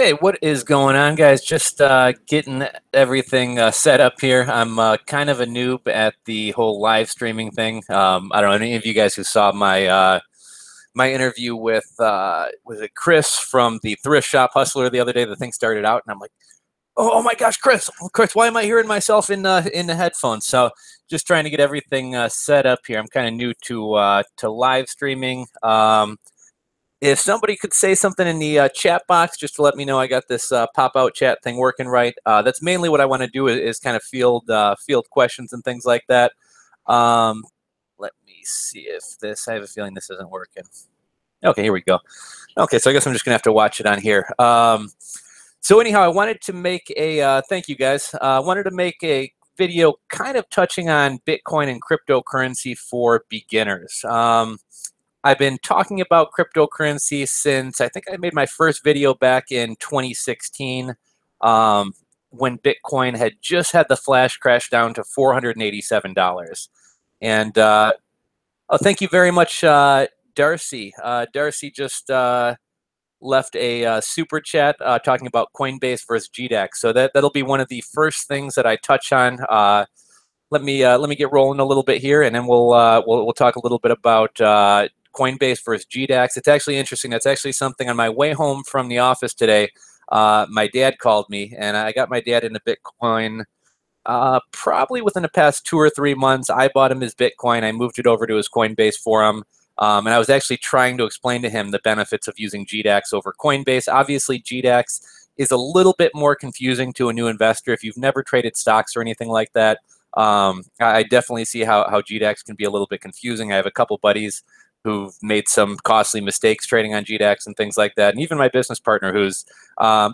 Hey, what is going on, guys? Just getting everything set up here. I'm kind of a noob at the whole live streaming thing. I don't know any of you guys who saw my interview with was it Chris from the Thrift Shop Hustler the other day. The thing started out, and I'm like, oh my gosh, Chris, why am I hearing myself in the headphones? So just trying to get everything set up here. I'm kind of new to live streaming. If somebody could say something in the chat box just to let me know I got this pop-out chat thing working right. That's mainly what I want to do is kind of field questions and things like that. Let me see if this, I have a feeling this isn't working. Okay, here we go. Okay, so I guess I'm just going to have to watch it on here. So anyhow, I wanted to make a, thank you guys, I wanted to make a video kind of touching on Bitcoin and cryptocurrency for beginners. I've been talking about cryptocurrency since I think I made my first video back in 2016 when Bitcoin had just had the flash crash down to $487. And oh, thank you very much, Darcy. Darcy just left a super chat talking about Coinbase versus GDAX. So that'll be one of the first things that I touch on. Let me get rolling a little bit here, and then we'll talk a little bit about Coinbase versus GDAX. It's actually interesting. That's actually something on my way home from the office today. My dad called me, and I got my dad into Bitcoin probably within the past 2 or 3 months. I bought him his Bitcoin. I moved it over to his Coinbase for him. And I was actually trying to explain to him the benefits of using GDAX over Coinbase. Obviously, GDAX is a little bit more confusing to a new investor. If you've never traded stocks or anything like that, I definitely see how GDAX can be a little bit confusing. I have a couple buddies who've made some costly mistakes trading on GDAX and things like that. And even my business partner, who's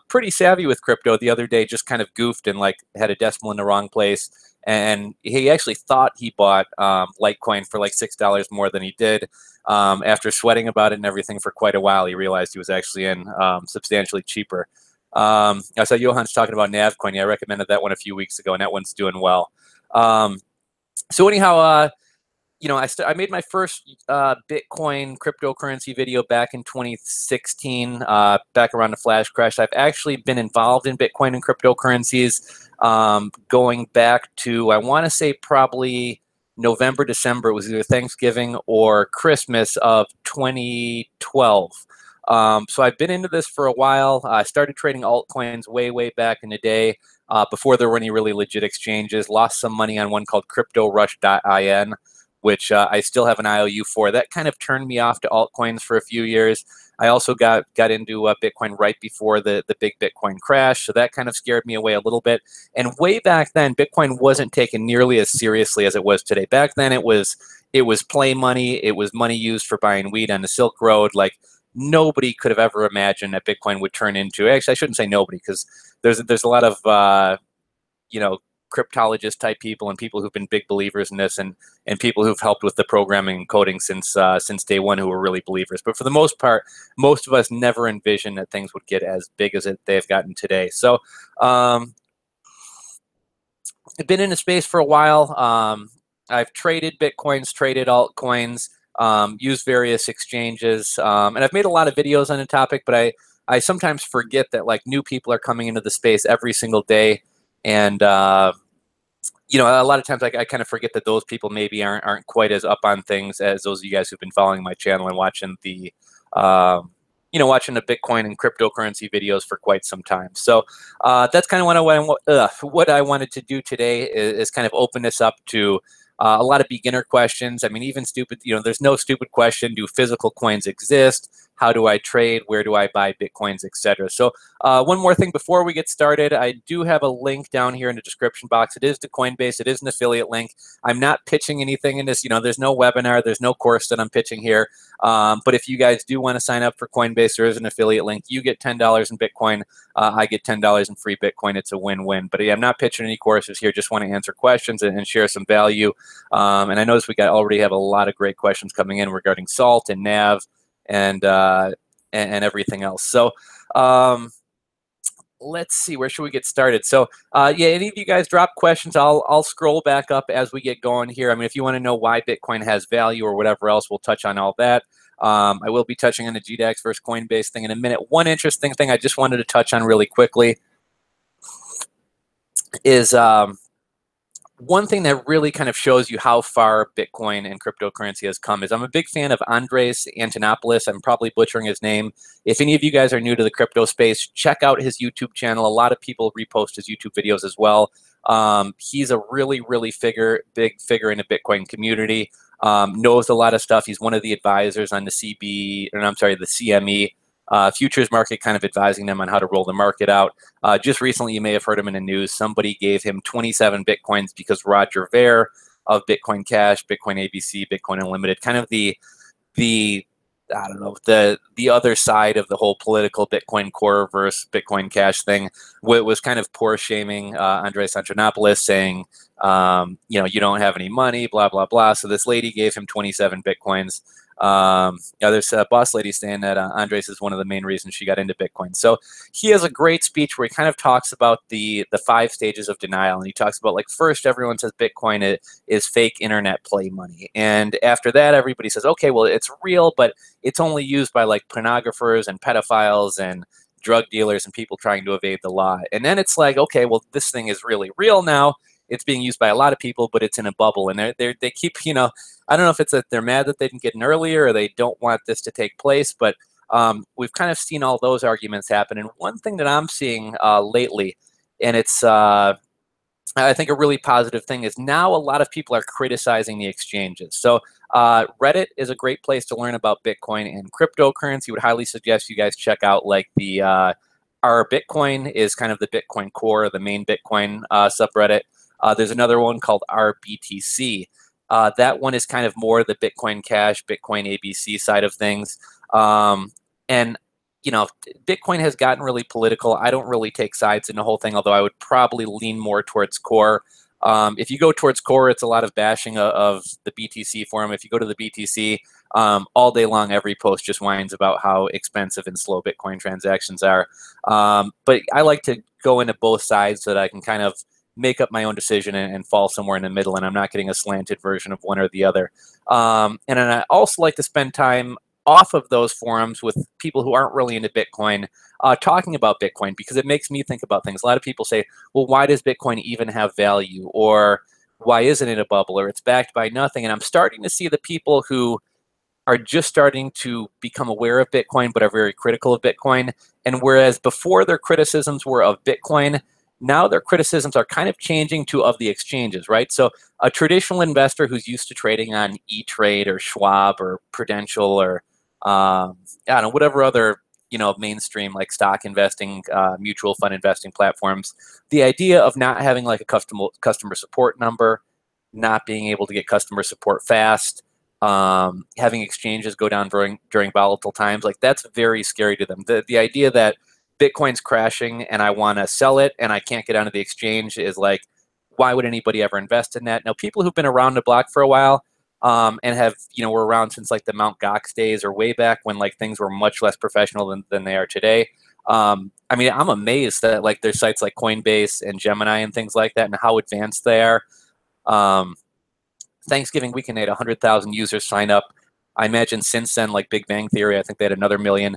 pretty savvy with crypto, the other day just kind of goofed and like had a decimal in the wrong place. And he actually thought he bought Litecoin for like $6 more than he did. After sweating about it and everything for quite a while, he realized he was actually in substantially cheaper. I saw Johan's talking about Navcoin. Yeah, I recommended that one a few weeks ago, and that one's doing well. So anyhow, you know, I made my first Bitcoin cryptocurrency video back in 2016, back around the flash crash. I've actually been involved in Bitcoin and cryptocurrencies going back to, I want to say probably November, December. It was either Thanksgiving or Christmas of 2012. So I've been into this for a while. I started trading altcoins way back in the day before there were any really legit exchanges. Lost some money on one called CryptoRush.in, which I still have an IOU for. That kind of turned me off to altcoins for a few years. I also got into Bitcoin right before the big Bitcoin crash, so that kind of scared me away a little bit. And way back then, Bitcoin wasn't taken nearly as seriously as it was today. Back then, it was play money. It was money used for buying weed on the Silk Road. Like, nobody could have ever imagined that Bitcoin would turn into, actually, I shouldn't say nobody, because there's a lot of you know, cryptologist type people and people who've been big believers in this, and people who've helped with the programming and coding since day one, who were really believers. But for the most part, most of us never envisioned that things would get as big as they've gotten today. So I've been in the space for a while. I've traded Bitcoins, traded altcoins, used various exchanges, and I've made a lot of videos on the topic, but I sometimes forget that like new people are coming into the space every single day. And, you know, a lot of times I kind of forget that those people maybe aren't quite as up on things as those of you guys who've been following my channel and watching the, you know, watching the Bitcoin and cryptocurrency videos for quite some time. So that's kind of what I wanted to do today is kind of open this up to a lot of beginner questions. I mean, even stupid, you know, there's no stupid question. Do physical coins exist? How do I trade? Where do I buy Bitcoins, etc.? So one more thing before we get started, I do have a link down here in the description box. It is to Coinbase. It is an affiliate link. I'm not pitching anything in this. You know, there's no webinar. There's no course that I'm pitching here. But if you guys do want to sign up for Coinbase, there is an affiliate link. You get $10 in Bitcoin. I get $10 in free Bitcoin. It's a win-win. But yeah, I'm not pitching any courses here. Just want to answer questions and share some value. And I noticed we already have a lot of great questions coming in regarding SALT and NAV and everything else. So let's see, where should we get started? So yeah, any of you guys drop questions, I'll scroll back up as we get going here. I mean, if you want to know why Bitcoin has value or whatever else, we'll touch on all that. I will be touching on the GDAX versus Coinbase thing in a minute. One interesting thing I just wanted to touch on really quickly is one thing that really kind of shows you how far Bitcoin and cryptocurrency has come is I'm a big fan of Andres Antonopoulos. I'm probably butchering his name. If any of you guys are new to the crypto space, check out his YouTube channel. A lot of people repost his YouTube videos as well. He's a really, really big figure in the Bitcoin community. Knows a lot of stuff. He's one of the advisors on the the CME futures market, kind of advising them on how to roll the market out. Just recently, you may have heard him in the news. Somebody gave him 27 Bitcoins because Roger Ver of Bitcoin Cash, Bitcoin ABC, Bitcoin Unlimited, kind of the I don't know, the other side of the whole political Bitcoin Core versus Bitcoin Cash thing, was kind of poor shaming Andres Antonopoulos, saying, you don't have any money, blah, blah, blah. So this lady gave him 27 Bitcoins. There's a boss lady saying that Andres is one of the main reasons she got into Bitcoin. So he has a great speech where he kind of talks about the 5 stages of denial. And he talks about, like, first, everyone says Bitcoin is fake internet play money. And after that, everybody says, okay, well, it's real, but it's only used by, like, pornographers and pedophiles and drug dealers and people trying to evade the law. And then it's like, okay, well, this thing is really real now. It's being used by a lot of people, but it's in a bubble. And they keep, I don't know if it's that they're mad that they didn't get in earlier or they don't want this to take place, but we've kind of seen all those arguments happen. And one thing that I'm seeing lately, and it's I think a really positive thing, is now a lot of people are criticizing the exchanges. So Reddit is a great place to learn about Bitcoin and cryptocurrency. Would highly suggest you guys check out, like, the Our Bitcoin is kind of the Bitcoin core, the main Bitcoin subreddit. There's another one called RBTC. That one is kind of more the Bitcoin Cash, Bitcoin ABC side of things. And Bitcoin has gotten really political. I don't really take sides in the whole thing, although I would probably lean more towards core. If you go towards core, it's a lot of bashing of the BTC forum. If you go to the BTC, all day long, every post just whines about how expensive and slow Bitcoin transactions are. But I like to go into both sides so that I can kind of make up my own decision and fall somewhere in the middle, and I'm not getting a slanted version of one or the other. And then I also like to spend time off of those forums with people who aren't really into Bitcoin, talking about Bitcoin, because it makes me think about things. A lot of people say, well, why does Bitcoin even have value? Or why isn't it a bubble? Or it's backed by nothing. And I'm starting to see the people who are just starting to become aware of Bitcoin but are very critical of Bitcoin. And whereas before their criticisms were of Bitcoin, now their criticisms are kind of changing to of the exchanges, right? So a traditional investor who's used to trading on E-Trade or Schwab or Prudential or I don't know, whatever other mainstream, like, stock investing, mutual fund investing platforms, the idea of not having, like, a customer support number, not being able to get customer support fast, having exchanges go down during volatile times, like, that's very scary to them. The idea that Bitcoin's crashing and I want to sell it and I can't get onto the exchange is like, why would anybody ever invest in that? Now, people who've been around the block for a while, and have, were around since, like, the Mt. Gox days, or way back when, like, things were much less professional than they are today. I mean, I'm amazed that, like, there's sites like Coinbase and Gemini and things like that and how advanced they are. Thanksgiving weekend, they had 100,000 users sign up. I imagine since then, like Big Bang Theory, I think they had another million.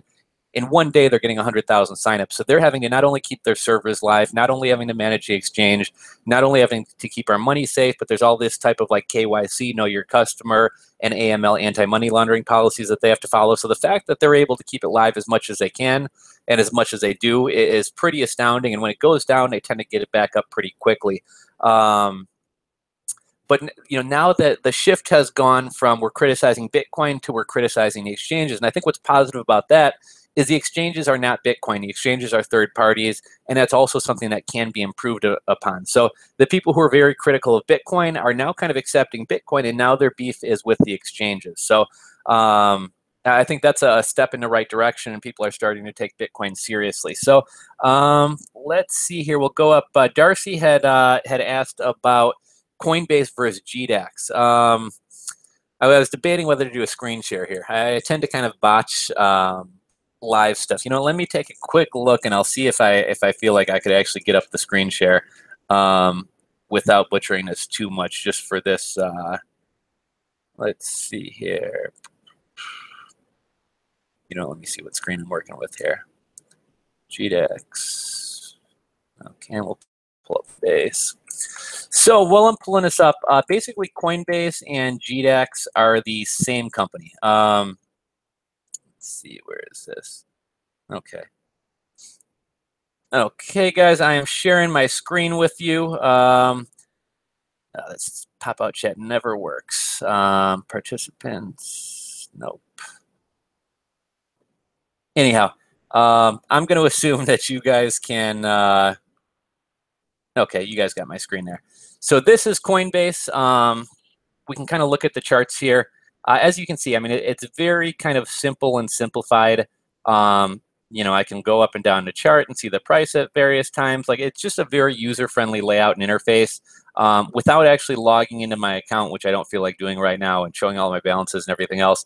In one day, they're getting 100,000 signups. So they're having to not only keep their servers live, not only having to manage the exchange, not only having to keep our money safe, but there's all this type of, like, KYC, know your customer, and AML, anti-money laundering policies that they have to follow. So the fact that they're able to keep it live as much as they can and as much as they do is pretty astounding. And when it goes down, they tend to get it back up pretty quickly. But now that the shift has gone from we're criticizing Bitcoin to we're criticizing the exchanges, and I think what's positive about that is the exchanges are not Bitcoin. The exchanges are third parties, and that's also something that can be improved upon. So the people who are very critical of Bitcoin are now kind of accepting Bitcoin, and now their beef is with the exchanges. So I think that's a step in the right direction, and people are starting to take Bitcoin seriously. So let's see here. We'll go up. Darcy had asked about Coinbase versus GDAX. I was debating whether to do a screen share here. I tend to kind of botch live stuff. Let me take a quick look, and I'll see if I feel like I could actually get up the screen share without butchering this too much, just for this. Let's see here. let me see what screen I'm working with here. GDAX. Okay, and we'll pull up Base. So while I'm pulling this up, basically Coinbase and GDAX are the same company. Let's see, where is this? Okay. Okay, guys, I am sharing my screen with you. This pop-out chat never works. Participants, nope. Anyhow, I'm going to assume that you guys can. Okay, you guys got my screen there. So this is Coinbase. We can kind of look at the charts here. As you can see, I mean, it's very kind of simple and simplified. I can go up and down the chart and see the price at various times. Like, it's just a very user-friendly layout and interface without actually logging into my account, which I don't feel like doing right now, and showing all my balances and everything else.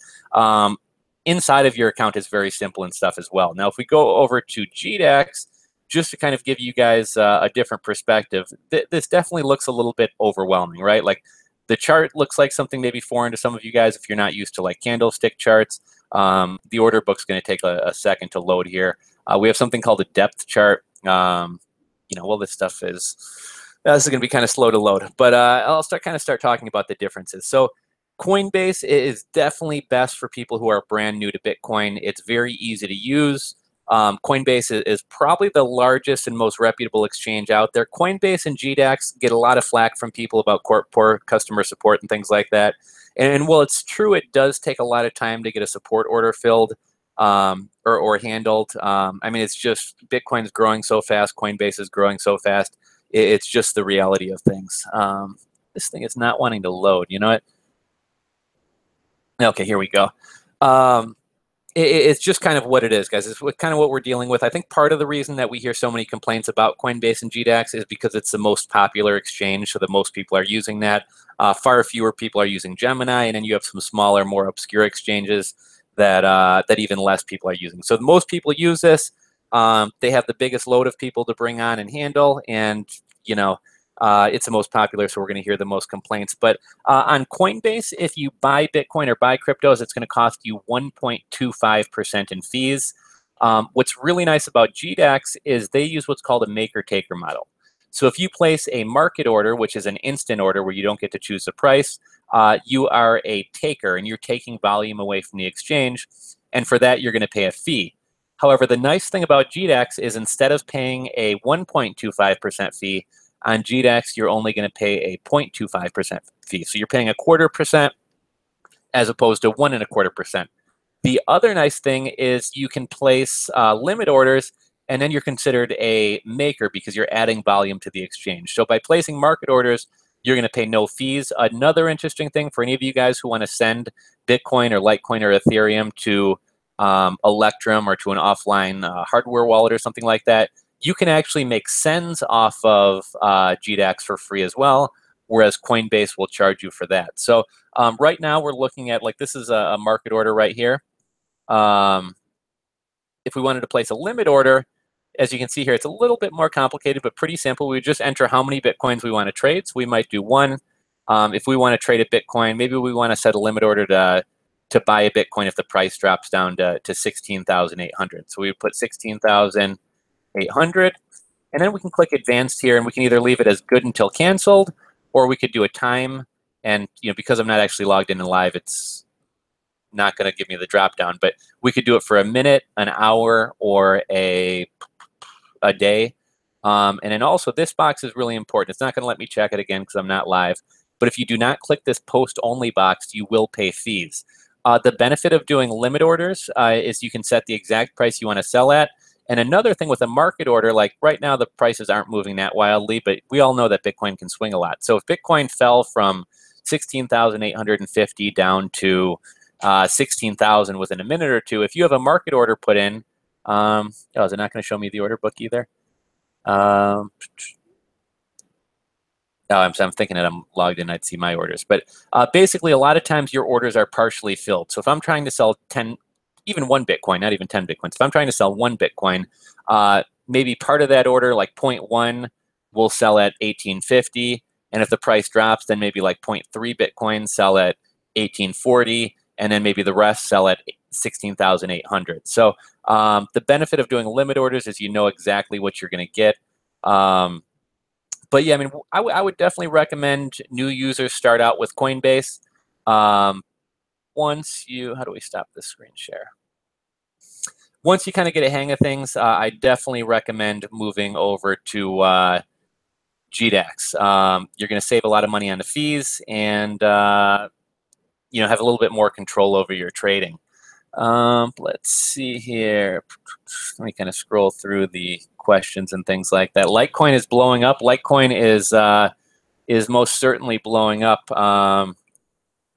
Inside of your account is very simple and stuff as well. Now, if we go over to GDAX, just to kind of give you guys a different perspective, this definitely looks a little bit overwhelming, right? Like, the chart looks like something maybe foreign to some of you guys if you're not used to like candlestick charts. The order book's going to take a second to load here. We have something called a depth chart. Well, this is going to be kind of slow to load, but I'll start talking about the differences. So Coinbase is definitely best for people who are brand new to Bitcoin. It's very easy to use. Coinbase is probably the largest and most reputable exchange out there. Coinbase and GDAX get a lot of flack from people about poor customer support and things like that. And while it's true, it does take a lot of time to get a support order filled or handled. I mean, it's just Bitcoin's growing so fast. Coinbase is growing so fast. It's just the reality of things. This thing is not wanting to load. You know what? Okay, here we go. It's just kind of what it is, guys. It's kind of what we're dealing with. I think part of the reason that we hear so many complaints about Coinbase and GDAX is because it's the most popular exchange, so that most people are using that. Far fewer people are using Gemini, and then you have some smaller, more obscure exchanges that even less people are using. So most people use this. They have the biggest load of people to bring on and handle, and it's the most popular, so we're going to hear the most complaints. But on Coinbase, if you buy Bitcoin or buy cryptos, it's going to cost you 1.25% in fees. What's really nice about GDAX is they use what's called a maker-taker model. So if you place a market order, which is an instant order where you don't get to choose the price, you are a taker, and you're taking volume away from the exchange. And for that, you're going to pay a fee. However, the nice thing about GDAX is instead of paying a 1.25% fee, on GDAX, you're only going to pay a 0.25% fee. So you're paying 0.25% as opposed to 1.25%. The other nice thing is you can place limit orders, and then you're considered a maker because you're adding volume to the exchange. So by placing market orders, you're going to pay no fees. Another interesting thing for any of you guys who want to send Bitcoin or Litecoin or Ethereum to Electrum or to an offline hardware wallet or something like that, you can actually make sends off of GDAX for free as well, whereas Coinbase will charge you for that. So right now we're looking at, like, this is a market order right here. If we wanted to place a limit order, as you can see here, it's a little bit more complicated, but pretty simple. We would just enter how many Bitcoins we want to trade. So we might do 1. If we want to trade a Bitcoin, maybe we want to set a limit order to buy a Bitcoin if the price drops down to 16,800. So we would put 16,800, and then we can click advanced here, and we can either leave it as good until canceled, or we could do a time. And because I'm not actually logged in and live, it's not going to give me the drop down, but we could do it for a minute, an hour, or a day. And then also this box is really important. It's not going to let me check it again because I'm not live, but if you do not click this post only box, you will pay fees. The benefit of doing limit orders is you can set the exact price you want to sell at. And another thing with a market order, like right now the prices aren't moving that wildly, but we all know that Bitcoin can swing a lot. So if Bitcoin fell from 16,850 down to 16,000 within a minute or two, if you have a market order put in, oh, is it not going to show me the order book either? Oh, I'm thinking that I'm logged in, I'd see my orders. But basically, a lot of times your orders are partially filled. So if I'm trying to sell 10, even 1 Bitcoin, not even 10 Bitcoins, if I'm trying to sell 1 Bitcoin, maybe part of that order, like 0.1, will sell at 1850. And if the price drops, then maybe like 0.3 Bitcoins sell at 1840. And then maybe the rest sell at 16,800. So the benefit of doing limit orders is you know exactly what you're going to get. But yeah, I mean, I would definitely recommend new users start out with Coinbase. Once you, how do we stop this screen share? Once you kind of get a hang of things, I definitely recommend moving over to GDAX. You're going to save a lot of money on the fees and you know, have a little bit more control over your trading. Let's see here. Let me kind of scroll through the questions and things like that. Litecoin is blowing up. Litecoin is most certainly blowing up.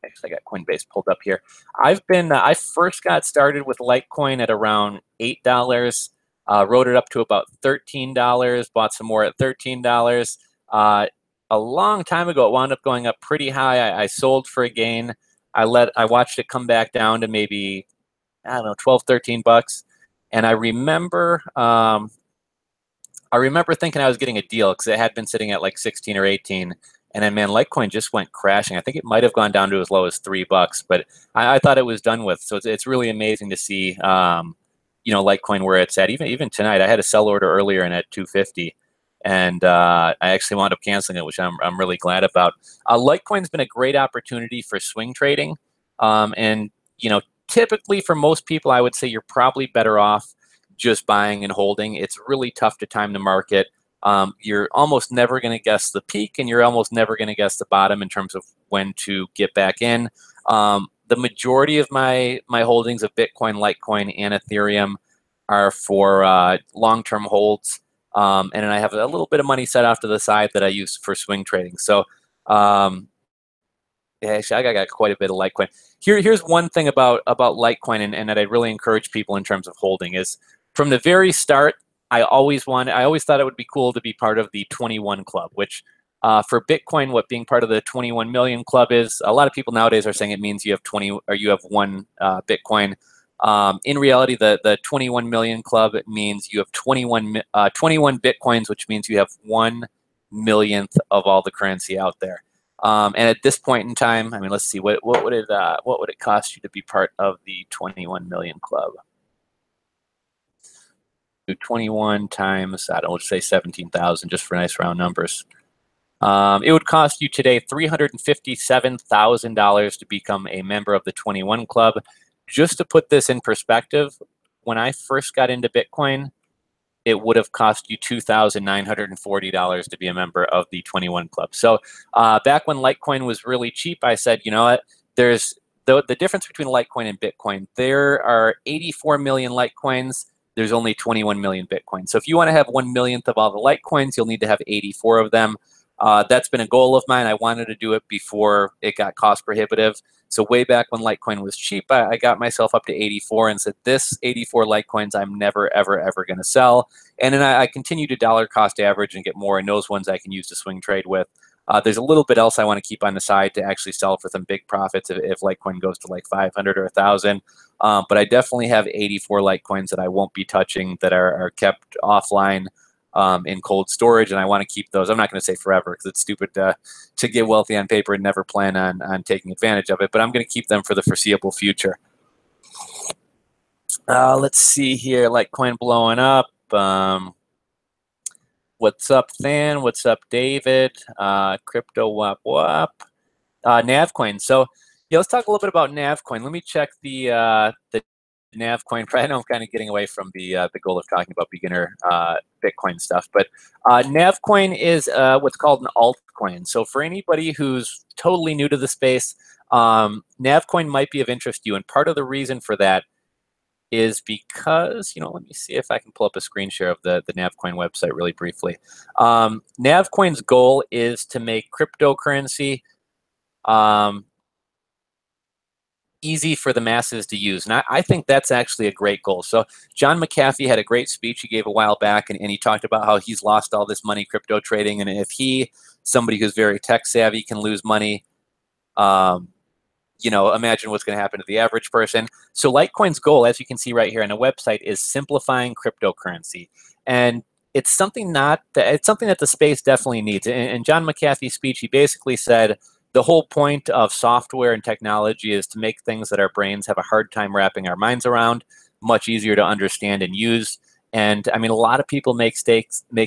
Actually, I got Coinbase pulled up here. I first got started with Litecoin at around $8. Rode it up to about $13. Bought some more at $13. A long time ago, it wound up going up pretty high. I sold for a gain. I watched it come back down to maybe, I don't know, 12, 13 bucks. And I remember thinking I was getting a deal because it had been sitting at like 16 or 18. And then, man, Litecoin just went crashing. I think it might have gone down to as low as $3, but I thought it was done with. So it's really amazing to see, you know, Litecoin where it's at. Even tonight, I had a sell order earlier and at 250, and I actually wound up canceling it, which I'm really glad about. Litecoin's been a great opportunity for swing trading, and you know, typically for most people, I would say you're probably better off just buying and holding. It's really tough to time the market. You're almost never going to guess the peak, and you're almost never going to guess the bottom in terms of when to get back in. The majority of my holdings of Bitcoin, Litecoin, and Ethereum are for long-term holds, and then I have a little bit of money set off to the side that I use for swing trading. So actually, I got quite a bit of Litecoin. Here's one thing about Litecoin, and that I really encourage people in terms of holding is from the very start, I always thought it would be cool to be part of the 21 club, which for Bitcoin, what being part of the 21 million club is, a lot of people nowadays are saying it means you have 20 or you have one Bitcoin. In reality, the 21 million club means you have 21 Bitcoins, which means you have 1/1,000,000th of all the currency out there. And at this point in time, I mean, let's see, what would it cost you to be part of the 21 million club? 21 times, I don't know, say 17,000 just for nice round numbers. It would cost you today $357,000 to become a member of the 21 Club. Just to put this in perspective, when I first got into Bitcoin, it would have cost you $2,940 to be a member of the 21 Club. So back when Litecoin was really cheap, I said, you know what, there's the difference between Litecoin and Bitcoin. There are 84 million Litecoins. There's only 21 million Bitcoin. So if you want to have 1/1,000,000th of all the Litecoins, you'll need to have 84 of them. That's been a goal of mine. I wanted to do it before it got cost prohibitive. So way back when Litecoin was cheap, I got myself up to 84 and said, this 84 Litecoins I'm never, ever, ever going to sell. And then I continue to dollar cost average and get more, and those ones I can use to swing trade with. There's a little bit else I want to keep on the side to actually sell for some big profits if Litecoin goes to like 500 or 1,000. But I definitely have 84 Litecoins that I won't be touching that are kept offline in cold storage, and I want to keep those. I'm not going to say forever because it's stupid to get wealthy on paper and never plan on taking advantage of it, but I'm going to keep them for the foreseeable future. Let's see here, Litecoin blowing up. What's up, Than? What's up, David? Crypto wap wap. Navcoin. So yeah, let's talk a little bit about Navcoin. Let me check the Navcoin. I know I'm kind of getting away from the goal of talking about beginner Bitcoin stuff, but Navcoin is what's called an altcoin. So for anybody who's totally new to the space, Navcoin might be of interest to you, and part of the reason for that is because, you know, let me see if I can pull up a screen share of the Navcoin website really briefly. Navcoin's goal is to make cryptocurrency easy for the masses to use. And I think that's actually a great goal. So John McAfee had a great speech he gave a while back, and he talked about how he's lost all this money crypto trading. And if he, somebody who's very tech savvy, can lose money, you know, imagine what's going to happen to the average person. So Litecoin's goal, as you can see right here on the website, is simplifying cryptocurrency. And it's something that the space definitely needs. In John McAfee's speech, he basically said, the whole point of software and technology is to make things that our brains have a hard time wrapping our minds around much easier to understand and use. And I mean, a lot of people make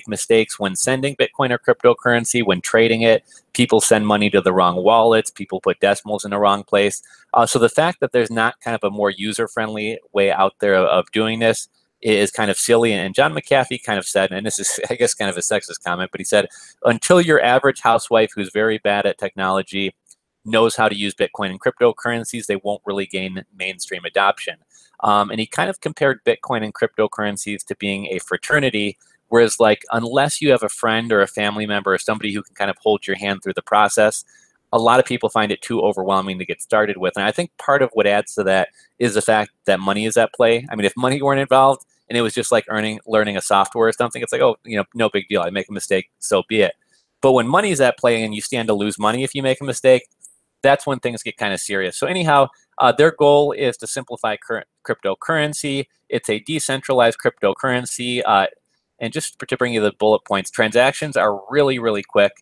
mistakes when sending Bitcoin or cryptocurrency, when trading it. People send money to the wrong wallets. People put decimals in the wrong place. So the fact that there's not kind of a more user-friendly way out there of doing this is kind of silly. And John McAfee kind of said, and this is, I guess, kind of a sexist comment, but he said, until your average housewife who's very bad at technology knows how to use Bitcoin and cryptocurrencies, they won't really gain mainstream adoption. And he kind of compared Bitcoin and cryptocurrencies to being a fraternity, whereas like unless you have a friend or a family member or somebody who can kind of hold your hand through the process, a lot of people find it too overwhelming to get started with. And I think part of what adds to that is the fact that money is at play. I mean, if money weren't involved and it was just like learning a software or something, it's like, oh, you know, no big deal. I make a mistake, so be it. But when money's at play and you stand to lose money if you make a mistake, that's when things get kind of serious. So anyhow, their goal is to simplify cryptocurrency. It's a decentralized cryptocurrency. And just to bring you the bullet points, transactions are really, really quick.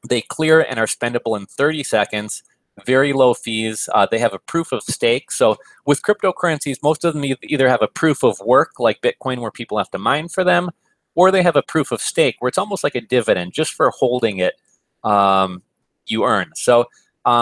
They clear and are spendable in 30 seconds, very low fees. They have a proof of stake. So with cryptocurrencies, most of them either have a proof of work, like Bitcoin, where people have to mine for them, or they have a proof of stake, where it's almost like a dividend. Just for holding it, you earn. So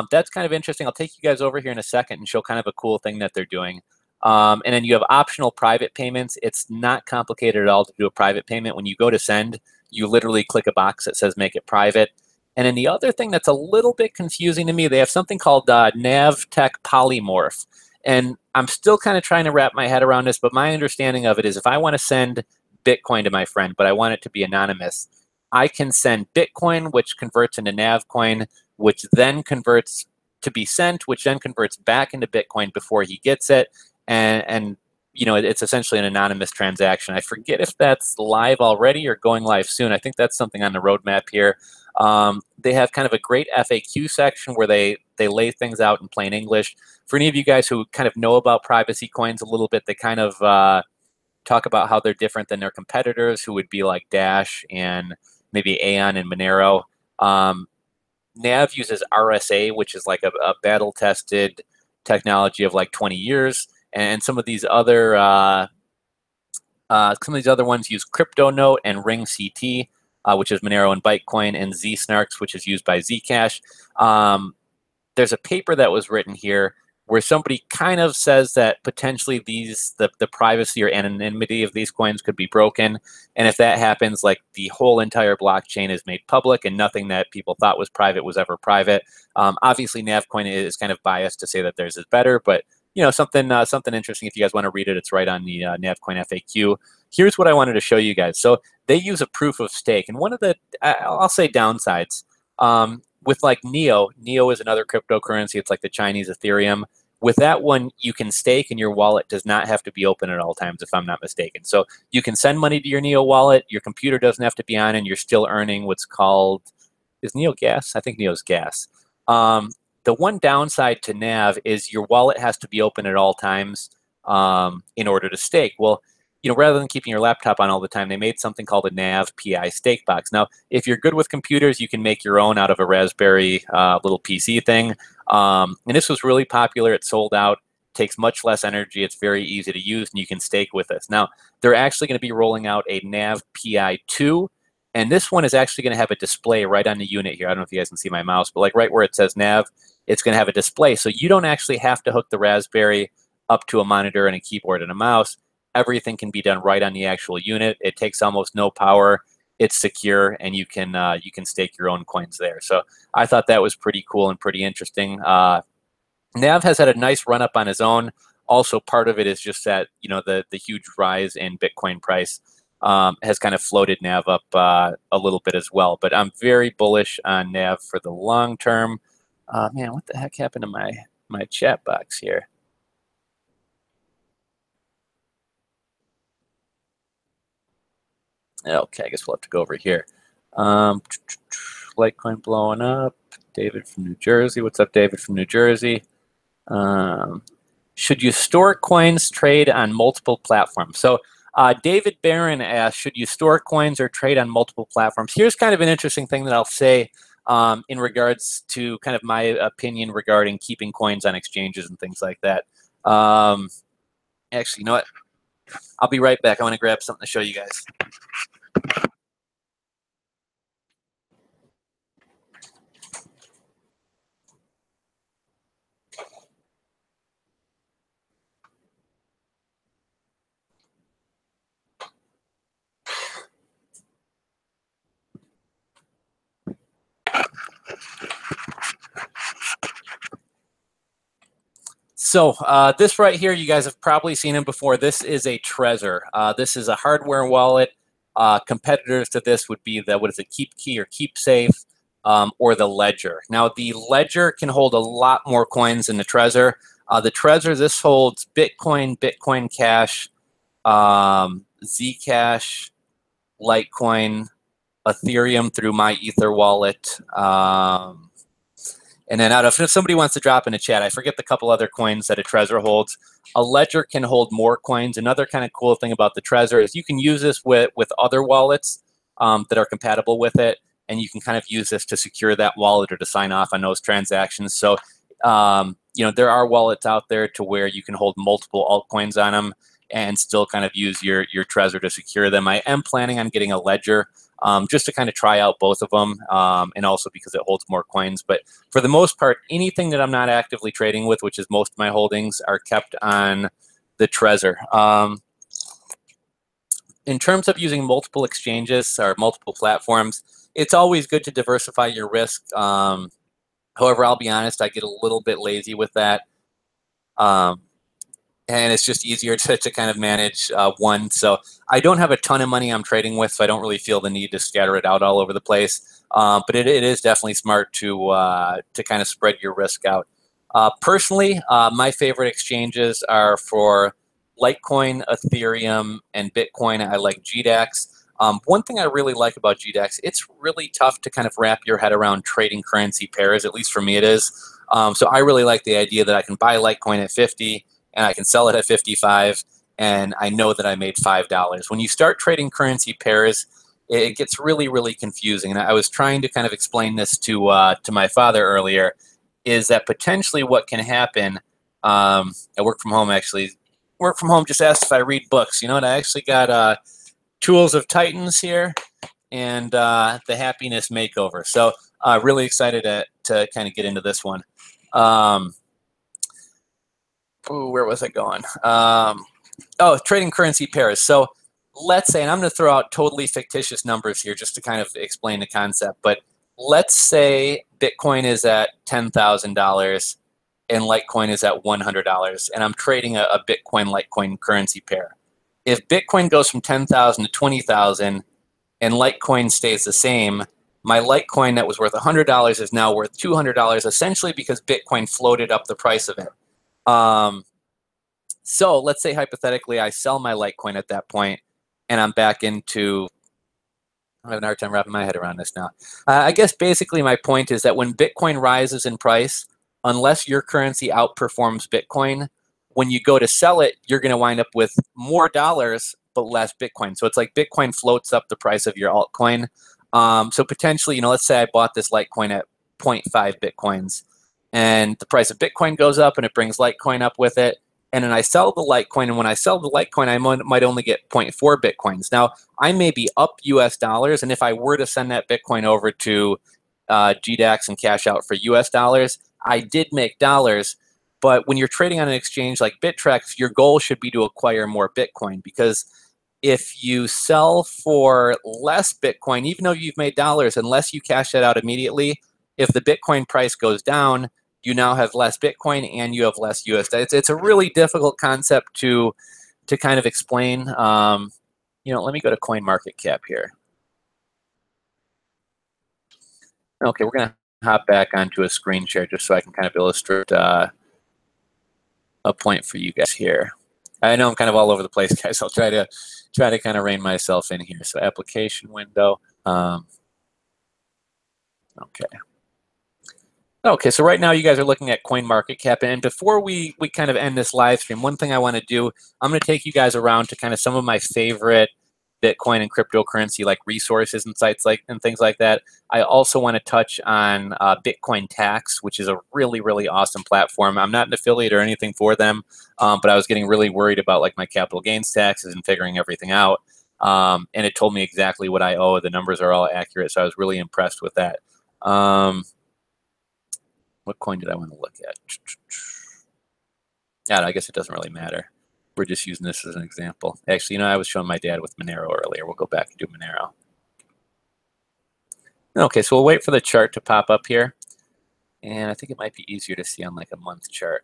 that's kind of interesting. I'll take you guys over here in a second and show kind of a cool thing that they're doing. And then you have optional private payments. It's not complicated at all to do a private payment. When you go to send, you literally click a box that says make it private. And then the other thing that's a little bit confusing to me, they have something called NavTech Polymorph. And I'm still kind of trying to wrap my head around this, but my understanding of it is if I want to send Bitcoin to my friend, but I want it to be anonymous, I can send Bitcoin, which converts into Navcoin, which then converts to be sent, which then converts back into Bitcoin before he gets it. And you know, it's essentially an anonymous transaction. I forget if that's live already or going live soon. I think that's something on the roadmap here. They have kind of a great FAQ section where they lay things out in plain English. For any of you guys who kind of know about privacy coins a little bit, they kind of talk about how they're different than their competitors, who would be like Dash and maybe Aeon and Monero. Nav uses RSA, which is like a battle-tested technology of like 20 years. And some of these other ones use CryptoNote and RingCT, which is Monero and Bitcoin, and Zsnarks, which is used by Zcash. There's a paper that was written here where somebody kind of says that potentially the privacy or anonymity of these coins could be broken. And if that happens, like the whole entire blockchain is made public and nothing that people thought was private was ever private. Obviously, Navcoin is kind of biased to say that theirs is better, but you know, something interesting. If you guys want to read it, it's right on the Navcoin FAQ. Here's what I wanted to show you guys. So they use a proof of stake, and one of the I'll say downsides with like Neo is another cryptocurrency. It's like the Chinese Ethereum. With that one, you can stake, and your wallet does not have to be open at all times, if I'm not mistaken. So you can send money to your Neo wallet. Your computer doesn't have to be on, and you're still earning what's called, is Neo gas? I think Neo's gas. The one downside to Nav is your wallet has to be open at all times in order to stake. Well, you know, rather than keeping your laptop on all the time, they made something called a Nav PI stake box. Now, if you're good with computers, you can make your own out of a Raspberry little PC thing. And this was really popular. It sold out, takes much less energy. It's very easy to use, and you can stake with this. Now, they're actually going to be rolling out a Nav PI 2. And this one is actually going to have a display right on the unit here. I don't know if you guys can see my mouse, but like right where it says Nav, it's going to have a display. So you don't actually have to hook the Raspberry up to a monitor and a keyboard and a mouse. Everything can be done right on the actual unit. It takes almost no power. It's secure, and you can stake your own coins there. So I thought that was pretty cool and pretty interesting. Nav has had a nice run up on his own. Also, part of it is just that, you know, the huge rise in Bitcoin price has kind of floated Nav up a little bit as well. But I'm very bullish on Nav for the long term. Man, what the heck happened to my chat box here? Okay, I guess we'll have to go over here. Litecoin blowing up. David from New Jersey. What's up, David from New Jersey? Should you store coins, trade on multiple platforms? So David Barron asked, should you store coins or trade on multiple platforms? Here's kind of an interesting thing that I'll say. in regards to kind of my opinion regarding keeping coins on exchanges and things like that. Actually, you know what? I'll be right back. I want to grab something to show you guys. So this right here, you guys have probably seen him before. This is a Trezor. This is a hardware wallet. Competitors to this would be the, what is it, KeepKey or KeepSafe, or the Ledger. Now, the Ledger can hold a lot more coins than the Trezor. The Trezor, this holds Bitcoin, Bitcoin Cash, Zcash, Litecoin, Ethereum through my Ether wallet. And then out of, if somebody wants to drop in the chat, I forget the couple other coins that a Trezor holds. A Ledger can hold more coins. Another kind of cool thing about the Trezor is you can use this with other wallets that are compatible with it, and you can kind of use this to secure that wallet or to sign off on those transactions. So, you know, there are wallets out there to where you can hold multiple altcoins on them and still kind of use your Trezor to secure them. I am planning on getting a Ledger just to kind of try out both of them, and also because it holds more coins. But for the most part, anything that I'm not actively trading with, which is most of my holdings, are kept on the Trezor. In terms of using multiple exchanges or multiple platforms, it's always good to diversify your risk. However, I'll be honest, I get a little bit lazy with that. And it's just easier to kind of manage one. So I don't have a ton of money I'm trading with, so I don't really feel the need to scatter it out all over the place. But it is definitely smart to kind of spread your risk out. Personally, my favorite exchanges are for Litecoin, Ethereum, and Bitcoin. I like GDAX. One thing I really like about GDAX, it's really tough to kind of wrap your head around trading currency pairs, at least for me it is. So I really like the idea that I can buy Litecoin at 50, and I can sell it at 55, and I know that I made $5. When you start trading currency pairs, it gets really, really confusing. And I was trying to kind of explain this to my father earlier, is that potentially what can happen, I work from home actually. Work from home just asked if I read books. You know what, I actually got Tools of Titans here and The Happiness Makeover. So really excited to kind of get into this one. Ooh, where was I going? Oh, trading currency pairs. So let's say, and I'm going to throw out totally fictitious numbers here just to kind of explain the concept, but let's say Bitcoin is at $10,000 and Litecoin is at $100, and I'm trading a Bitcoin Litecoin currency pair. If Bitcoin goes from 10,000 to 20,000 and Litecoin stays the same, my Litecoin that was worth $100 is now worth $200, essentially because Bitcoin floated up the price of it. So let's say hypothetically I sell my Litecoin at that point and I'm back into, I'm having a hard time wrapping my head around this now. I guess basically my point is that when Bitcoin rises in price, unless your currency outperforms Bitcoin, when you go to sell it, you're going to wind up with more dollars but less Bitcoin. So it's like Bitcoin floats up the price of your altcoin. So potentially, you know, let's say I bought this Litecoin at 0.5 Bitcoins, and the price of Bitcoin goes up and it brings Litecoin up with it. And then I sell the Litecoin, and when I sell the Litecoin, I might only get 0.4 Bitcoins. Now, I may be up US dollars, and if I were to send that Bitcoin over to GDAX and cash out for US dollars, I did make dollars. But when you're trading on an exchange like Bittrex, your goal should be to acquire more Bitcoin, because if you sell for less Bitcoin, even though you've made dollars, unless you cash that out immediately, if the Bitcoin price goes down, you now have less Bitcoin and you have less USD. It's a really difficult concept to kind of explain. You know, let me go to CoinMarketCap here. Okay, we're going to hop back onto a screen share just so I can kind of illustrate a point for you guys here. I know I'm kind of all over the place, guys. I'll try to kind of rein myself in here. So application window. Okay. Okay, so right now you guys are looking at CoinMarketCap, and before we kind of end this live stream, one thing I want to do, I'm going to take you guys around to kind of some of my favorite Bitcoin and cryptocurrency like resources and sites like and things like that. I also want to touch on Bitcoin Tax, which is a really, really awesome platform. I'm not an affiliate or anything for them, but I was getting really worried about like my capital gains taxes and figuring everything out. And it told me exactly what I owe. The numbers are all accurate, so I was really impressed with that. What coin did I want to look at? Yeah, I guess it doesn't really matter. We're just using this as an example. Actually, I was showing my dad with Monero earlier. We'll go back and do Monero. Okay, so we'll wait for the chart to pop up here. And I think it might be easier to see on like a month chart.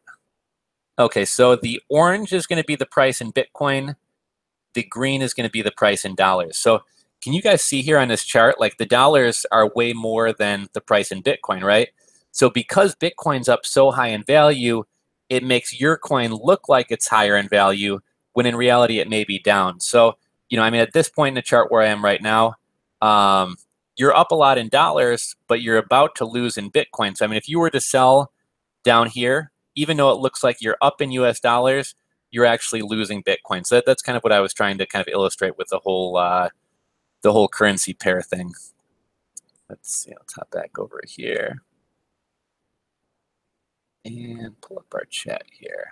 Okay, so the orange is going to be the price in Bitcoin. The green is going to be the price in dollars. So can you guys see here on this chart, like the dollars are way more than the price in Bitcoin, right? So because Bitcoin's up so high in value, it makes your coin look like it's higher in value when in reality it may be down. So, I mean, at this point in the chart where I am right now, you're up a lot in dollars, but you're about to lose in Bitcoin. So, I mean, if you were to sell down here, even though it looks like you're up in US dollars, you're actually losing Bitcoin. So that's kind of what I was trying to kind of illustrate with the whole currency pair thing. Let's see, let's hop back over here and pull up our chat here.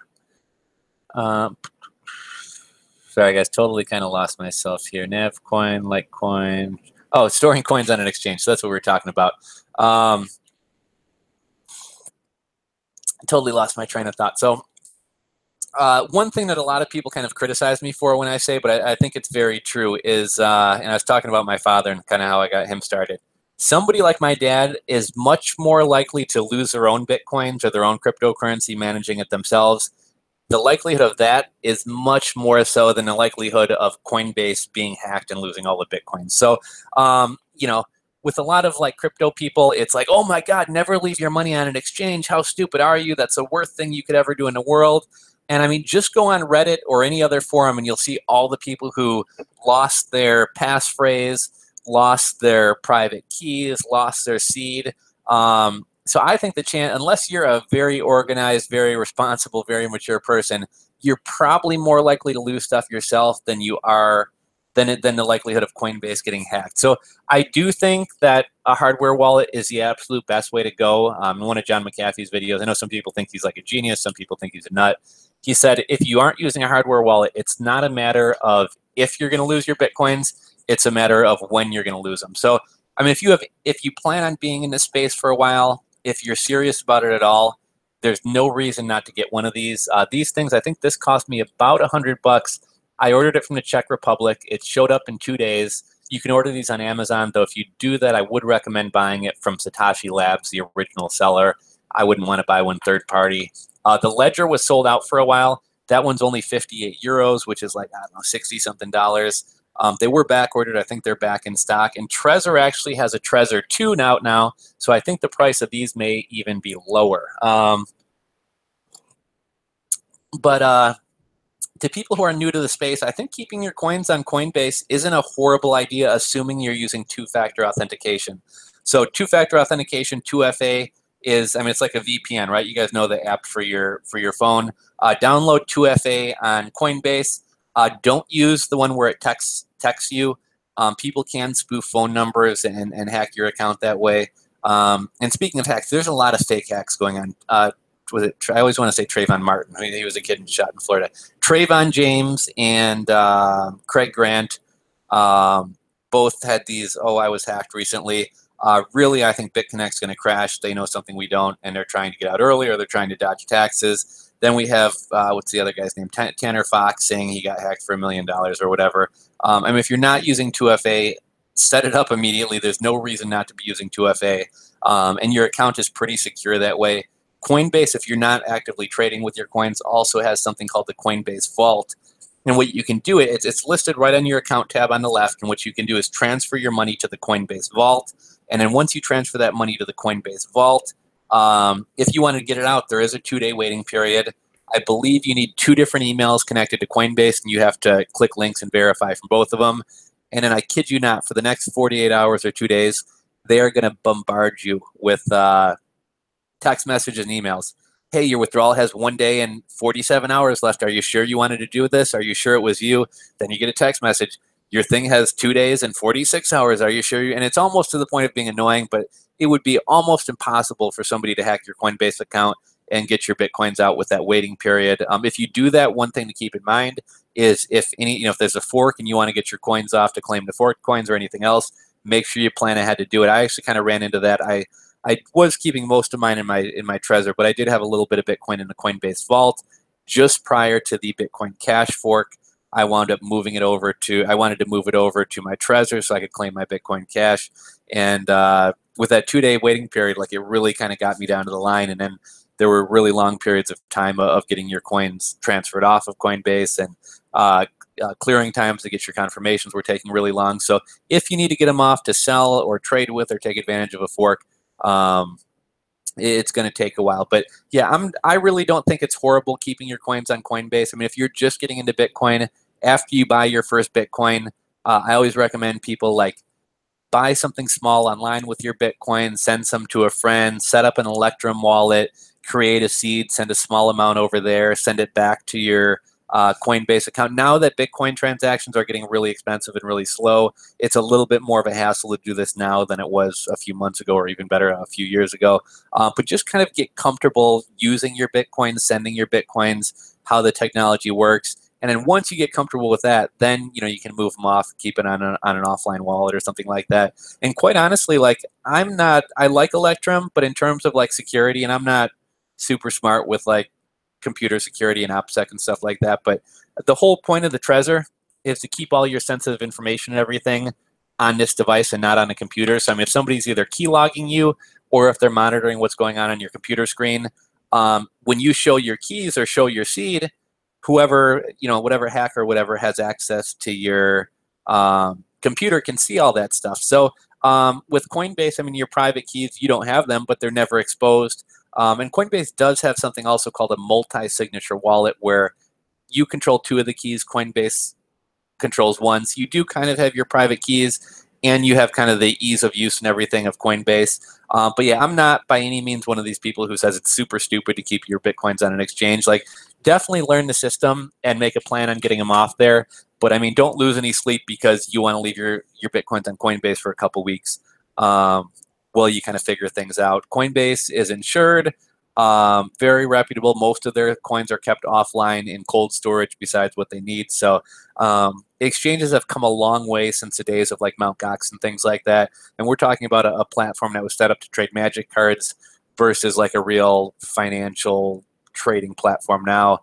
Sorry guys, totally kind of lost myself here. Navcoin, Litecoin. Oh, storing coins on an exchange. So that's what we were talking about. Totally lost my train of thought. So one thing that a lot of people kind of criticize me for when I say, but I think it's very true, is, and I was talking about my father and kind of how I got him started. Somebody like my dad is much more likely to lose their own Bitcoins or their own cryptocurrency managing it themselves. The likelihood of that is much more so than the likelihood of Coinbase being hacked and losing all the Bitcoins. So, with a lot of like crypto people, it's like, oh my God, never leave your money on an exchange. How stupid are you? That's the worst thing you could ever do in the world. And I mean, just go on Reddit or any other forum and you'll see all the people who lost their passphrase, lost their private keys, lost their seed. So I think unless you're a very organized, very responsible, very mature person, you're probably more likely to lose stuff yourself than you are than the likelihood of Coinbase getting hacked. So I do think that a hardware wallet is the absolute best way to go. In one of John McAfee's videos, I know some people think he's like a genius, some people think he's a nut. He said, if you aren't using a hardware wallet, it's not a matter of if you're going to lose your Bitcoins, it's a matter of when you're going to lose them. So, I mean, if you plan on being in this space for a while, if you're serious about it at all, there's no reason not to get one of these. These things, I think this cost me about $100. I ordered it from the Czech Republic. It showed up in 2 days. You can order these on Amazon, though if you do that, I would recommend buying it from Satoshi Labs, the original seller. I wouldn't want to buy one third party. The Ledger was sold out for a while. That one's only 58 euros, which is like, I don't know, 60 something dollars. They were back ordered. I think they're back in stock. And Trezor actually has a Trezor 2 out now. So I think the price of these may even be lower. To people who are new to the space, I think keeping your coins on Coinbase isn't a horrible idea, assuming you're using two-factor authentication. So two-factor authentication, 2FA, is, I mean, it's like a VPN, right? You guys know the app for your phone. Download 2FA on Coinbase. Don't use the one where it texts you. People can spoof phone numbers and hack your account that way. And speaking of hacks, there's a lot of fake hacks going on. I always want to say Trayvon Martin. I mean, he was a kid and shot in Florida. Trayvon James and Craig Grant both had these, I was hacked recently. Really, I think BitConnect's going to crash. They know something we don't, and they're trying to get out early, or they're trying to dodge taxes. Then we have, what's the other guy's name? Tanner Fox saying he got hacked for $1 million or whatever. I mean, if you're not using 2FA, set it up immediately. There's no reason not to be using 2FA. And your account is pretty secure that way. Coinbase, if you're not actively trading with your coins, also has something called the Coinbase Vault. And what you can do, it's listed right on your account tab on the left, and what you can do is transfer your money to the Coinbase Vault. And then once you transfer that money to the Coinbase Vault, if you want to get it out, there is a 2-day waiting period. I believe you need 2 different emails connected to Coinbase, and you have to click links and verify from both of them. And then I kid you not, for the next 48 hours or 2 days, they are going to bombard you with text messages and emails. Hey, your withdrawal has 1 day and 47 hours left. Are you sure you wanted to do this? Are you sure it was you? Then you get a text message. your thing has 2 days and 46 hours. Are you sure? And it's almost to the point of being annoying, but it would be almost impossible for somebody to hack your Coinbase account and get your Bitcoins out with that waiting period. If you do that, one thing to keep in mind is if if there's a fork and you want to get your coins off to claim the fork coins or anything else, make sure you plan ahead to do it. I actually kind of ran into that. I was keeping most of mine in my Trezor, but I did have a little bit of Bitcoin in the Coinbase vault just prior to the Bitcoin Cash fork. I wound up moving it over to, I wanted to move it over to my Trezor so I could claim my Bitcoin Cash. And with that 2 day waiting period, like it really kind of got me down to the line. And then there were really long periods of time of getting your coins transferred off of Coinbase, and clearing times to get your confirmations were taking really long. So if you need to get them off to sell or trade with or take advantage of a fork, it's going to take a while. But yeah, I really don't think it's horrible keeping your coins on Coinbase. I mean, if you're just getting into Bitcoin, after you buy your first Bitcoin, I always recommend people like buy something small online with your Bitcoin, send some to a friend, set up an Electrum wallet, create a seed, send a small amount over there, send it back to your Coinbase account. Now that Bitcoin transactions are getting really expensive and really slow, it's a little bit more of a hassle to do this now than it was a few months ago, or even better, a few years ago. But just kind of get comfortable using your Bitcoins, sending your Bitcoins, how the technology works. And then once you get comfortable with that, then you can move them off, keep it on an offline wallet or something like that. And quite honestly, like I like Electrum, but in terms of like security, and I'm not super smart with like computer security and OPSEC and stuff like that. But the whole point of the Trezor is to keep all your sensitive information and everything on this device and not on a computer. So I mean, if somebody's either keylogging you or if they're monitoring what's going on your computer screen, when you show your keys or show your seed, whoever, whatever hacker or whatever has access to your computer can see all that stuff. So with Coinbase, I mean, your private keys, you don't have them, but they're never exposed. And Coinbase does have something also called a multi-signature wallet where you control 2 of the keys, Coinbase controls 1. So you do kind of have your private keys, and you have kind of the ease of use and everything of Coinbase. But yeah, I'm not by any means one of these people who says it's super stupid to keep your Bitcoins on an exchange. Like, definitely learn the system and make a plan on getting them off there. But I mean, don't lose any sleep because you want to leave your Bitcoins on Coinbase for a couple weeks while you kind of figure things out. Coinbase is insured, very reputable. Most of their coins are kept offline in cold storage besides what they need. So exchanges have come a long way since the days of like Mt. Gox and things like that. And we're talking about a platform that was set up to trade magic cards versus like a real financial trading platform now.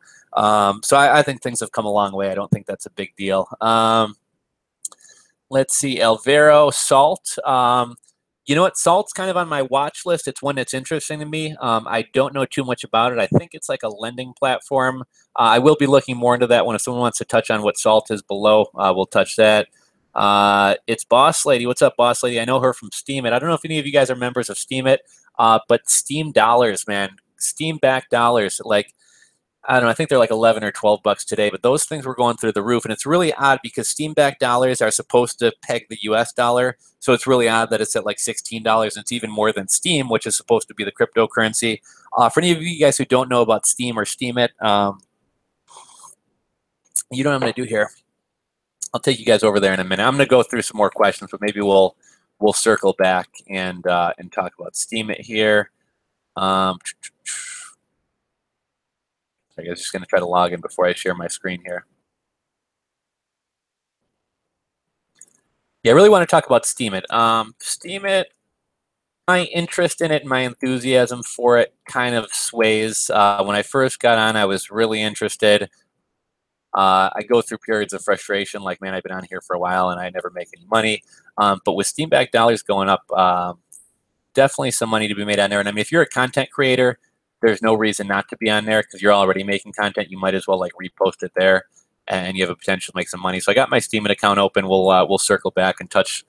So I think things have come a long way. I don't think that's a big deal. Let's see, Elvero, Salt. You know what? Salt's kind of on my watch list. It's one that's interesting to me. I don't know too much about it. I think it's like a lending platform. I will be looking more into that one. If someone wants to touch on what Salt is below, we'll touch that. It's Boss Lady. What's up, Boss Lady? I know her from Steemit. I don't know if any of you guys are members of Steemit, but Steam dollars, man. Steam-backed dollars. Like, I don't know, I think they're like 11 or 12 bucks today, but those things were going through the roof. And it's really odd because Steam-backed dollars are supposed to peg the US dollar. So it's really odd that it's at like $16. And it's even more than Steam, which is supposed to be the cryptocurrency. For any of you guys who don't know about Steam or Steemit, you know what I'm going to do here? I'll take you guys over there in a minute. I'm going to go through some more questions, but maybe we'll circle back and talk about Steemit here. I guess I'm just going to try to log in before I share my screen here. Yeah, I really want to talk about Steemit. Steemit, my interest in it and my enthusiasm for it kind of sways. When I first got on, I was really interested. I go through periods of frustration, like, man, I've been on here for a while and I never make any money. But with Steam-backed dollars going up, definitely some money to be made on there. And I mean, if you're a content creator, there's no reason not to be on there because you're already making content. You might as well like repost it there, and you have a potential to make some money. So I got my Steemit account open. We'll circle back and touch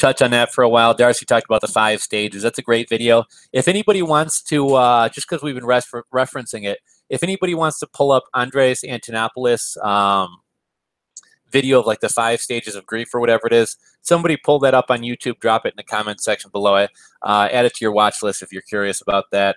on that for a while. Darcy talked about the 5 stages. That's a great video. If anybody wants to, just because we've been referencing it, if anybody wants to pull up Andres Antonopoulos' video of like the 5 stages of grief or whatever it is, somebody pull that up on YouTube, drop it in the comment section below it. Add it to your watch list if you're curious about that.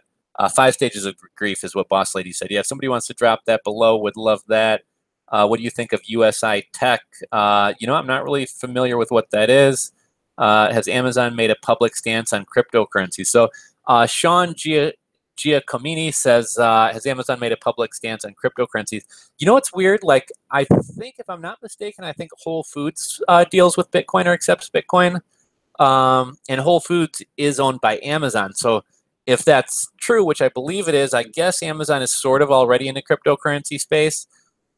5 stages of grief is what Boss Lady said. Yeah, if somebody wants to drop that below, would love that. What do you think of USI Tech? I'm not really familiar with what that is. Has Amazon made a public stance on cryptocurrency? So Sean Giacomini says, has Amazon made a public stance on cryptocurrencies? You know what's weird? Like, I think, if I'm not mistaken, I think Whole Foods deals with Bitcoin or accepts Bitcoin. And Whole Foods is owned by Amazon. So if that's true, which I believe it is, I guess Amazon is sort of already in the cryptocurrency space.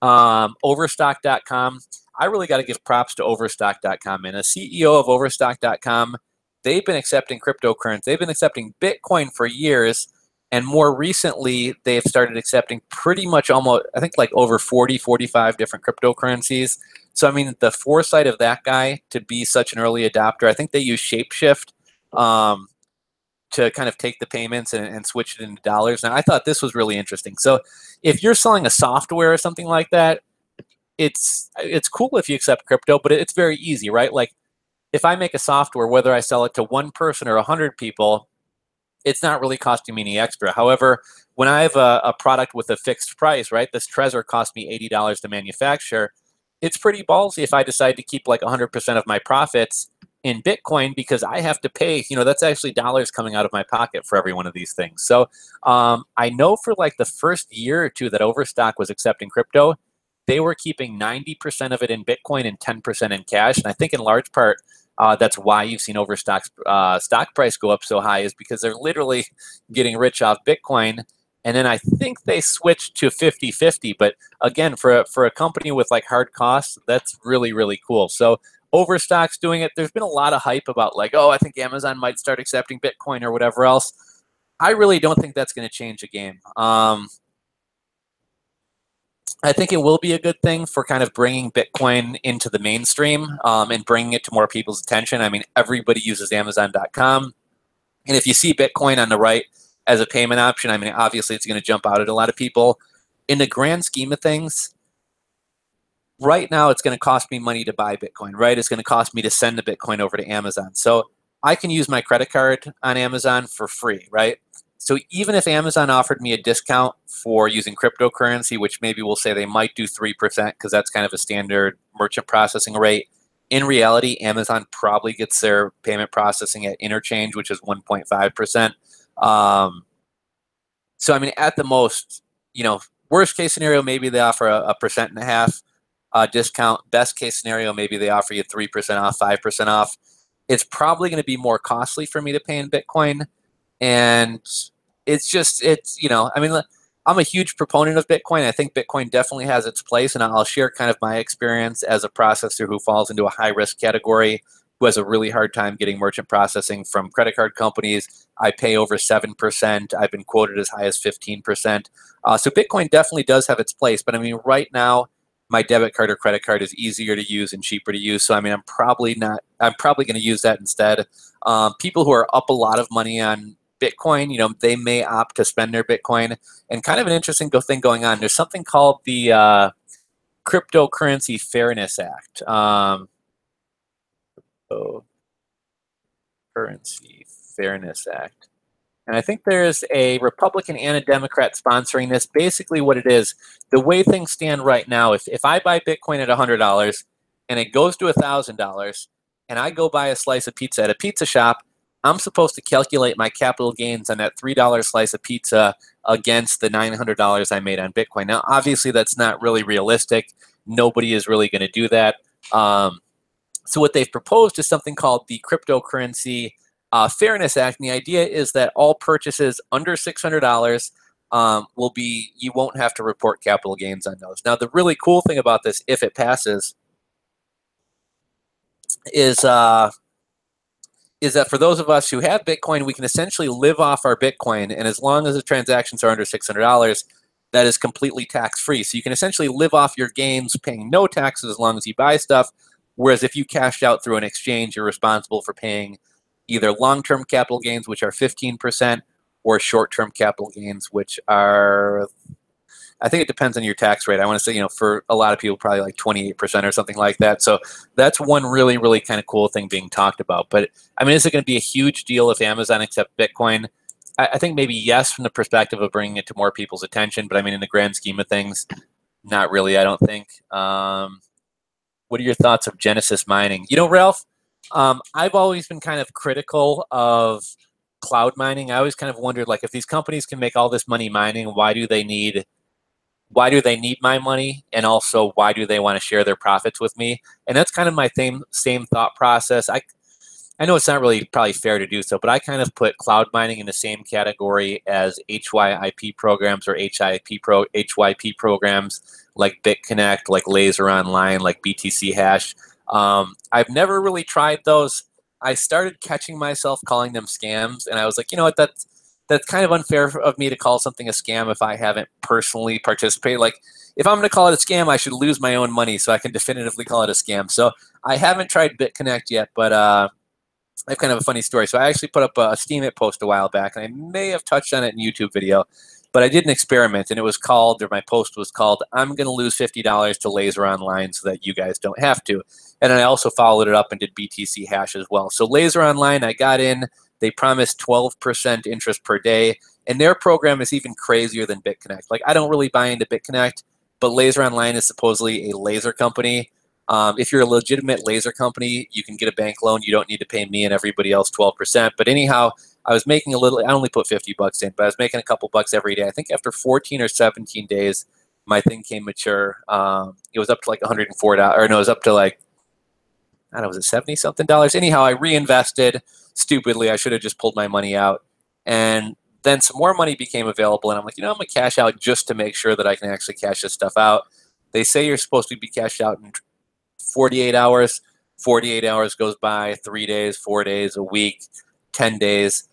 Overstock.com. I really got to give props to Overstock.com. And a CEO of Overstock.com, they've been accepting cryptocurrency. They've been accepting Bitcoin for years. And more recently, they've started accepting pretty much almost, I think, like over 40, 45 different cryptocurrencies. So, I mean, the foresight of that guy to be such an early adopter, I think they use Shapeshift to kind of take the payments and switch it into dollars. Now, I thought this was really interesting. So if you're selling a software or something like that, it's cool if you accept crypto, but it's very easy, right? Like, if I make a software, whether I sell it to one person or 100 people, it's not really costing me any extra. However, when I have a product with a fixed price, right, this Trezor cost me $80 to manufacture, it's pretty ballsy if I decide to keep like 100% of my profits in Bitcoin, because I have to pay, that's actually dollars coming out of my pocket for every one of these things. So I know for like the first year or two that Overstock was accepting crypto, they were keeping 90% of it in Bitcoin and 10% in cash. And I think in large part, that's why you've seen Overstock's stock price go up so high, is because they're literally getting rich off Bitcoin. And then I think they switched to 50-50. But again, for a company with like hard costs, that's really, really cool. So Overstock's doing it. There's been a lot of hype about like, oh, I think Amazon might start accepting Bitcoin or whatever else. I really don't think that's going to change the game. I think it will be a good thing for kind of bringing Bitcoin into the mainstream and bringing it to more people's attention. I mean, everybody uses Amazon.com. And if you see Bitcoin on the right as a payment option, I mean, obviously it's going to jump out at a lot of people. In the grand scheme of things, right now it's going to cost me money to buy Bitcoin, right? It's going to cost me to send the Bitcoin over to Amazon. So I can use my credit card on Amazon for free, right? So even if Amazon offered me a discount for using cryptocurrency, which maybe we'll say they might do 3% because that's kind of a standard merchant processing rate, in reality, Amazon probably gets their payment processing at interchange, which is 1.5%. So, I mean, at the most, worst case scenario, maybe they offer a 1.5% discount. Best case scenario, maybe they offer you 3% off, 5% off. It's probably going to be more costly for me to pay in Bitcoin. And I mean, I'm a huge proponent of Bitcoin. I think Bitcoin definitely has its place, and I'll share kind of my experience as a processor who falls into a high-risk category, who has a really hard time getting merchant processing from credit card companies. I pay over 7%. I've been quoted as high as 15%. So Bitcoin definitely does have its place, but I mean, right now, my debit card or credit card is easier to use and cheaper to use. So I mean, I'm probably going to use that instead. People who are up a lot of money on Bitcoin, they may opt to spend their Bitcoin. And kind of an interesting thing going on. There's something called the Cryptocurrency Fairness Act. Currency Fairness Act. And I think there's a Republican and a Democrat sponsoring this. Basically what it is, the way things stand right now, if I buy Bitcoin at $100 and it goes to $1,000 and I go buy a slice of pizza at a pizza shop, I'm supposed to calculate my capital gains on that $3 slice of pizza against the $900 I made on Bitcoin. Now, obviously, that's not really realistic. Nobody is really going to do that. So what they've proposed is something called the Cryptocurrency Fairness Act. And the idea is that all purchases under $600 you won't have to report capital gains on those. Now, the really cool thing about this, if it passes, is that for those of us who have Bitcoin, we can essentially live off our Bitcoin. And as long as the transactions are under $600, that is completely tax-free. So you can essentially live off your gains paying no taxes as long as you buy stuff. Whereas if you cashed out through an exchange, you're responsible for paying either long-term capital gains, which are 15%, or short-term capital gains, which are, I think it depends on your tax rate. I want to say, for a lot of people, probably like 28% or something like that. So that's one really, really kind of cool thing being talked about. But I mean, is it going to be a huge deal if Amazon accepts Bitcoin? I think maybe yes, from the perspective of bringing it to more people's attention. But I mean, in the grand scheme of things, Not really, I don't think. What are your thoughts of Genesis mining? You know, Ralph, I've always been kind of critical of cloud mining. I always kind of wondered, like, if these companies can make all this money mining, why do they need my money, and also why do they want to share their profits with me? And that's kind of my same thought process. I know it's not really probably fair to do so, but I kind of put cloud mining in the same category as HYIP programs or HYP programs like BitConnect, like Laser Online, like BTC Hash. I've never really tried those. I started catching myself calling them scams, and I was like, you know what, that's kind of unfair of me to call something a scam if I haven't personally participated. Like, if I'm going to call it a scam, I should lose my own money so I can definitively call it a scam. So I haven't tried BitConnect yet, but I have kind of a funny story. So I actually put up a Steemit post a while back, and I may have touched on it in a YouTube video, but I did an experiment, and it was called, or my post was called, I'm going to lose $50 to Laser Online so that you guys don't have to. And then I also followed it up and did BTC Hash as well. So Laser Online, I got in. They promised 12% interest per day, and their program is even crazier than BitConnect. Like, I don't really buy into BitConnect, but Laser Online is supposedly a laser company. If you're a legitimate laser company, you can get a bank loan. You don't need to pay me and everybody else 12%. But anyhow, I was making a little, I only put 50 bucks in, but I was making a couple bucks every day. I think after 14 or 17 days, my thing came mature. It was up to like $104, or no, it was up to like, I don't know, was it 70 something dollars? Anyhow, I reinvested stupidly. I should have just pulled my money out. And then some more money became available, and I'm like, you know, I'm going to cash out just to make sure that I can actually cash this stuff out. They say you're supposed to be cashed out in 48 hours. 48 hours goes by, 3 days, 4 days, a week, 10 days.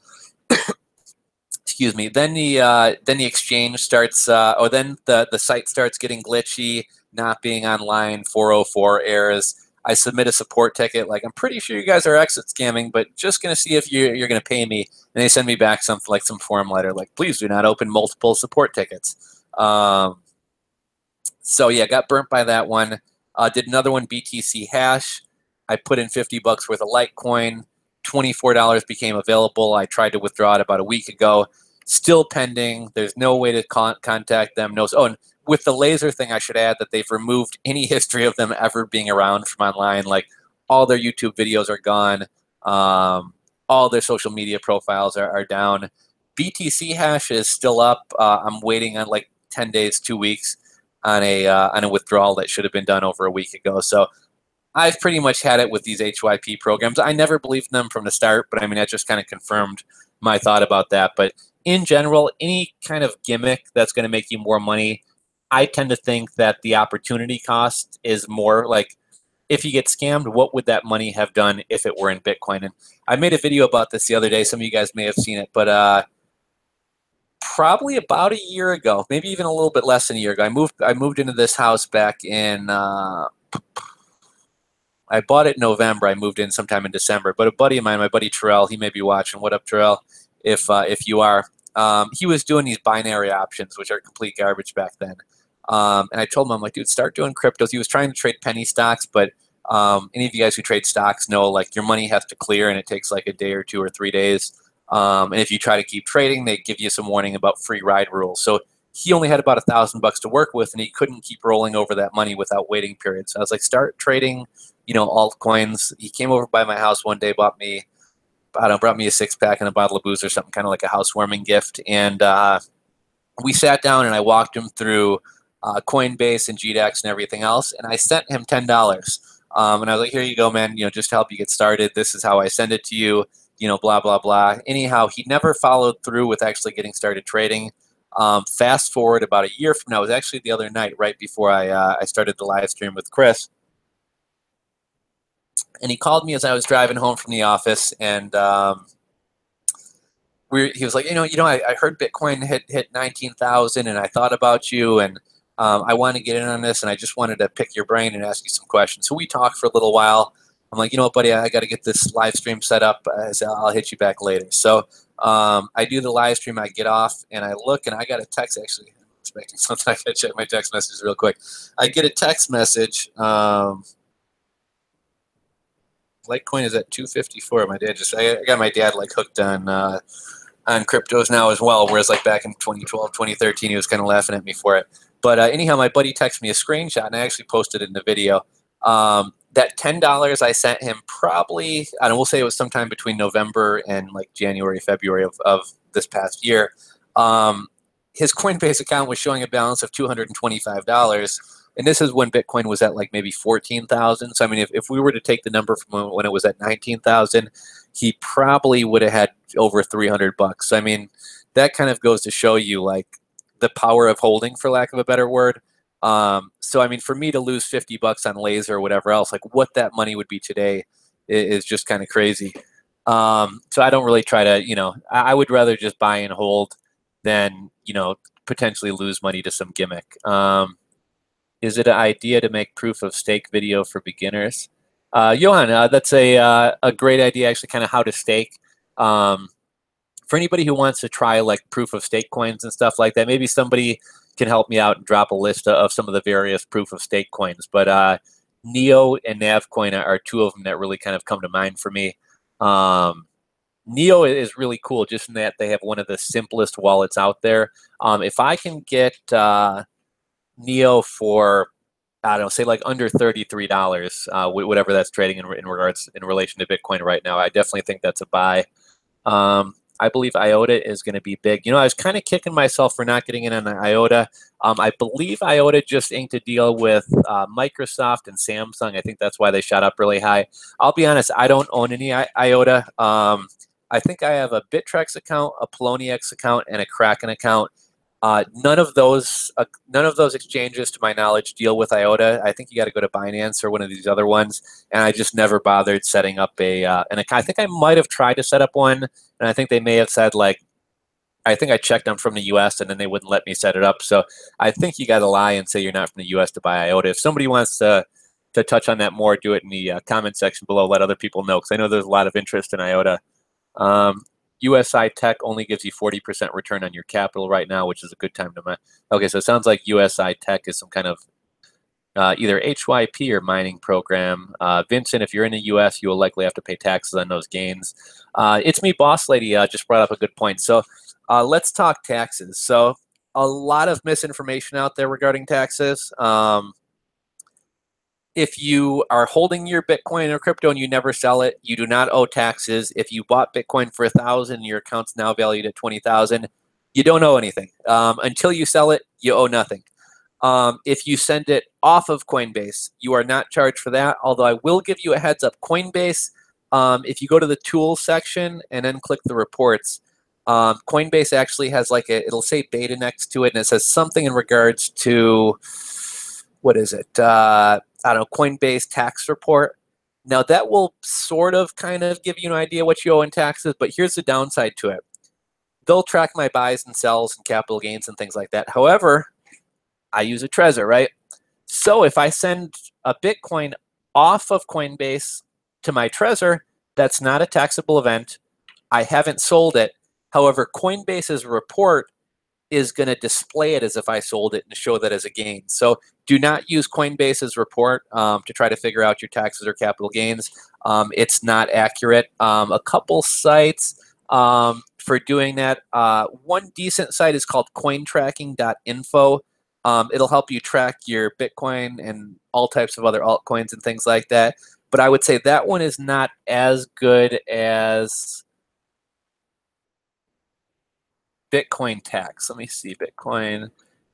Excuse me. Then the exchange starts, or then the site starts getting glitchy, not being online, 404 errors. I submit a support ticket, like, I'm pretty sure you guys are exit scamming, but just going to see if you're going to pay me. And they send me back some form letter, like, please do not open multiple support tickets. So yeah, got burnt by that one. Did another one, BTC Hash. I put in 50 bucks worth of Litecoin. $24 became available. I tried to withdraw it about a week ago. Still pending. There's no way to contact them. No. Oh, and with the laser thing, I should add that they've removed any history of them ever being around from online. Like, all their YouTube videos are gone. All their social media profiles are down. BTC Hash is still up. I'm waiting on like 10 days, 2 weeks on a withdrawal that should have been done over a week ago. So I've pretty much had it with these HYP programs. I never believed in them from the start, but I mean, that just kind of confirmed my thought about that. But in general, any kind of gimmick that's going to make you more money, I tend to think that the opportunity cost is more. Like, if you get scammed, what would that money have done if it were in Bitcoin? And I made a video about this the other day. Some of you guys may have seen it, but probably about a year ago, maybe even a little bit less than a year ago, I moved into this house back in. I bought it in November. I moved in sometime in December. But a buddy of mine, my buddy Terrell, he may be watching. What up, Terrell? If you are, he was doing these binary options, which are complete garbage back then. And I told him, I'm like, dude, start doing cryptos. He was trying to trade penny stocks, but any of you guys who trade stocks know, like, your money has to clear, and it takes like a day or 2 or 3 days. And if you try to keep trading, they give you some warning about free ride rules. So he only had about $1,000 to work with, and he couldn't keep rolling over that money without waiting periods. So I was like, start trading, altcoins. He came over by my house one day, brought me a 6-pack and a bottle of booze or something, kind of like a housewarming gift. And we sat down, and I walked him through Coinbase and GDAX and everything else, and I sent him $10. And I was like, here you go, man, just to help you get started. This is how I send it to you, blah, blah, blah. Anyhow, he never followed through with actually getting started trading. Fast forward about a year from now, it was actually the other night, right before I started the live stream with Chris. And he called me as I was driving home from the office, and he was like, I heard Bitcoin hit 19,000, and I thought about you, and I want to get in on this, and I just wanted to pick your brain and ask you some questions. So we talked for a little while. I'm like, you know what, buddy, I got to get this live stream set up. I said, I'll hit you back later. So I do the live stream. I get off, and I look, and I got a text, actually. I'm expecting something. I got to check my text messages real quick. I get a text message. Litecoin is at 254. My dad I got my dad like hooked on cryptos now as well, whereas like back in 2012, 2013, he was kind of laughing at me for it. But anyhow, my buddy texted me a screenshot, and I actually posted it in the video. That $10 I sent him probably, I don't know, we'll say it was sometime between November and like January, February of this past year. His Coinbase account was showing a balance of $225. And this is when Bitcoin was at like maybe 14,000. So I mean, if we were to take the number from when it was at 19,000, he probably would have had over 300 bucks. So I mean, that kind of goes to show you like the power of holding, for lack of a better word. So I mean, for me to lose 50 bucks on laser or whatever else, like what that money would be today is just kind of crazy. So I don't really try to, I would rather just buy and hold than, potentially lose money to some gimmick. Is it an idea to make proof of stake video for beginners? Johan, that's a great idea, actually, kind of how to stake. For anybody who wants to try like proof of stake coins and stuff like that, maybe somebody can help me out and drop a list of some of the various proof of stake coins. But Neo and Navcoin are two of them that really kind of come to mind for me. Neo is really cool just in that they have one of the simplest wallets out there. If I can get Neo for, I don't know, say like under $33, whatever that's trading in relation to Bitcoin right now, I definitely think that's a buy. I believe IOTA is going to be big. I was kind of kicking myself for not getting in on IOTA. I believe IOTA just inked a deal with Microsoft and Samsung. I think that's why they shot up really high. I'll be honest, I don't own any IOTA. I think I have a Bittrex account, a Poloniex account, and a Kraken account. None of those exchanges, to my knowledge, deal with IOTA. I think you got to go to Binance or one of these other ones, and I just never bothered setting up an account. I think I might have tried to set up one, and I think they may have said like, I think I checked them from the U.S. and then they wouldn't let me set it up. So I think you got to lie and say you're not from the U.S. to buy IOTA. If somebody wants to touch on that more, do it in the comment section below. Let other people know, because I know there's a lot of interest in IOTA. USI Tech only gives you 40% return on your capital right now, which is a good time to mine. Okay, so it sounds like USI Tech is some kind of either HYP or mining program. Vincent, if you're in the US, you will likely have to pay taxes on those gains. It's me, Boss Lady, just brought up a good point. So let's talk taxes. So a lot of misinformation out there regarding taxes. If you are holding your Bitcoin or crypto and you never sell it, you do not owe taxes. If you bought Bitcoin for $1,000, your account's now valued at $20,000, you don't owe anything. Until you sell it, you owe nothing. If you send it off of Coinbase, you are not charged for that, although I will give you a heads up. Coinbase, if you go to the tools section and then click the reports, Coinbase actually has like it'll say beta next to it, and it says something in regards to, what is it? I don't know, Coinbase tax report. Now that will sort of kind of give you an idea what you owe in taxes, but here's the downside to it. They'll track my buys and sells and capital gains and things like that. However, I use a Trezor, right? So if I send a Bitcoin off of Coinbase to my Trezor, that's not a taxable event. I haven't sold it. However, Coinbase's report is going to display it as if I sold it and show that as a gain. So do not use Coinbase's report to try to figure out your taxes or capital gains. It's not accurate. A couple sites for doing that. One decent site is called cointracking.info. It'll help you track your Bitcoin and all types of other altcoins and things like that. But I would say that one is not as good as Bitcoin tax. Let me see, Bitcoin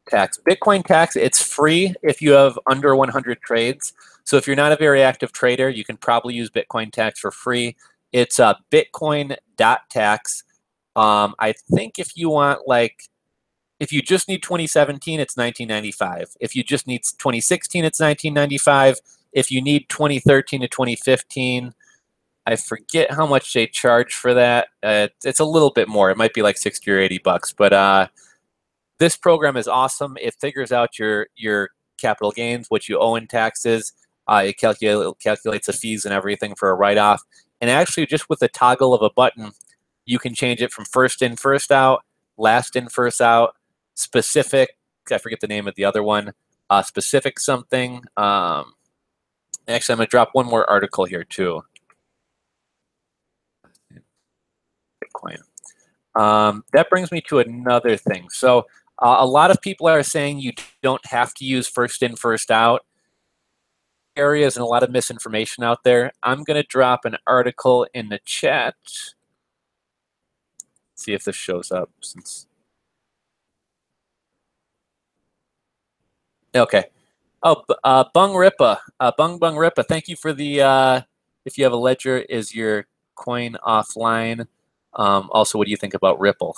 tax. Bitcoin tax, it's free if you have under 100 trades. So if you're not a very active trader, you can probably use Bitcoin tax for free. It's bitcoin.tax. I think if you want, like, if you just need 2017, it's $19.95. If you just need 2016, it's $19.95. If you need 2013 to 2015, I forget how much they charge for that. It's a little bit more. It might be like 60 or 80 bucks. But this program is awesome. It figures out your capital gains, what you owe in taxes. It calculates the fees and everything for a write-off. And actually, just with the toggle of a button, you can change it from first in, first out, last in, first out, specific. I forget the name of the other one. Specific something. Actually, I'm going to drop one more article here, too. Bitcoin. That brings me to another thing. So A lot of people are saying you don't have to use first in, first out areas, and a lot of misinformation out there. I'm going to drop an article in the chat. See if this shows up. Okay. Oh, Bung Ripa. Bung Ripa, thank you for the, if you have a ledger, is your coin offline? Also, what do you think about Ripple?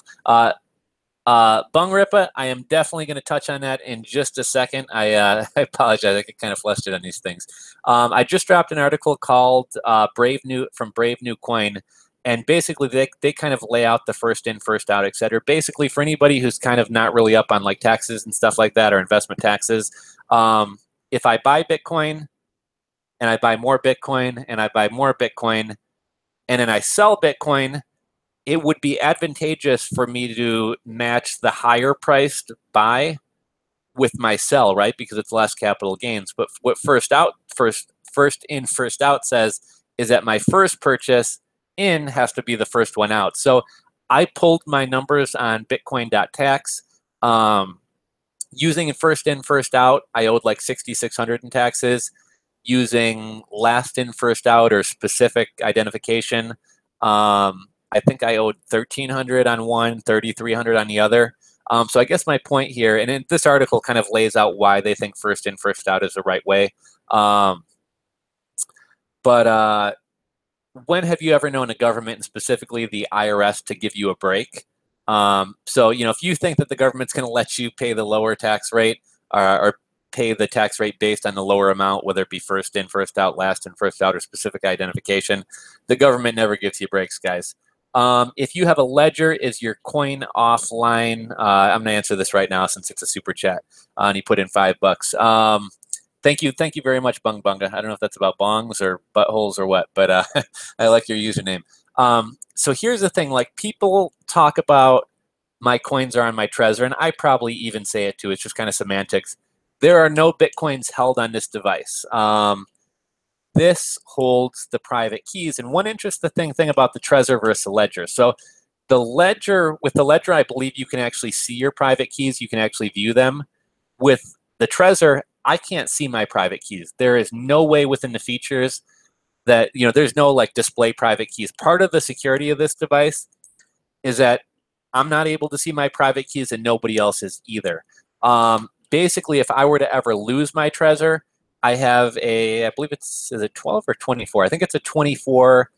Bung Ripa, I am definitely going to touch on that in just a second. I apologize, I get kind of flustered on these things. I just dropped an article called Brave New Coin, and basically they kind of lay out the first in, first out, etc. Basically, for anybody who's kind of not really up on like taxes and stuff like that or investment taxes, if I buy Bitcoin and I buy more Bitcoin and I buy more Bitcoin and then I sell Bitcoin, it would be advantageous for me to match the higher priced buy with my sell, right? Because it's less capital gains. But what first in, first out says is that my first purchase in has to be the first one out. So I pulled my numbers on Bitcoin.tax. Using first in, first out, I owed like 6,600 in taxes. Using last in, first out or specific identification, I think I owed 1,300 on one, 3,300 on the other. So I guess my point here, and this article kind of lays out why they think first in, first out is the right way. But when have you ever known a government, and specifically the IRS, to give you a break? So, you know, if you think that the government's going to let you pay the lower tax rate or pay the tax rate based on the lower amount, whether it be first in, first out, last in, first out, or specific identification, the government never gives you breaks, guys. If you have a ledger, is your coin offline? I'm going to answer this right now since it's a super chat. And he put in $5. Thank you very much, Bung Bunga. I don't know if that's about bongs or buttholes or what, but I like your username. So here's the thing: like, people talk about my coins are on my Trezor, and I probably even say it too. It's just kind of semantics. There are no Bitcoins held on this device. This holds the private keys. And one interesting thing about the Trezor versus the ledger. So the ledger, with the ledger, I believe you can actually see your private keys. You can actually view them. With the Trezor, I can't see my private keys. There is no way within the features that, you know, there's no like display private keys. Part of the security of this device is that I'm not able to see my private keys and nobody else is either. Basically, if I were to ever lose my Trezor, I have a, I believe it's, is it 12 or 24? I think it's a 24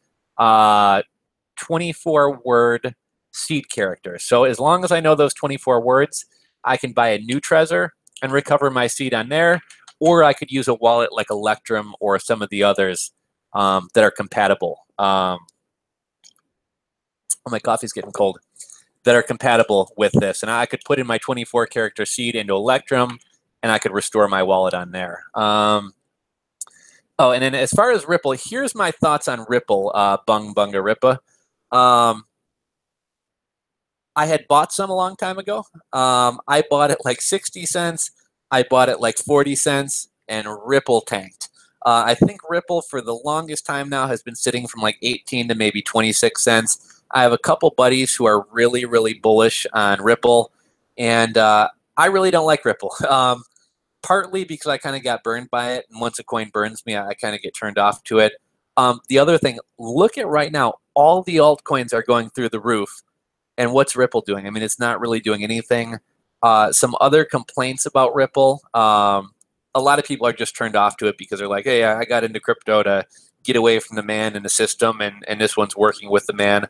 word seed character. So as long as I know those 24 words, I can buy a new Trezor and recover my seed on there, or I could use a wallet like Electrum or some of the others that are compatible. Oh, my coffee's getting cold. That are compatible with this. And I could put in my 24 character seed into Electrum, and I could restore my wallet on there. Oh, and then as far as Ripple, here's my thoughts on Ripple, Bunga Ripa. I had bought some a long time ago. I bought it like 60 cents. I bought it like 40 cents, and Ripple tanked. I think Ripple for the longest time now has been sitting from like 18 to maybe 26 cents. I have a couple buddies who are really, really bullish on Ripple, and I really don't like Ripple. Partly because I kind of got burned by it, and once a coin burns me, I kind of get turned off to it. The other thing, look at right now, all the altcoins are going through the roof, and what's Ripple doing? I mean, it's not really doing anything. Some other complaints about Ripple, a lot of people are just turned off to it because they're like, hey, I got into crypto to get away from the man in the system, and this one's working with the man.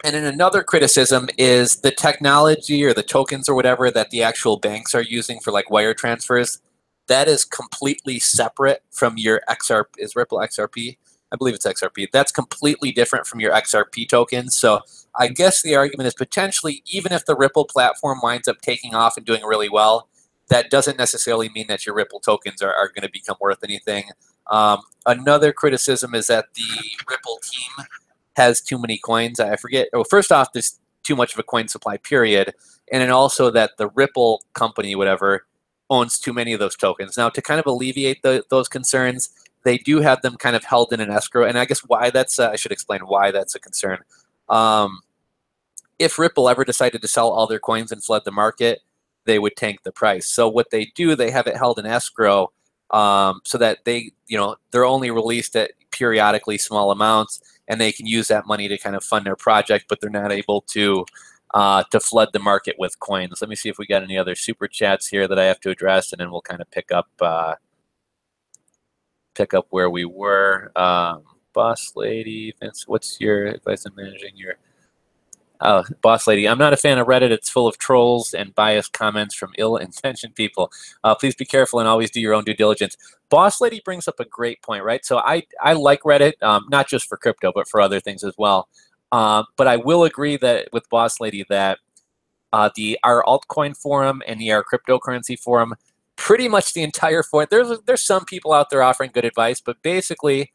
And then another criticism is the technology or the tokens or whatever that the actual banks are using for like wire transfers. That is completely separate from your XRP. Is Ripple XRP? I believe it's XRP. That's completely different from your XRP tokens. So I guess the argument is potentially, even if the Ripple platform winds up taking off and doing really well, that doesn't necessarily mean that your Ripple tokens are going to become worth anything. Another criticism is that the Ripple team has too many coins. I forget. Well, first off, there's too much of a coin supply, period. And then also that the Ripple company, whatever, owns too many of those tokens. Now, to kind of alleviate those concerns, they do have them kind of held in an escrow. And I guess why that's, I should explain why that's a concern. if Ripple ever decided to sell all their coins and flood the market, they would tank the price. So what they do, they have it held in escrow, so that they're only released at periodically small amounts, and they can use that money to kind of fund their project, but they're not able to flood the market with coins. Let me see if we got any other super chats here that I have to address, and then we'll kind of pick up where we were. Boss lady, Vince, what's your advice on managing your boss lady? I'm not a fan of Reddit. It's full of trolls and biased comments from ill-intentioned people. Please be careful and always do your own due diligence. Boss lady brings up a great point, right? So I like Reddit, not just for crypto, but for other things as well. But I will agree that with boss lady that our altcoin forum and our cryptocurrency forum, pretty much the entire forum, there's some people out there offering good advice, but basically,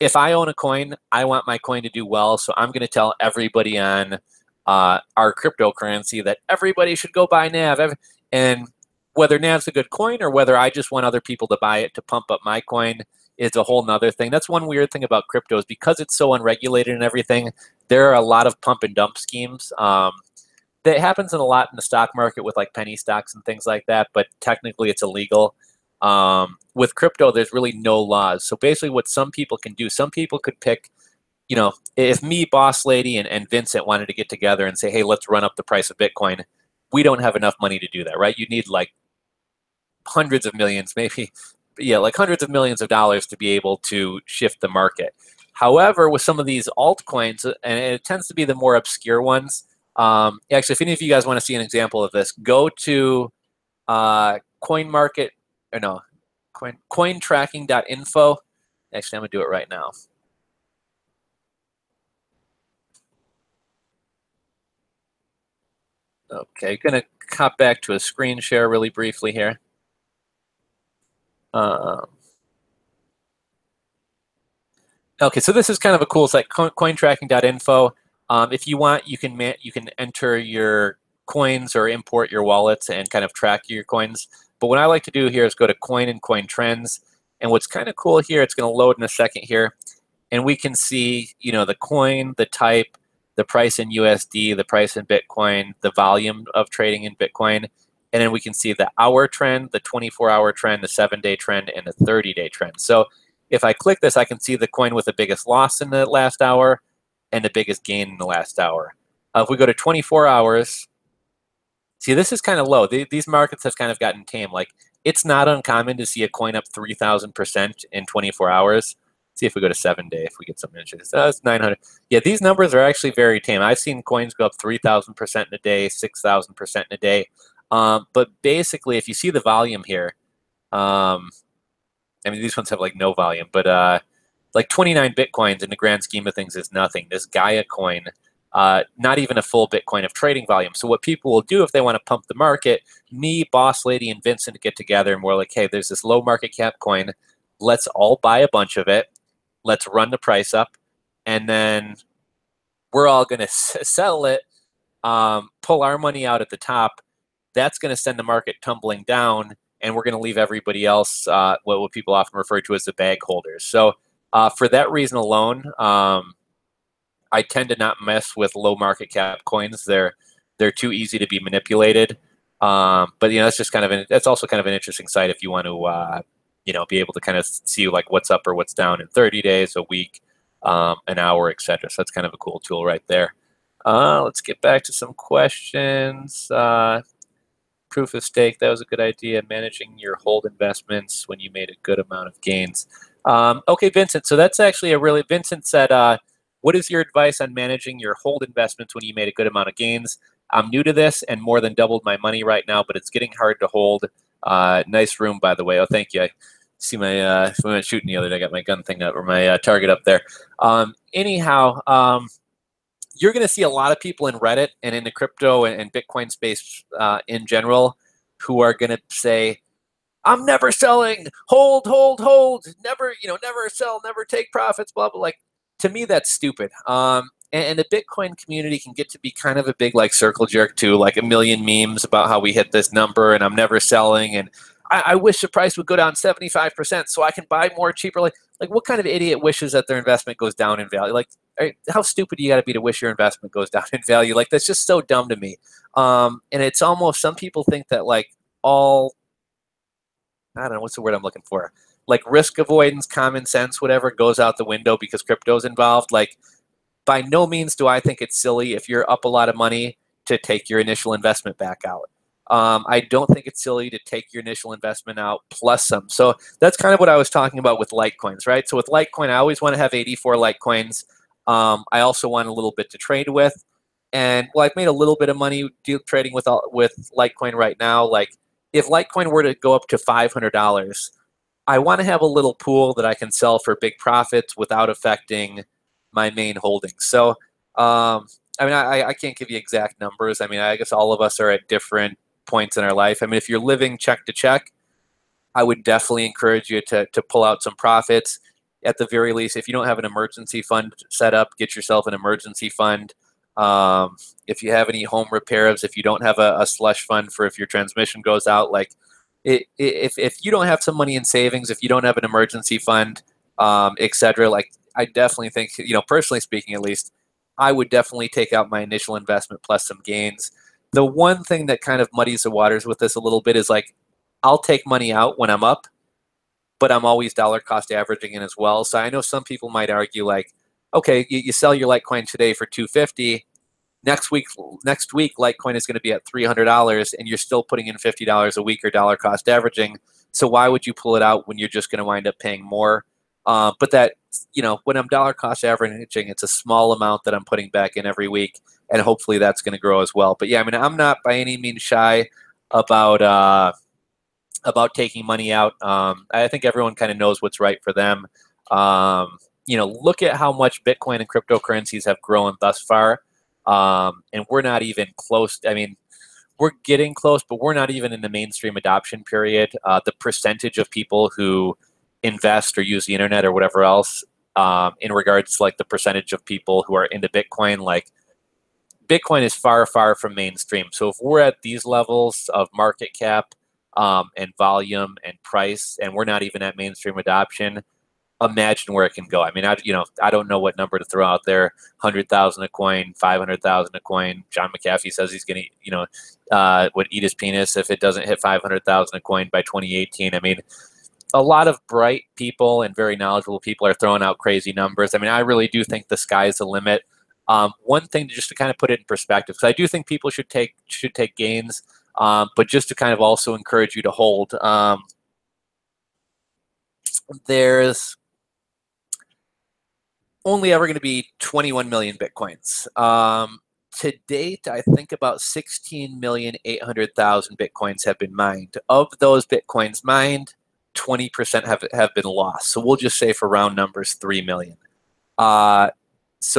if I own a coin, I want my coin to do well, so I'm going to tell everybody on our cryptocurrency that everybody should go buy NAV. And whether NAV's a good coin or whether I just want other people to buy it to pump up my coin is a whole nother thing. That's one weird thing about crypto, is because it's so unregulated and everything, there are a lot of pump and dump schemes. That happens a lot in the stock market with like penny stocks and things like that, but technically it's illegal. With crypto, there's really no laws. So basically what some people can do, some people could pick, if me, boss lady, and Vincent wanted to get together and say, hey, let's run up the price of Bitcoin, we don't have enough money to do that, right? You need like hundreds of millions, maybe, like hundreds of millions of dollars to be able to shift the market. However, with some of these altcoins, and it tends to be the more obscure ones, actually, if any of you guys want to see an example of this, go to cointracking.info. Actually, I'm going to do it right now. Okay, going to hop back to a screen share really briefly here. Okay, so this is kind of a cool site, cointracking.info. If you want, you can enter your coins or import your wallets and kind of track your coins. But what I like to do here is go to coin and coin trends. And what's kind of cool here, it's going to load in a second here, and we can see, the coin, the type, the price in USD, the price in Bitcoin, the volume of trading in Bitcoin, and then we can see the hour trend, the 24-hour trend, the 7-day trend, and the 30-day trend. So if I click this, I can see the coin with the biggest loss in the last hour and the biggest gain in the last hour. If we go to 24 hours, see, this is kind of low. These markets have kind of gotten tame. Like, it's not uncommon to see a coin up 3,000% in 24 hours. See if we go to 7-day, if we get some interest. It's 900. Yeah, these numbers are actually very tame. I've seen coins go up 3,000% in a day, 6,000% in a day. But basically, if you see the volume here, I mean, these ones have like no volume, but like 29 Bitcoins in the grand scheme of things is nothing. This Gaia coin, not even a full Bitcoin of trading volume. So what people will do if they want to pump the market, me, boss lady, and Vincent get together and we're like, hey, there's this low market cap coin. Let's all buy a bunch of it. Let's run the price up, and then we're all going to sell it, pull our money out at the top. That's going to send the market tumbling down, and we're going to leave everybody else, what people often refer to as the bag holders. So for that reason alone, I tend to not mess with low market cap coins. They're too easy to be manipulated. But that's just that's also kind of an interesting site if you want to be able to kind of see like what's up or what's down in 30 days, a week, an hour, etc. So that's kind of a cool tool right there. Let's get back to some questions. Proof of stake, that was a good idea. Managing your hold investments when you made a good amount of gains. Okay, Vincent, so that's actually Vincent said, what is your advice on managing your hold investments when you made a good amount of gains? I'm new to this and more than doubled my money right now, but it's getting hard to hold. Nice room, by the way. Oh, thank you. I see my, we went shooting the other day, I got my gun thing up, or my target up there. Anyhow, you're going to see a lot of people in Reddit and in the crypto and Bitcoin space in general who are going to say, I'm never selling, hold, never, never sell, never take profits, blah, blah. Like, to me, that's stupid. And the Bitcoin community can get to be kind of a big like circle jerk too, like a million memes about how we hit this number and I'm never selling. And I wish the price would go down 75% so I can buy more cheaper. Like what kind of idiot wishes that their investment goes down in value? Like, how stupid do you got to be to wish your investment goes down in value? Like, that's just so dumb to me. And it's almost, some people think that like all, I don't know, what's the word I'm looking for? Like risk avoidance, common sense, whatever, goes out the window because crypto's involved. Like, by no means do I think it's silly if you're up a lot of money to take your initial investment back out. I don't think it's silly to take your initial investment out plus some. So that's kind of what I was talking about with Litecoins, right? So with Litecoin, I always want to have 84 Litecoins. I also want a little bit to trade with. And well, I've made a little bit of money trading with Litecoin right now. Like, if Litecoin were to go up to $500, I want to have a little pool that I can sell for big profits without affecting my main holdings. So, I mean, I can't give you exact numbers. I mean, I guess all of us are at different points in our life. I mean, if you're living check to check, I would definitely encourage you to pull out some profits. At the very least, if you don't have an emergency fund set up, get yourself an emergency fund. If you have any home repairs, if you don't have a slush fund for if your transmission goes out, like if you don't have some money in savings, if you don't have an emergency fund, etc., like I definitely think, personally speaking, at least, I would definitely take out my initial investment plus some gains. The one thing that kind of muddies the waters with this a little bit is like, I'll take money out when I'm up, but I'm always dollar cost averaging in as well. So I know some people might argue like, okay, you sell your Litecoin today for $250. Next week, Litecoin is going to be at $300, and you're still putting in $50 a week or dollar cost averaging. So why would you pull it out when you're just going to wind up paying more? But that, when I'm dollar cost averaging, it's a small amount that I'm putting back in every week, and hopefully that's going to grow as well. But yeah, I mean, I'm not by any means shy about taking money out. I think everyone kind of knows what's right for them. Look at how much Bitcoin and cryptocurrencies have grown thus far. And we're not even close. I mean, we're getting close, but we're not even in the mainstream adoption period. The percentage of people who invest or use the internet or whatever else, in regards to like the percentage of people who are into Bitcoin, like Bitcoin is far, far from mainstream. So if we're at these levels of market cap, and volume and price, and we're not even at mainstream adoption, imagine where it can go. I mean, I don't know what number to throw out there. 100,000 a coin, 500,000 a coin. John McAfee says he's going to, would eat his penis if it doesn't hit 500,000 a coin by 2018. I mean, a lot of bright people and very knowledgeable people are throwing out crazy numbers. I mean, I really do think the sky's the limit. One thing just to kind of put it in perspective, because I do think people should take gains, but just to kind of also encourage you to hold. There's only ever going to be 21 million Bitcoins. To date, I think about 16,800,000 Bitcoins have been mined. Of those Bitcoins mined, 20% have been lost. So we'll just say for round numbers, 3 million. So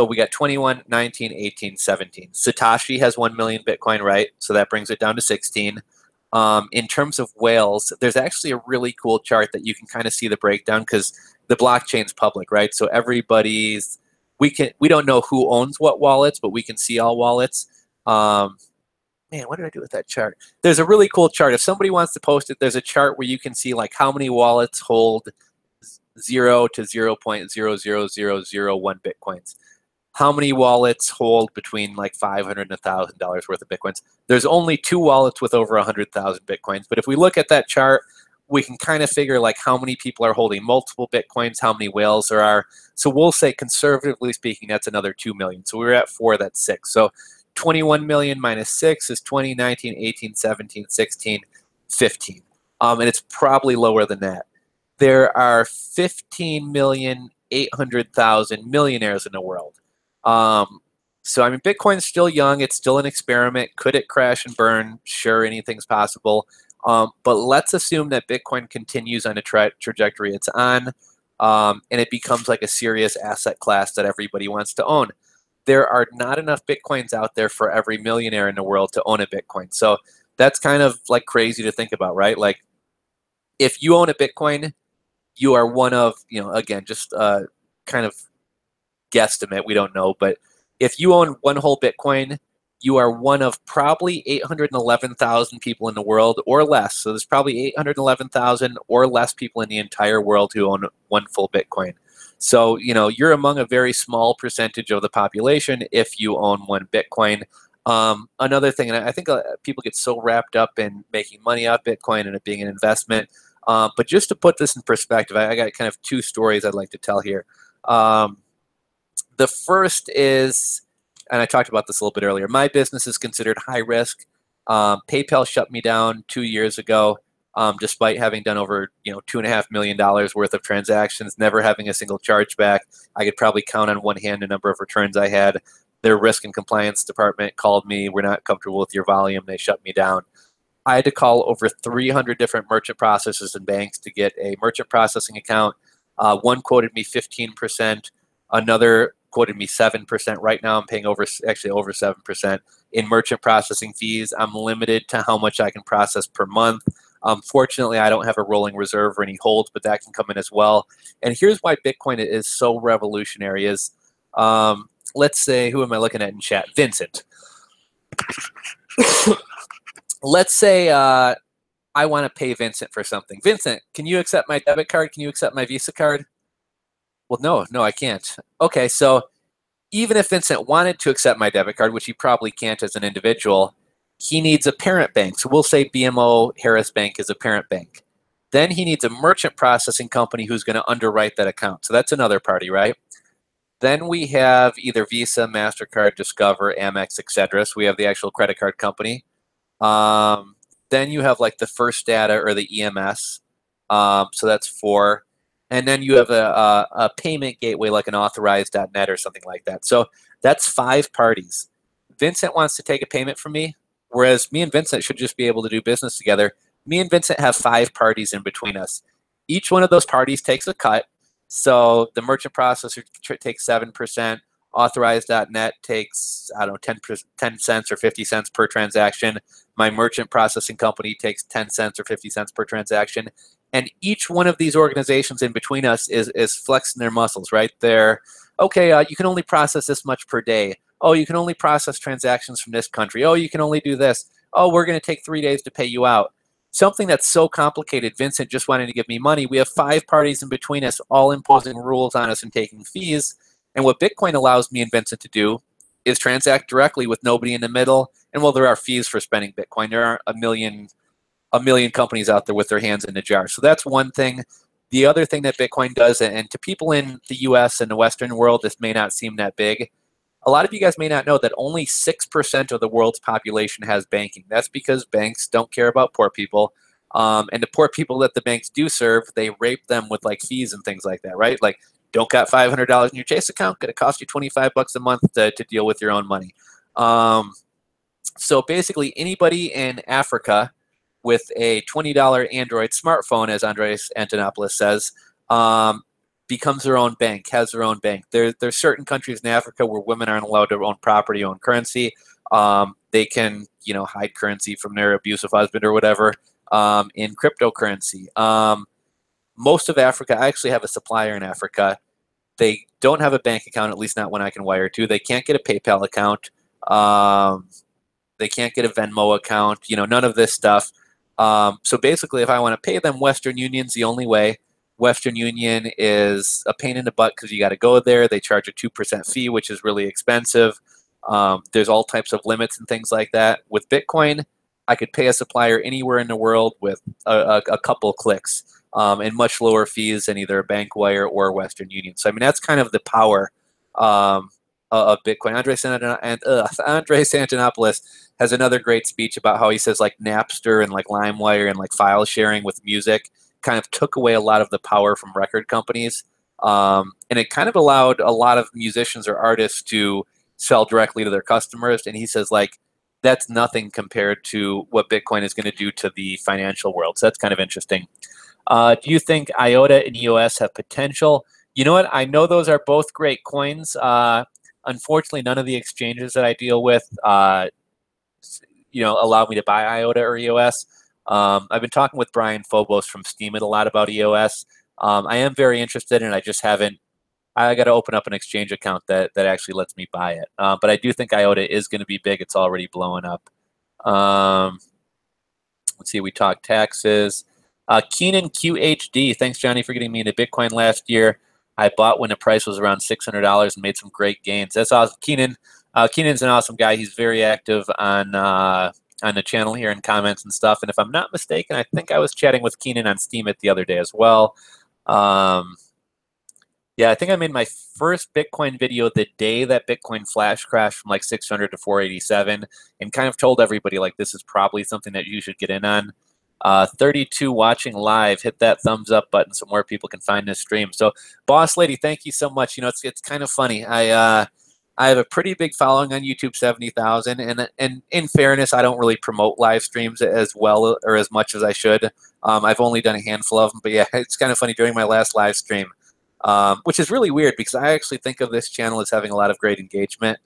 we got 21, 19, 18, 17. Satoshi has 1 million Bitcoin, right? So that brings it down to 16. In terms of whales, there's actually a really cool chart that you can kind of see the breakdown, because the blockchain's public, right? So we don't know who owns what wallets, but we can see all wallets. Man, what did I do with that chart? There's a really cool chart. If somebody wants to post it, there's a chart where you can see like how many wallets hold 0 to 0.00001 Bitcoins. How many wallets hold between like $500 and $1,000 worth of Bitcoins? There's only 2 wallets with over 100,000 Bitcoins. But if we look at that chart, we can kind of figure like how many people are holding multiple Bitcoins, how many whales there are. So we'll say, conservatively speaking, that's another 2 million. So we're at 4, that's 6. So 21 million minus 6 is 20, 19, 18, 17, 16, 15. And it's probably lower than that. There are 15,800,000 millionaires in the world. So I mean, Bitcoin's still young. It's still an experiment. Could it crash and burn? Sure, anything's possible. But let's assume that Bitcoin continues on a trajectory it's on, and it becomes like a serious asset class that everybody wants to own. There are not enough Bitcoins out there for every millionaire in the world to own a Bitcoin. So that's kind of like crazy to think about, right? Like, if you own a Bitcoin, you are one of, again, just kind of guesstimate, we don't know, but if you own one whole Bitcoin, you are one of probably 811,000 people in the world or less. So there's probably 811,000 or less people in the entire world who own one full Bitcoin. So, you know, you're among a very small percentage of the population if you own one Bitcoin. Another thing, and I think people get so wrapped up in making money off Bitcoin and it being an investment. But just to put this in perspective, I got kind of two stories I'd like to tell here. The first is, and I talked about this a little bit earlier, my business is considered high risk. PayPal shut me down 2 years ago, despite having done over $2.5 million worth of transactions, never having a single chargeback. I could probably count on one hand the number of returns I had. Their risk and compliance department called me. We're not comfortable with your volume. They shut me down. I had to call over 300 different merchant processors and banks to get a merchant processing account. One quoted me 15%. Another quoted me 7%. Right now I'm paying over 7% in merchant processing fees. I'm limited to how much I can process per month. Fortunately, I don't have a rolling reserve or any holds, but that can come in as well. And here's why Bitcoin is so revolutionary is, let's say, who am I looking at in chat? Vincent. Let's say I want to pay Vincent for something. Vincent, can you accept my debit card? Can you accept my Visa card? Well, no, I can't. Okay, so even if Vincent wanted to accept my debit card, which he probably can't as an individual, he needs a parent bank. So we'll say BMO Harris Bank is a parent bank. Then he needs a merchant processing company who's going to underwrite that account. So that's another party, right? Then we have either Visa, MasterCard, Discover, Amex, etc. So we have the actual credit card company. Then you have like the First Data or the EMS. So that's 4. And then you have a payment gateway like an authorized.net or something like that. So that's 5 parties. Vincent wants to take a payment from me, whereas me and Vincent should just be able to do business together. Me and Vincent have 5 parties in between us. Each one of those parties takes a cut. So the merchant processor takes 7%. Authorized.net takes, I don't know, 10 cents or 50 cents per transaction. My merchant processing company takes 10 cents or 50 cents per transaction. And each one of these organizations in between us is flexing their muscles, right? They're, okay, you can only process this much per day. Oh, you can only process transactions from this country. Oh, you can only do this. Oh, we're going to take 3 days to pay you out. Something that's so complicated, Vincent just wanted to give me money. We have 5 parties in between us, all imposing rules on us and taking fees. And what Bitcoin allows me and Vincent to do is transact directly with nobody in the middle. And while there are fees for spending Bitcoin, there aren't a million companies out there with their hands in the jar. So that's one thing. The other thing that Bitcoin does, and to people in the US and the Western world, this may not seem that big. A lot of you guys may not know that only 6% of the world's population has banking. That's because banks don't care about poor people. And the poor people that the banks do serve, they rape them with like fees and things like that, right? Like, don't got $500 in your Chase account, going to cost you $25 a month to deal with your own money. So basically, anybody in Africa with a $20 Android smartphone, as Andres Antonopoulos says, becomes their own bank, has their own bank. There's certain countries in Africa where women aren't allowed to own property, own currency. They can, hide currency from their abusive husband or whatever in cryptocurrency. Most of Africa, I actually have a supplier in Africa. They don't have a bank account, at least not one I can wire to. They can't get a PayPal account. They can't get a Venmo account, none of this stuff. So basically, if I want to pay them, Western Union's the only way. Western Union is a pain in the butt because you got to go there. They charge a 2% fee, which is really expensive. There's all types of limits and things like that. With Bitcoin, I could pay a supplier anywhere in the world with a couple clicks and much lower fees than either a bank wire or Western Union. So, I mean, that's kind of the power of Bitcoin. Andres Antonopoulos has another great speech about how he says like Napster and like LimeWire and like file sharing with music kind of took away a lot of the power from record companies. And it kind of allowed a lot of musicians or artists to sell directly to their customers. And he says like, that's nothing compared to what Bitcoin is going to do to the financial world. So that's kind of interesting. Do you think IOTA and EOS have potential? You know what? I know those are both great coins. Unfortunately, none of the exchanges that I deal with, allow me to buy IOTA or EOS. I've been talking with Brian Phobos from Steemit a lot about EOS. I am very interested in it. I just haven't I got to open up an exchange account that actually lets me buy it. But I do think IOTA is going to be big. It's already blowing up. Let's see. We talked taxes. Keenan QHD. Thanks, Johnny, for getting me into Bitcoin last year. I bought when the price was around $600 and made some great gains. That's awesome, Keenan. Keenan's an awesome guy. He's very active on the channel here in comments and stuff. And if I'm not mistaken, I think I was chatting with Keenan on Steam the other day as well. Yeah, I think I made my first Bitcoin video the day that Bitcoin flash crashed from like 600 to 487 and kind of told everybody like this is probably something that you should get in on. 32 watching live, hit that thumbs up button so more people can find this stream. So Boss Lady, thank you so much. You know, it's kind of funny. I have a pretty big following on YouTube, 70,000, and in fairness, I don't really promote live streams as well or as much as I should. I've only done a handful of them, but yeah, it's kind of funny during my last live stream. Which is really weird because I actually think of this channel as having a lot of great engagement.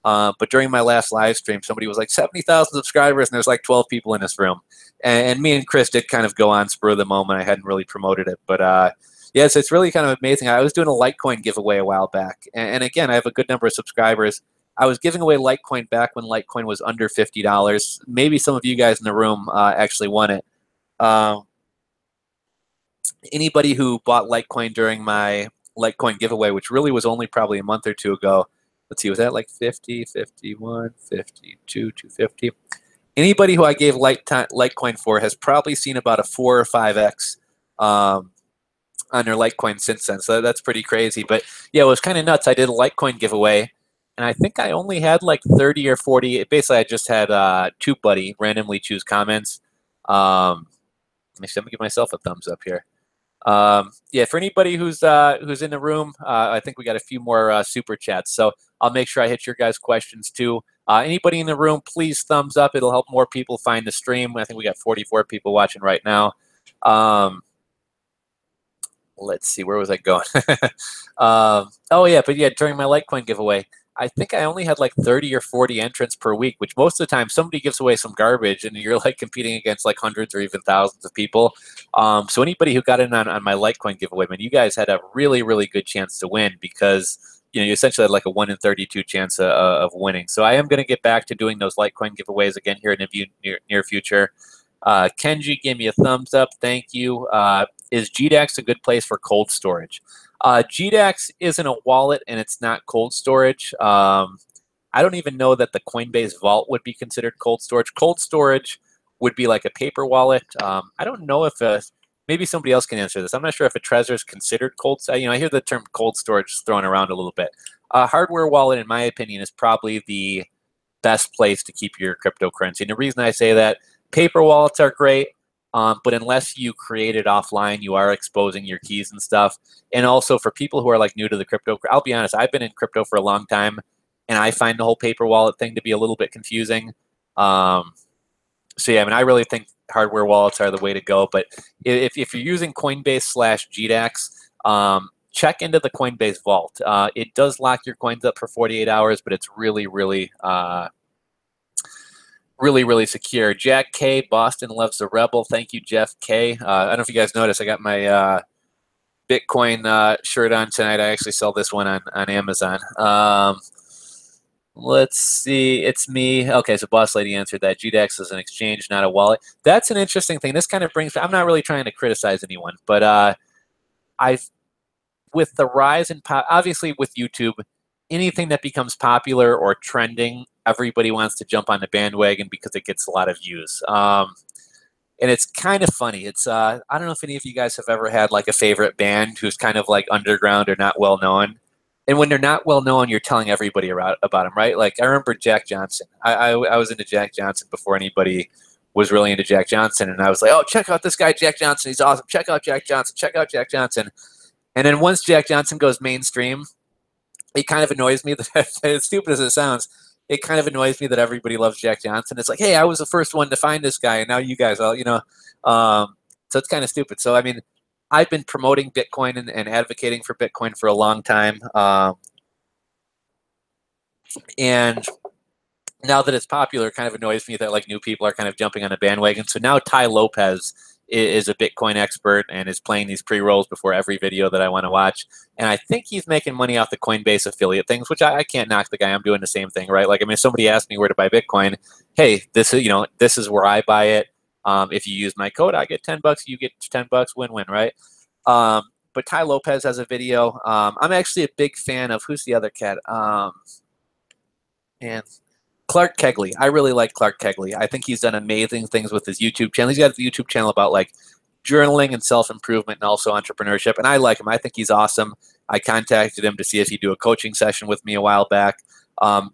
But during my last live stream, somebody was like 70,000 subscribers and there's like 12 people in this room. And me and Chris did kind of go on spur of the moment. I hadn't really promoted it. But yeah, so it's really kind of amazing. I was doing a Litecoin giveaway a while back. And again, I have a good number of subscribers. I was giving away Litecoin back when Litecoin was under $50. Maybe some of you guys in the room actually won it. Anybody who bought Litecoin during my Litecoin giveaway, which really was only probably a month or two ago, let's see, was that like 50, 51, 52, 250? Anybody who I gave Litecoin for has probably seen about a 4 or 5x on their Litecoin since then. So that's pretty crazy. But yeah, it was kind of nuts. I did a Litecoin giveaway, and I think I only had like 30 or 40. Basically, I just had TubeBuddy randomly choose comments. Let me see, I'm gonna give myself a thumbs up here. Yeah, for anybody who's in the room, I think we got a few more super chats. So I'll make sure I hit your guys' questions too. Anybody in the room, please thumbs up. It'll help more people find the stream. I think we got 44 people watching right now. Let's see, where was I going? Oh yeah, but yeah, during my Litecoin giveaway, I think I only had like 30 or 40 entrants per week, which most of the time somebody gives away some garbage and you're like competing against like hundreds or even thousands of people. So anybody who got in on my Litecoin giveaway, man, you guys had a really, really good chance to win because you know you essentially had like a 1 in 32 chance of winning. So I am going to get back to doing those Litecoin giveaways again here in the near future. Kenji gave me a thumbs up. Thank you. Is GDAX a good place for cold storage? GDAX isn't a wallet and it's not cold storage. I don't even know that the Coinbase vault would be considered cold storage. Cold storage would be like a paper wallet. I don't know if maybe somebody else can answer this. I'm not sure if a Trezor is considered cold. You know, I hear the term cold storage thrown around a little bit. Hardware wallet, in my opinion, is probably the best place to keep your cryptocurrency. And the reason I say that, paper wallets are great. But unless you create it offline, you are exposing your keys and stuff. And also for people who are like new to the crypto, I'll be honest, I've been in crypto for a long time, and I find the whole paper wallet thing to be a little bit confusing. So yeah, I mean, I really think hardware wallets are the way to go. But if you're using Coinbase/GDAX, check into the Coinbase vault. It does lock your coins up for 48 hours, but it's really, really really secure. Jack K, Boston loves the rebel. Thank you, Jeff K. I don't know if you guys noticed, I got my Bitcoin shirt on tonight. I actually sell this one on Amazon. Let's see. It's me. Okay, so Boss Lady answered that. GDAX is an exchange, not a wallet. That's an interesting thing. This kind of brings, I'm not really trying to criticize anyone, but with the rise in, obviously with YouTube, anything that becomes popular or trending, everybody wants to jump on the bandwagon because it gets a lot of views. And it's kind of funny. It's I don't know if any of you guys have ever had like a favorite band who's kind of like underground or not well known. And when they're not well known, you're telling everybody about them, right? Like I remember Jack Johnson. I was into Jack Johnson before anybody was really into Jack Johnson, and I was like, oh, check out this guy Jack Johnson. He's awesome. Check out Jack Johnson. Check out Jack Johnson. And then once Jack Johnson goes mainstream, it kind of annoys me that, as stupid as it sounds, it kind of annoys me that everybody loves Jack Johnson. It's like, hey, I was the first one to find this guy, and now you guys all, you know. So it's kind of stupid. So, I mean, I've been promoting Bitcoin and advocating for Bitcoin for a long time. And now that it's popular, it kind of annoys me that, like, new people are kind of jumping on the bandwagon. So now Ty Lopez is a Bitcoin expert and is playing these pre-rolls before every video that I want to watch. And I think he's making money off the Coinbase affiliate things, which I can't knock the guy. I'm doing the same thing, right? Like, I mean, if somebody asked me where to buy Bitcoin, hey, this is, this is where I buy it. If you use my code, I get $10, you get $10, win-win, right? But Ty Lopez has a video. I'm actually a big fan of, who's the other cat? And Clark Kegley. I really like Clark Kegley. I think he's done amazing things with his YouTube channel. He's got a YouTube channel about like journaling and self-improvement and also entrepreneurship. And I like him. I think he's awesome. I contacted him to see if he'd do a coaching session with me a while back.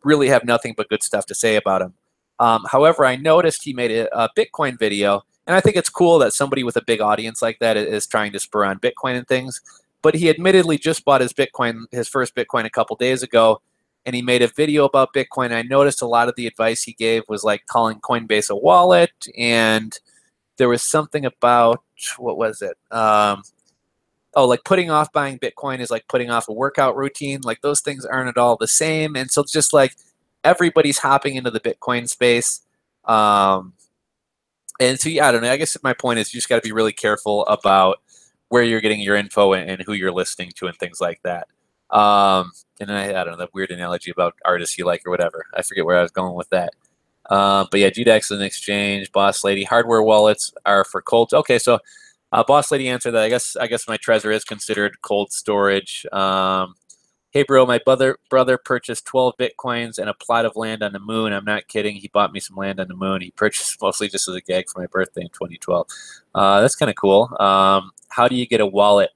Really have nothing but good stuff to say about him. However, I noticed he made a Bitcoin video. And I think it's cool that somebody with a big audience like that is trying to spur on Bitcoin and things. But he admittedly just bought his first Bitcoin a couple days ago. And he made a video about Bitcoin. I noticed a lot of the advice he gave was like calling Coinbase a wallet, and there was something about, what was it? Like putting off buying Bitcoin is like putting off a workout routine. Like those things aren't at all the same. And so it's just like everybody's hopping into the Bitcoin space. And so, yeah, I don't know. I guess my point is you just got to be really careful about where you're getting your info and who you're listening to and things like that. And then I don't know, that weird analogy about artists you like or whatever. I forget where I was going with that. But yeah, GDAX is an exchange. Boss Lady, hardware wallets are for cold. Okay, so Boss Lady answered that. I guess my Trezor is considered cold storage. Hey bro, my brother purchased 12 Bitcoins and a plot of land on the moon. I'm not kidding. He bought me some land on the moon. He purchased mostly just as a gag for my birthday in 2012. That's kind of cool. How do you get a wallet?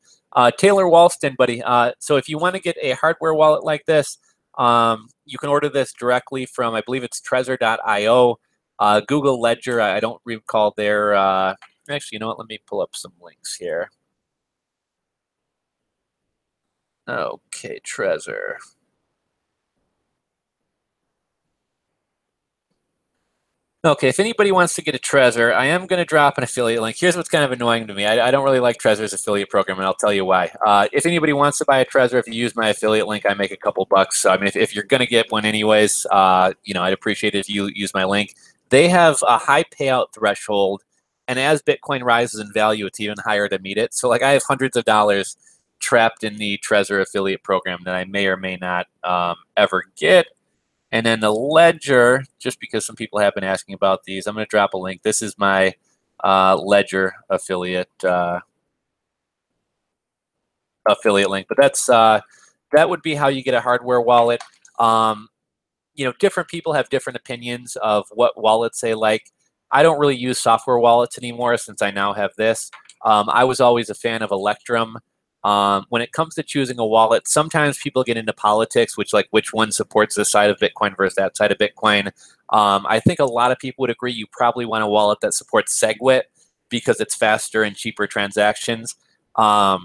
Taylor Walston, buddy. So if you want to get a hardware wallet like this, you can order this directly from, I believe it's Trezor.io. Google Ledger, I don't recall their, actually, you know what? Let me pull up some links here. Okay, Trezor. Okay, if anybody wants to get a Trezor, I am going to drop an affiliate link. Here's what's kind of annoying to me. I don't really like Trezor's affiliate program, and I'll tell you why. If anybody wants to buy a Trezor, if you use my affiliate link, I make a couple bucks. So, I mean, if you're going to get one anyways, I'd appreciate it if you use my link. They have a high payout threshold, and as Bitcoin rises in value, it's even higher to meet it. So, like, I have hundreds of dollars trapped in the Trezor affiliate program that I may or may not ever get. And then the Ledger, just because some people have been asking about these, I'm going to drop a link. This is my Ledger affiliate link. But that's that would be how you get a hardware wallet. Different people have different opinions of what wallets they like. I don't really use software wallets anymore since I now have this. I was always a fan of Electrum. When it comes to choosing a wallet, sometimes people get into politics, which one supports this side of Bitcoin versus that side of Bitcoin. I think a lot of people would agree you probably want a wallet that supports SegWit because it's faster and cheaper transactions. The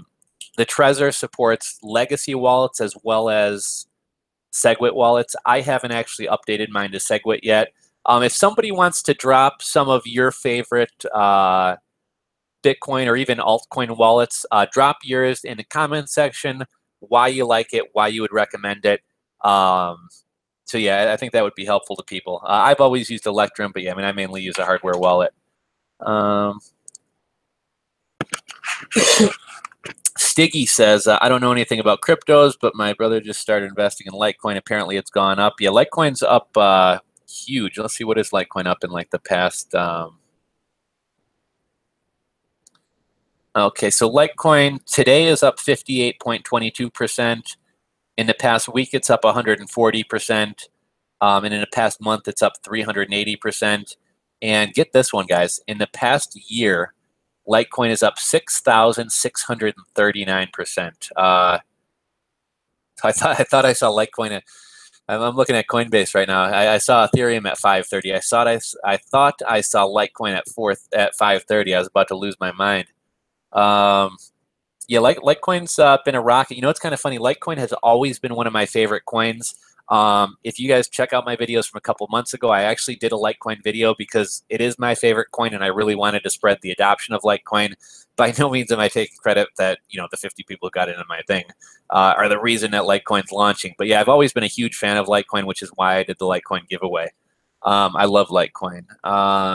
Trezor supports legacy wallets as well as SegWit wallets. I haven't actually updated mine to SegWit yet. If somebody wants to drop some of your favorite Bitcoin or even altcoin wallets, drop yours in the comment section, why you like it, why you would recommend it. So yeah, I think that would be helpful to people. I've always used Electrum, but yeah, I mean, I mainly use a hardware wallet. Stiggy says, I don't know anything about cryptos, but my brother just started investing in Litecoin. Apparently it's gone up. Yeah, Litecoin's up huge. Let's see, what is Litecoin up in like the past... Okay, so Litecoin today is up 58.22%. In the past week, it's up 140%. And in the past month, it's up 380%. And get this one, guys. In the past year, Litecoin is up 6,639%. I thought I saw Litecoin. I'm looking at Coinbase right now. I saw Ethereum at 530. I thought I saw Litecoin at 530. I was about to lose my mind. Yeah, Litecoin's been a rocket. You know, it's kind of funny. Litecoin has always been one of my favorite coins. If you guys check out my videos from a couple months ago, I actually did a Litecoin video because it is my favorite coin, and I really wanted to spread the adoption of Litecoin. By no means am I taking credit that, the 50 people who got into my thing are the reason that Litecoin's launching. But yeah, I've always been a huge fan of Litecoin, which is why I did the Litecoin giveaway. I love Litecoin.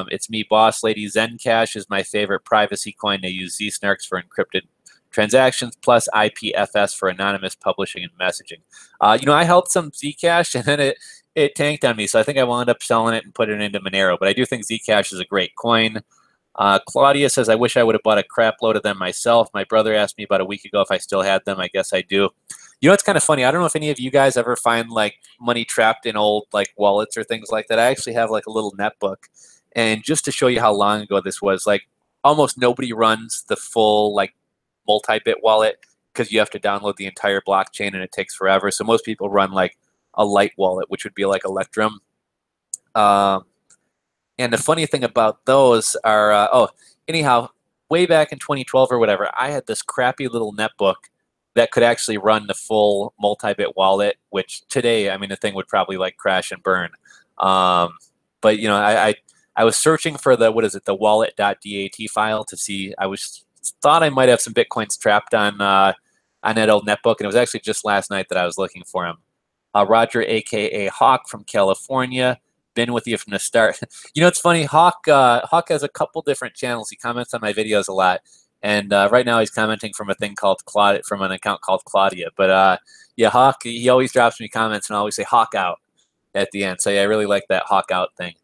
It's me, boss lady. Zencash is my favorite privacy coin. They use Z-Snarks for encrypted transactions, plus IPFS for anonymous publishing and messaging. I held some Zcash, and then it tanked on me, so I think I wound up selling it and put it into Monero. But I do think Zcash is a great coin. Claudia says, I wish I would have bought a crap load of them myself. My brother asked me about a week ago if I still had them. I guess I do. It's kind of funny. I don't know if any of you guys ever find like money trapped in old like wallets or things like that. I actually have like a little netbook. And just to show you how long ago this was, like almost nobody runs the full like multi-bit wallet because you have to download the entire blockchain and it takes forever. So most people run like a light wallet, which would be like Electrum. And the funny thing about those are, anyhow, way back in 2012 or whatever, I had this crappy little netbook that could actually run the full multi-bit wallet, which today, I mean, the thing would probably like crash and burn. But I was searching for the wallet.dat file to see. Thought I might have some Bitcoins trapped on that old netbook, and it was actually just last night that I was looking for them. Roger, aka Hawk from California, been with you from the start. It's funny. Hawk has a couple different channels. He comments on my videos a lot. And right now he's commenting from a thing called from an account called Claudia. But yeah, Hawk, he always drops me comments and I always say Hawk out at the end. So yeah, I really like that Hawk out thing.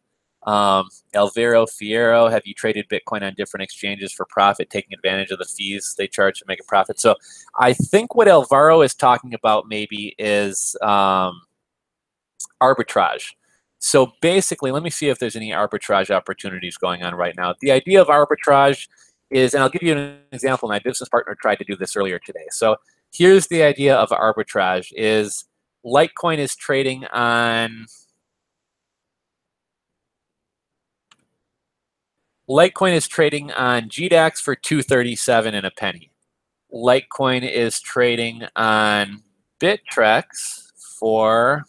Elviro Fierro, have you traded Bitcoin on different exchanges for profit, taking advantage of the fees they charge to make a profit? So I think what Elviro is talking about maybe is arbitrage. So basically, let me see if there's any arbitrage opportunities going on right now. The idea of arbitrage is, and I'll give you an example. My business partner tried to do this earlier today. So here's the idea of arbitrage: is Litecoin is trading on GDAX for 237 and a penny. Litecoin is trading on Bittrex for,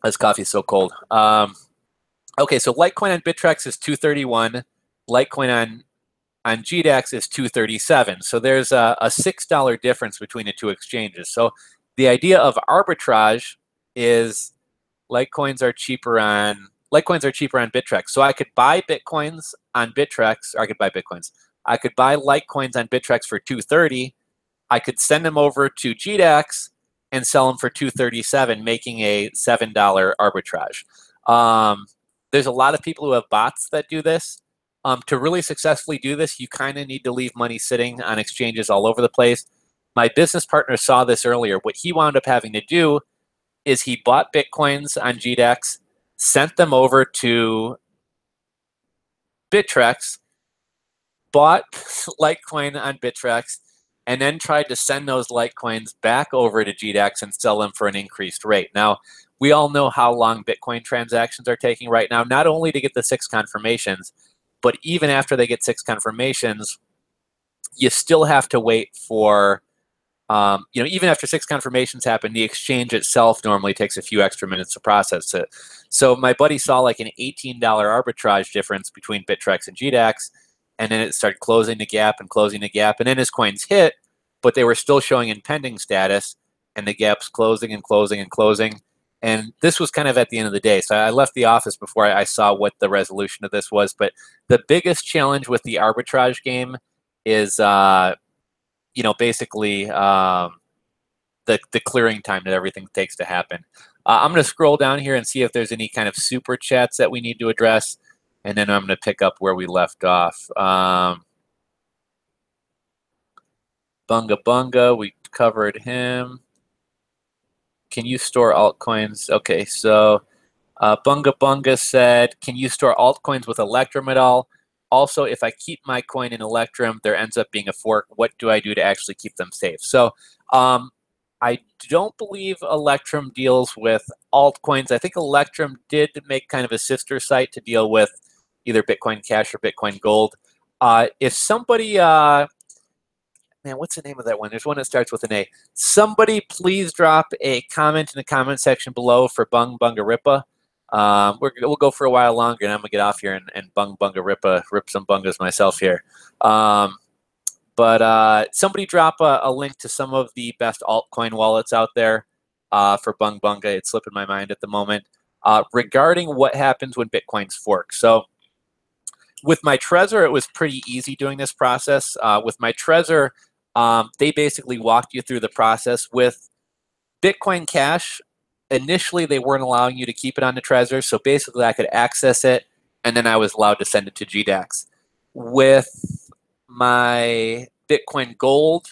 this coffee is so cold. Okay, so Litecoin on Bittrex is 231. Litecoin on GDAX is 237. So there's a $6 difference between the two exchanges. So the idea of arbitrage is Litecoins are cheaper on Bittrex. So I could buy Bitcoins on Bittrex, or I could buy Bitcoins. I could buy Litecoins on Bittrex for 230. I could send them over to GDAX and sell them for 237, making a $7 arbitrage. There's a lot of people who have bots that do this. To really successfully do this, you kind of need to leave money sitting on exchanges all over the place. My business partner saw this earlier. What he wound up having to do is he bought Bitcoins on GDAX, sent them over to Bittrex, bought Litecoin on Bittrex, and then tried to send those Litecoins back over to GDAX and sell them for an increased rate. Now, we all know how long Bitcoin transactions are taking right now, not only to get the 6 confirmations, but even after they get 6 confirmations, you still have to wait for, even after 6 confirmations happen, the exchange itself normally takes a few extra minutes to process it. So my buddy saw like an $18 arbitrage difference between Bittrex and GDAX, and then it started closing the gap, and then his coins hit, but they were still showing in pending status, and the gap's closing and closing and closing. And this was kind of at the end of the day. So I left the office before I saw what the resolution of this was. But the biggest challenge with the arbitrage game is, basically the clearing time that everything takes to happen. I'm going to scroll down here and see if there's any kind of super chats that we need to address. And then I'm going to pick up where we left off. Bunga Bunga, we covered him. Can you store altcoins? Okay, so Bunga Bunga said, can you store altcoins with Electrum at all? Also, if I keep my coin in Electrum, there ends up being a fork. What do I do to actually keep them safe? So I don't believe Electrum deals with altcoins. I think Electrum did make kind of a sister site to deal with either Bitcoin Cash or Bitcoin Gold. If somebody, man, what's the name of that one? There's one that starts with an A. Somebody please drop a comment in the comment section below for Bunga Rippa. We'll go for a while longer, and I'm gonna get off here and Bunga Rippa, rip some bungas myself here. But somebody drop a link to some of the best altcoin wallets out there. for Bung Bunga. It's slipping my mind at the moment. Regarding what happens when Bitcoin's fork. So with my Trezor, it was pretty easy doing this process. With my Trezor, they basically walked you through the process. With Bitcoin Cash, initially they weren't allowing you to keep it on the Trezor, so basically I could access it, and then I was allowed to send it to GDAX. With my Bitcoin Gold,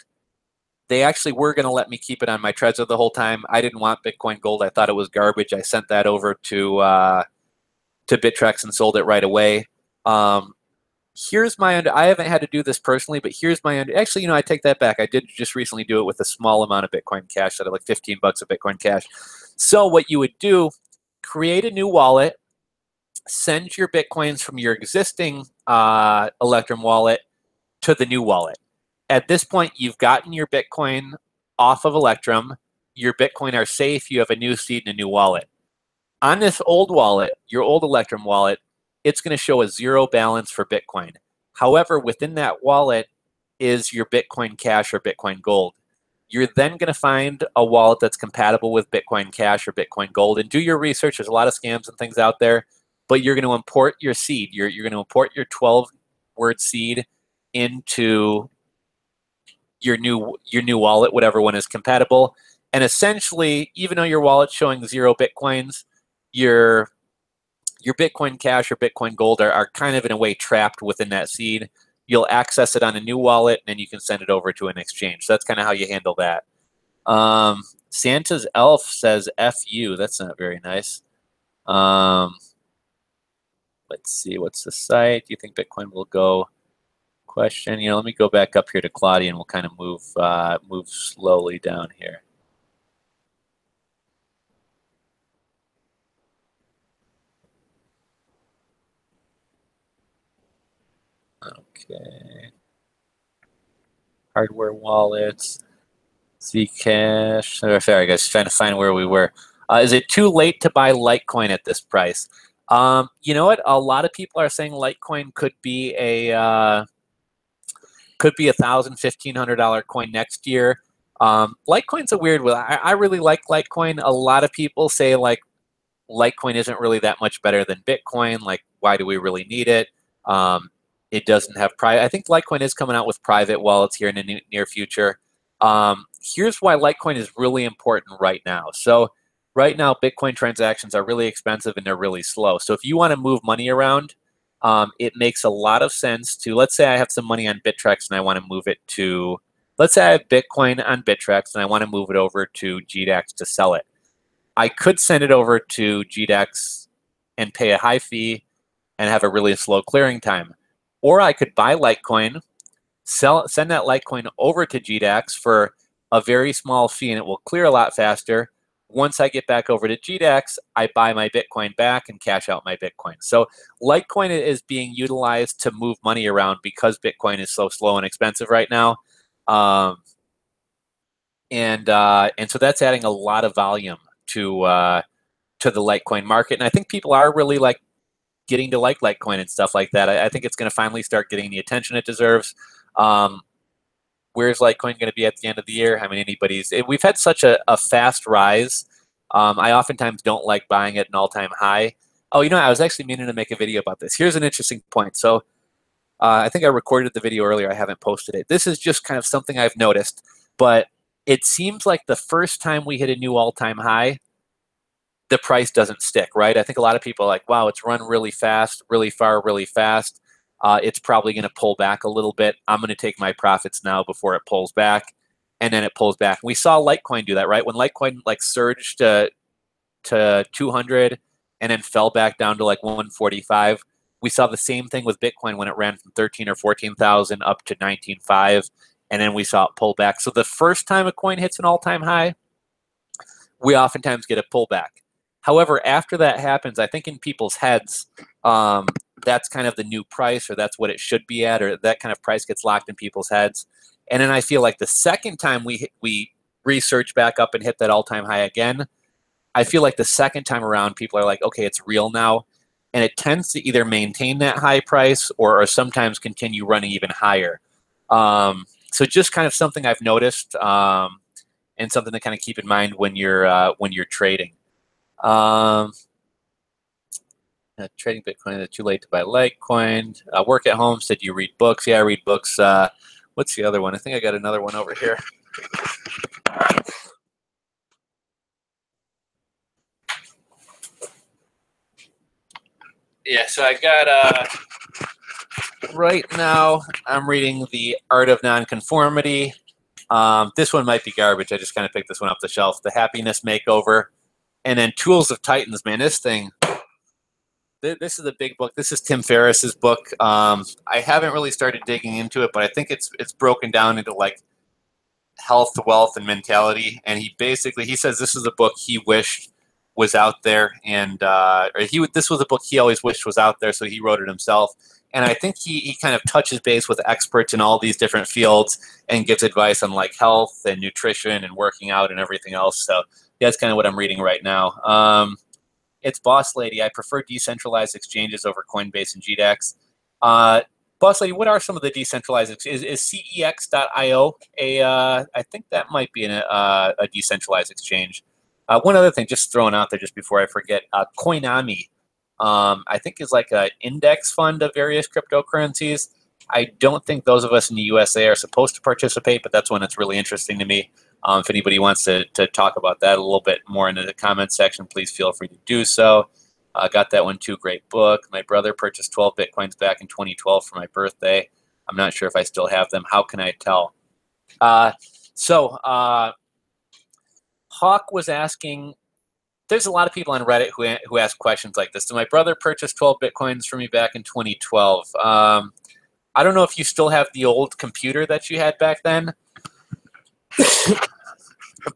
they actually were going to let me keep it on my Trezor the whole time. I didn't want Bitcoin Gold. I thought it was garbage. I sent that over to Bittrex and sold it right away. Here's my I haven't had to do this personally, but here's my actually, you know, I take that back. I did just recently do it with a small amount of Bitcoin Cash, out of like 15 bucks of Bitcoin Cash. So what you would do, create a new wallet, send your Bitcoins from your existing Electrum wallet to the new wallet. At this point, you've gotten your Bitcoin off of Electrum. Your Bitcoin are safe. You have a new seed and a new wallet. On this old wallet, your old Electrum wallet, it's going to show a zero balance for Bitcoin. However, within that wallet is your Bitcoin Cash or Bitcoin Gold. You're then going to find a wallet that's compatible with Bitcoin Cash or Bitcoin Gold, and do your research. There's a lot of scams and things out there, but you're going to import your seed. You're going to import your 12-word seed into your new wallet, whatever one is compatible. And essentially, even though your wallet's showing 0 Bitcoins, your Bitcoin Cash or Bitcoin Gold are kind of in a way trapped within that seed. You'll access it on a new wallet, and then you can send it over to an exchange. So that's kind of how you handle that. Santa's Elf says "F-U." That's not very nice. Let's see, what's the site? Do you think Bitcoin will go? Question. You know, let me go back up here to Claudia, and we'll kind of move slowly down here. Okay. Hardware wallets, Zcash. Sorry, guys, trying to find where we were. Is it too late to buy Litecoin at this price? You know what? A lot of people are saying Litecoin could be a $1,000, $1,500 coin next year. Litecoin's a weird one. I really like Litecoin. A lot of people say like Litecoin isn't really that much better than Bitcoin. Like, why do we really need it? It doesn't have private. I think Litecoin is coming out with private wallets here in the near future. Here's why Litecoin is really important right now. So right now, Bitcoin transactions are really expensive and they're really slow. So if you want to move money around, it makes a lot of sense to, let's say I have some money on Bittrex and I want to move it to, let's say I have Bitcoin on Bittrex and I want to move it over to GDAX to sell it. I could send it over to GDAX and pay a high fee and have a really slow clearing time. Or I could buy Litecoin, send that Litecoin over to GDAX for a very small fee, and it will clear a lot faster. Once I get back over to GDAX, I buy my Bitcoin back and cash out my Bitcoin. So Litecoin is being utilized to move money around because Bitcoin is so slow and expensive right now. And so that's adding a lot of volume to the Litecoin market. And I think people are really like getting to like Litecoin and stuff like that. I think it's going to finally start getting the attention it deserves. Where's Litecoin going to be at the end of the year? I mean, we've had such a fast rise. I oftentimes don't like buying at an all-time high. Oh, you know, I was actually meaning to make a video about this. Here's an interesting point. So I think I recorded the video earlier. I haven't posted it. This is just kind of something I've noticed, but it seems like the first time we hit a new all-time high, the price doesn't stick, right? I think a lot of people are like, wow, it's run really fast, really far, really fast. It's probably going to pull back a little bit. I'm going to take my profits now before it pulls back. And then it pulls back. We saw Litecoin do that, right? When Litecoin like surged to 200 and then fell back down to like 145, we saw the same thing with Bitcoin when it ran from 13 or 14,000 up to 19.5, and then we saw it pull back. So the first time a coin hits an all-time high, we oftentimes get a pullback. However, after that happens, I think in people's heads, that's kind of the new price, or that's what it should be at, or that kind of price gets locked in people's heads. And then I feel like the second time we research back up and hit that all-time high again, I feel like the second time around, people are like, okay, it's real now. And it tends to either maintain that high price or sometimes continue running even higher. So just kind of something I've noticed. and something to kind of keep in mind when you're trading. Trading Bitcoin, too late to buy Litecoin. Work at home, said you read books. Yeah, I read books. What's the other one? I think I got another one over here. Yeah, so I got, right now, I'm reading The Art of Nonconformity. This one might be garbage. I just kind of picked this one off the shelf. The Happiness Makeover. And then Tools of Titans, man. This thing, this is a big book. This is Tim Ferriss's book. I haven't really started digging into it, but I think it's broken down into like health, wealth, and mentality. And he says this is a book he wished was out there, and this was a book he always wished was out there, so he wrote it himself. And I think he kind of touches base with experts in all these different fields and gives advice on like health and nutrition and working out and everything else. So that's kind of what I'm reading right now. It's Boss Lady. I prefer decentralized exchanges over Coinbase and GDAX. Boss Lady, what are some of the decentralized exchanges? Is CEX.io I think that might be a decentralized exchange. One other thing, just throwing out there just before I forget, Coinami, I think is like an index fund of various cryptocurrencies. I don't think those of us in the USA are supposed to participate, but that's one that's really interesting to me. If anybody wants to talk about that a little bit more in the comment section, please feel free to do so. Got that one too. Great book. My brother purchased 12 Bitcoins back in 2012 for my birthday. I'm not sure if I still have them. How can I tell? Hawk was asking, there's a lot of people on Reddit who ask questions like this. So my brother purchased 12 Bitcoins for me back in 2012. I don't know if you still have the old computer that you had back then.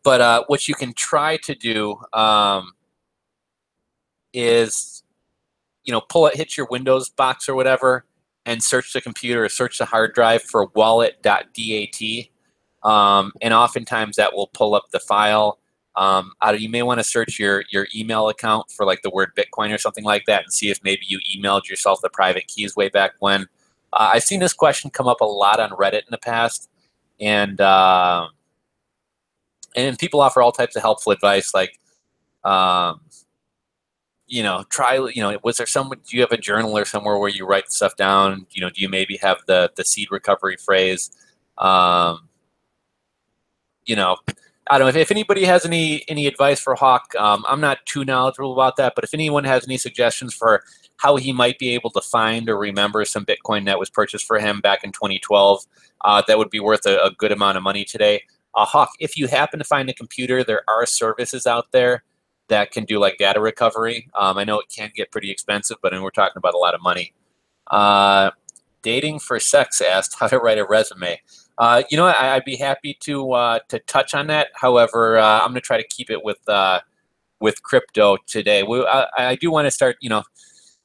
But what you can try to do is, hit your Windows box or whatever and search the computer or search the hard drive for wallet.dat. And oftentimes that will pull up the file. You may want to search your email account for like the word Bitcoin or something like that and see if maybe you emailed yourself the private keys way back when. I've seen this question come up a lot on Reddit in the past. And people offer all types of helpful advice, like, was there someone, do you have a journal or somewhere where you write stuff down? Do you maybe have the seed recovery phrase? I don't know if anybody has any advice for Hawk. I'm not too knowledgeable about that, but if anyone has any suggestions for how he might be able to find or remember some Bitcoin that was purchased for him back in 2012, that would be worth a good amount of money today. Hawk, if you happen to find a computer, there are services out there that can do like data recovery. I know it can get pretty expensive, but we're talking about a lot of money. Dating for Sex asked how to write a resume. I'd be happy to touch on that. However, I'm going to try to keep it with crypto today. I do want to start.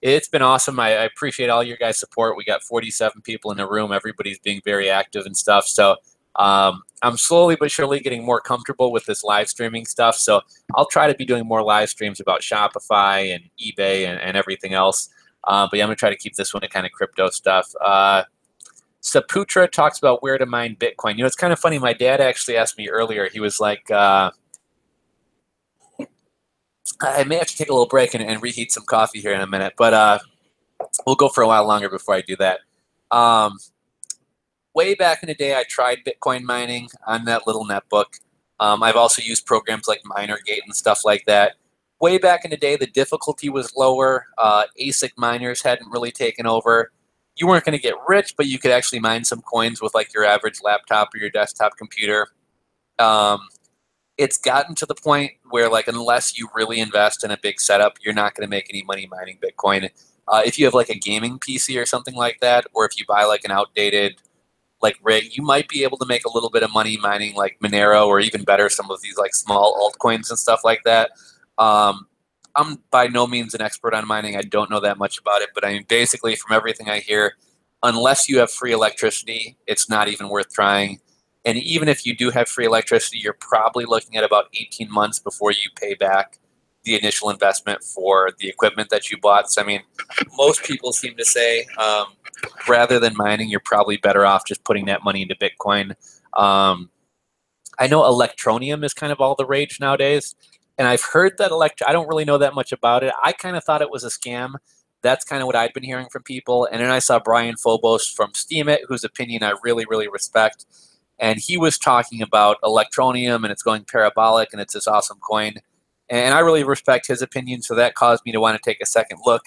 It's been awesome. I appreciate all your guys' support. We got 47 people in the room. Everybody's being very active and stuff. So I'm slowly but surely getting more comfortable with this live streaming stuff. So I'll try to be doing more live streams about Shopify and eBay and everything else. But yeah, I'm going to try to keep this one to kind of crypto stuff. Saputra talks about where to mine Bitcoin. It's kind of funny. My dad actually asked me earlier. He was like, I may have to take a little break and reheat some coffee here in a minute, but we'll go for a while longer before I do that. Way back in the day, I tried Bitcoin mining on that little netbook. I've also used programs like MinerGate and stuff like that. Way back in the day, the difficulty was lower. ASIC miners hadn't really taken over. You weren't going to get rich, but you could actually mine some coins with like your average laptop or your desktop computer. It's gotten to the point where, like, unless you really invest in a big setup, you're not going to make any money mining Bitcoin. If you have like a gaming PC or something like that, or if you buy like an outdated like rig, you might be able to make a little bit of money mining like Monero, or even better, some of these like small altcoins and stuff like that. I'm by no means an expert on mining. I don't know that much about it, but I mean, basically from everything I hear, unless you have free electricity, it's not even worth trying. And even if you do have free electricity, you're probably looking at about 18 months before you pay back the initial investment for the equipment that you bought. So, I mean, most people seem to say rather than mining, you're probably better off just putting that money into Bitcoin. I know electronium is kind of all the rage nowadays, and I've heard that I don't really know that much about it. I kind of thought it was a scam. That's kind of what I'd been hearing from people. And then I saw Brian Phobos from Steemit, whose opinion I really, really respect. And he was talking about electronium, and it's going parabolic, and it's this awesome coin. And I really respect his opinion, so that caused me to want to take a second look.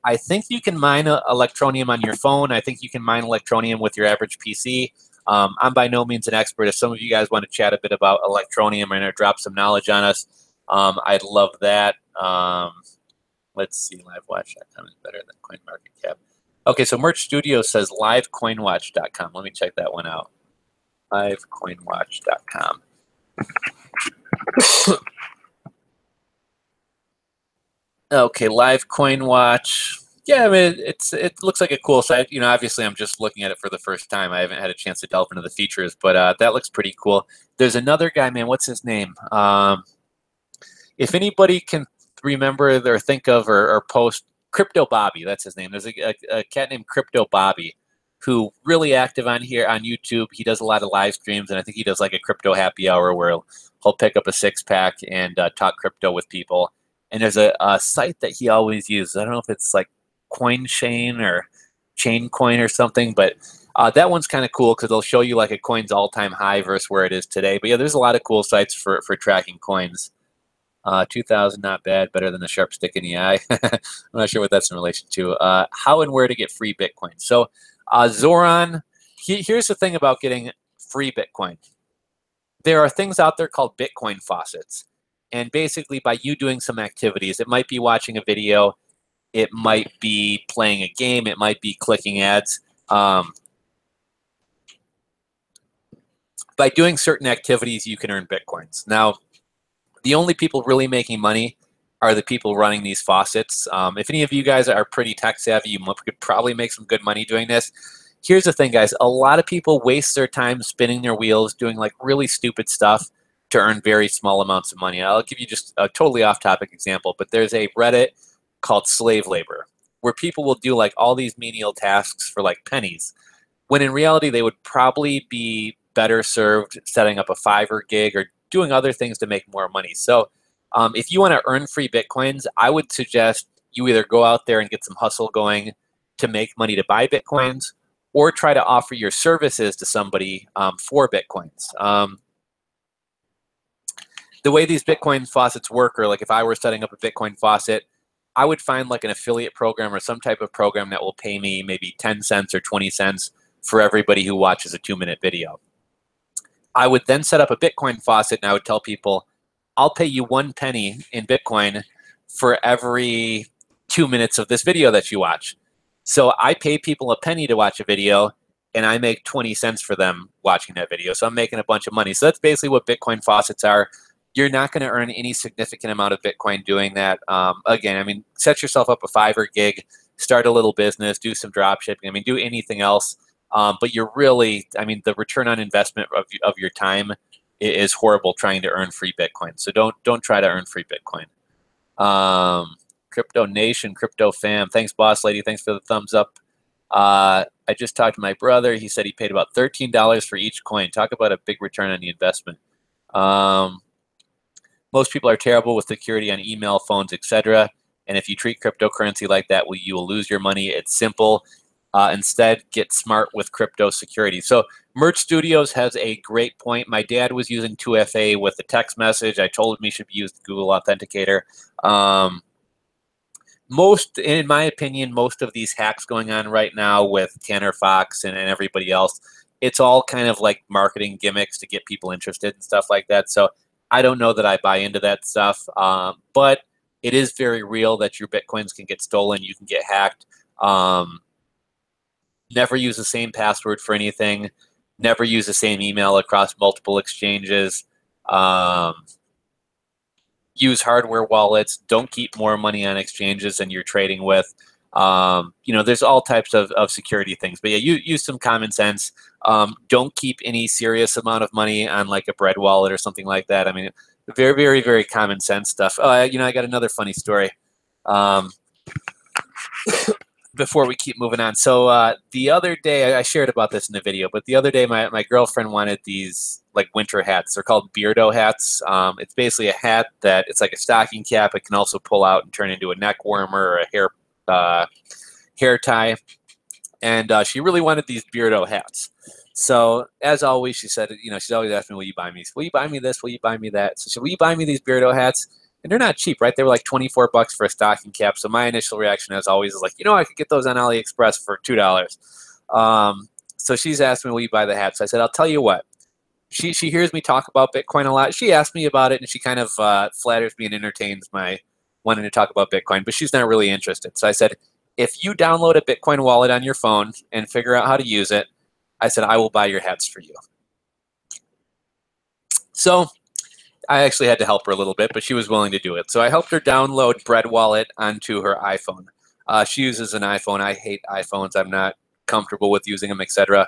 I think you can mine electronium on your phone. I think you can mine electronium with your average PC. I'm by no means an expert. If some of you guys want to chat a bit about electronium and drop some knowledge on us, I'd love that. Let's see, livewatch.com is better than CoinMarketCap. Okay, so Merch Studio says livecoinwatch.com. Let me check that one out. Livecoinwatch.com. Okay, Live Coin Watch. Yeah, I mean, it looks like a cool site. You know, obviously, I'm just looking at it for the first time. I haven't had a chance to delve into the features, but that looks pretty cool. There's another guy, man. What's his name? If anybody can remember or think of or post, Crypto Bobby. That's his name. There's a cat named Crypto Bobby who really active on here on YouTube. He does a lot of live streams, and I think he does like a crypto happy hour where he'll pick up a 6-pack and talk crypto with people. And there's a site that he always uses. I don't know if it's like CoinChain or ChainCoin or something, but that one's kind of cool because they'll show you like a coin's all-time high versus where it is today. But yeah, there's a lot of cool sites for tracking coins. 2,000, not bad, better than a sharp stick in the eye. I'm not sure what that's in relation to. How and where to get free Bitcoin. So Zoran, here's the thing about getting free Bitcoin. There are things out there called Bitcoin faucets. And basically by you doing some activities, it might be watching a video, it might be playing a game, it might be clicking ads. By doing certain activities, you can earn Bitcoins. Now, the only people really making money are the people running these faucets. If any of you guys are pretty tech savvy, you could probably make some good money doing this. Here's the thing, guys. A lot of people waste their time spinning their wheels, doing like really stupid stuff to earn very small amounts of money. I'll give you just a totally off-topic example, but there's a Reddit called Slave Labor, where people will do like all these menial tasks for like pennies, when in reality they would probably be better served setting up a Fiverr gig or doing other things to make more money. So if you want to earn free Bitcoins, I would suggest you either go out there and get some hustle going to make money to buy Bitcoins, or try to offer your services to somebody for Bitcoins. The way these Bitcoin faucets work, or like if I were setting up a Bitcoin faucet, I would find like an affiliate program or some type of program that will pay me maybe 10 cents or 20 cents for everybody who watches a 2-minute video. I would then set up a Bitcoin faucet, and I would tell people, I'll pay you 1 penny in Bitcoin for every 2 minutes of this video that you watch. So I pay people a penny to watch a video, and I make 20 cents for them watching that video. So I'm making a bunch of money. So that's basically what Bitcoin faucets are. You're not going to earn any significant amount of Bitcoin doing that. Again, I mean, set yourself up a Fiverr gig, start a little business, do some drop shipping. I mean, do anything else. But you're really, I mean, the return on investment of your time is horrible trying to earn free Bitcoin. So don't try to earn free Bitcoin. Crypto Nation, Crypto Fam. Thanks, Boss Lady. Thanks for the thumbs up. I just talked to my brother. He said he paid about $13 for each coin. Talk about a big return on the investment. Most people are terrible with security on email, phones, etc. And if you treat cryptocurrency like that, you will lose your money. It's simple. Instead, get smart with crypto security. So Merch Studios has a great point. My dad was using 2FA with a text message. I told him he should use the Google Authenticator. In my opinion, most of these hacks going on right now with Tanner Fox and everybody else, it's all kind of like marketing gimmicks to get people interested and stuff like that. So I don't know that I buy into that stuff, but it is very real that your Bitcoins can get stolen. You can get hacked. Never use the same password for anything. Never use the same email across multiple exchanges. Use hardware wallets. Don't keep more money on exchanges than you're trading with. You know, there's all types of security things. But yeah, use some common sense. Don't keep any serious amount of money on like a bread wallet or something like that. I mean, very, very, very common sense stuff. You know, I got another funny story. before we keep moving on. So the other day, I shared about this in the video, but the other day my girlfriend wanted these like winter hats. They're called Beardo hats. It's basically a hat that it's like a stocking cap. It can also pull out and turn into a neck warmer or a hair tie. And she really wanted these Beardo hats. So as always, she said, you know, she's always asking me, will you buy me? Will you buy me this? Will you buy me that? So she said, will you buy me these Beardo hats? And they're not cheap, right? They were like 24 bucks for a stocking cap. So my initial reaction, as always, is like, you know, I could get those on AliExpress for $2. So she's asked me, will you buy the hats? So I said, I'll tell you what. She hears me talk about Bitcoin a lot. She asked me about it, and she kind of flatters me and entertains my wanting to talk about Bitcoin, but she's not really interested. So I said, if you download a Bitcoin wallet on your phone and figure out how to use it, I said, I will buy your hats for you. So I actually had to help her a little bit, but she was willing to do it. So I helped her download Bread Wallet onto her iPhone. She uses an iPhone. I hate iPhones. I'm not comfortable with using them, etc.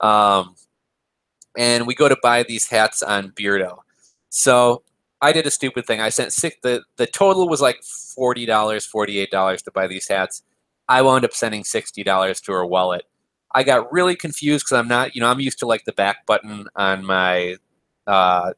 And we go to buy these hats on Beardo. So I did a stupid thing. I sent the total was like $40, $48 to buy these hats. I wound up sending $60 to her wallet. I got really confused because I'm not, you know, I'm used to like the back button on my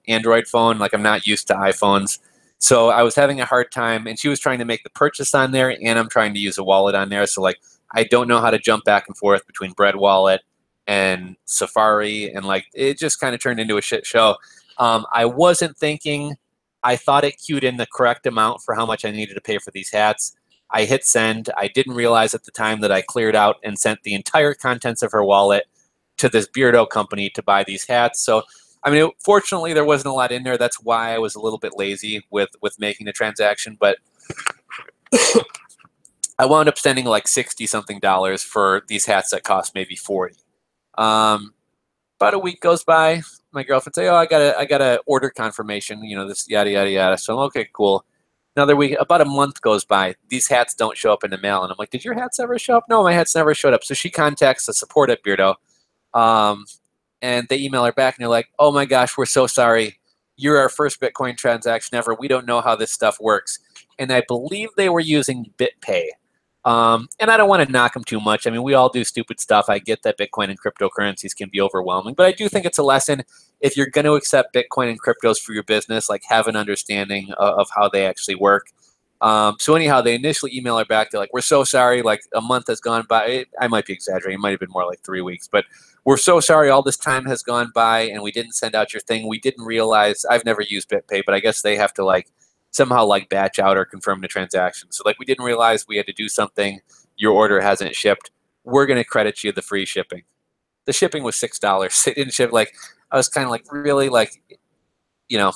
Android phone. Like I'm not used to iPhones. So I was having a hard time, and she was trying to make the purchase on there, and I'm trying to use a wallet on there. So like I don't know how to jump back and forth between Bread Wallet and Safari, and like it just kind of turned into a shit show. I wasn't thinking. I thought it queued in the correct amount for how much I needed to pay for these hats. I hit send. I didn't realize at the time that I cleared out and sent the entire contents of her wallet to this Beardo company to buy these hats. So, I mean, fortunately, there wasn't a lot in there. That's why I was a little bit lazy with making the transaction. But I wound up sending like $60-something for these hats that cost maybe $40. About a week goes by. My girlfriend say, "Oh, I got a order confirmation. You know, this yada yada yada." So I'm okay, cool. Another week, about a month goes by. These hats don't show up in the mail, and I'm like, "Did your hats ever show up?" No, my hats never showed up. So she contacts the support at Beardo, and they email her back, and they're like, "Oh my gosh, we're so sorry. You're our first Bitcoin transaction ever. We don't know how this stuff works." And I believe they were using BitPay. And I don't want to knock them too much. I mean, we all do stupid stuff. I get that Bitcoin and cryptocurrencies can be overwhelming, but I do think it's a lesson. If you're going to accept Bitcoin and cryptos for your business, like have an understanding of how they actually work. So anyhow, they initially email her back. They're like, "We're so sorry. Like a month has gone by." I might be exaggerating. It might have been more like 3 weeks, but we're so sorry. All this time has gone by, and we didn't send out your thing. We didn't realize. I've never used BitPay, but I guess they have to like somehow like batch out or confirm the transaction. So like we didn't realize we had to do something. Your order hasn't shipped. We're going to credit you the free shipping. The shipping was $6. It didn't ship. Like I was kind of like really like, you know,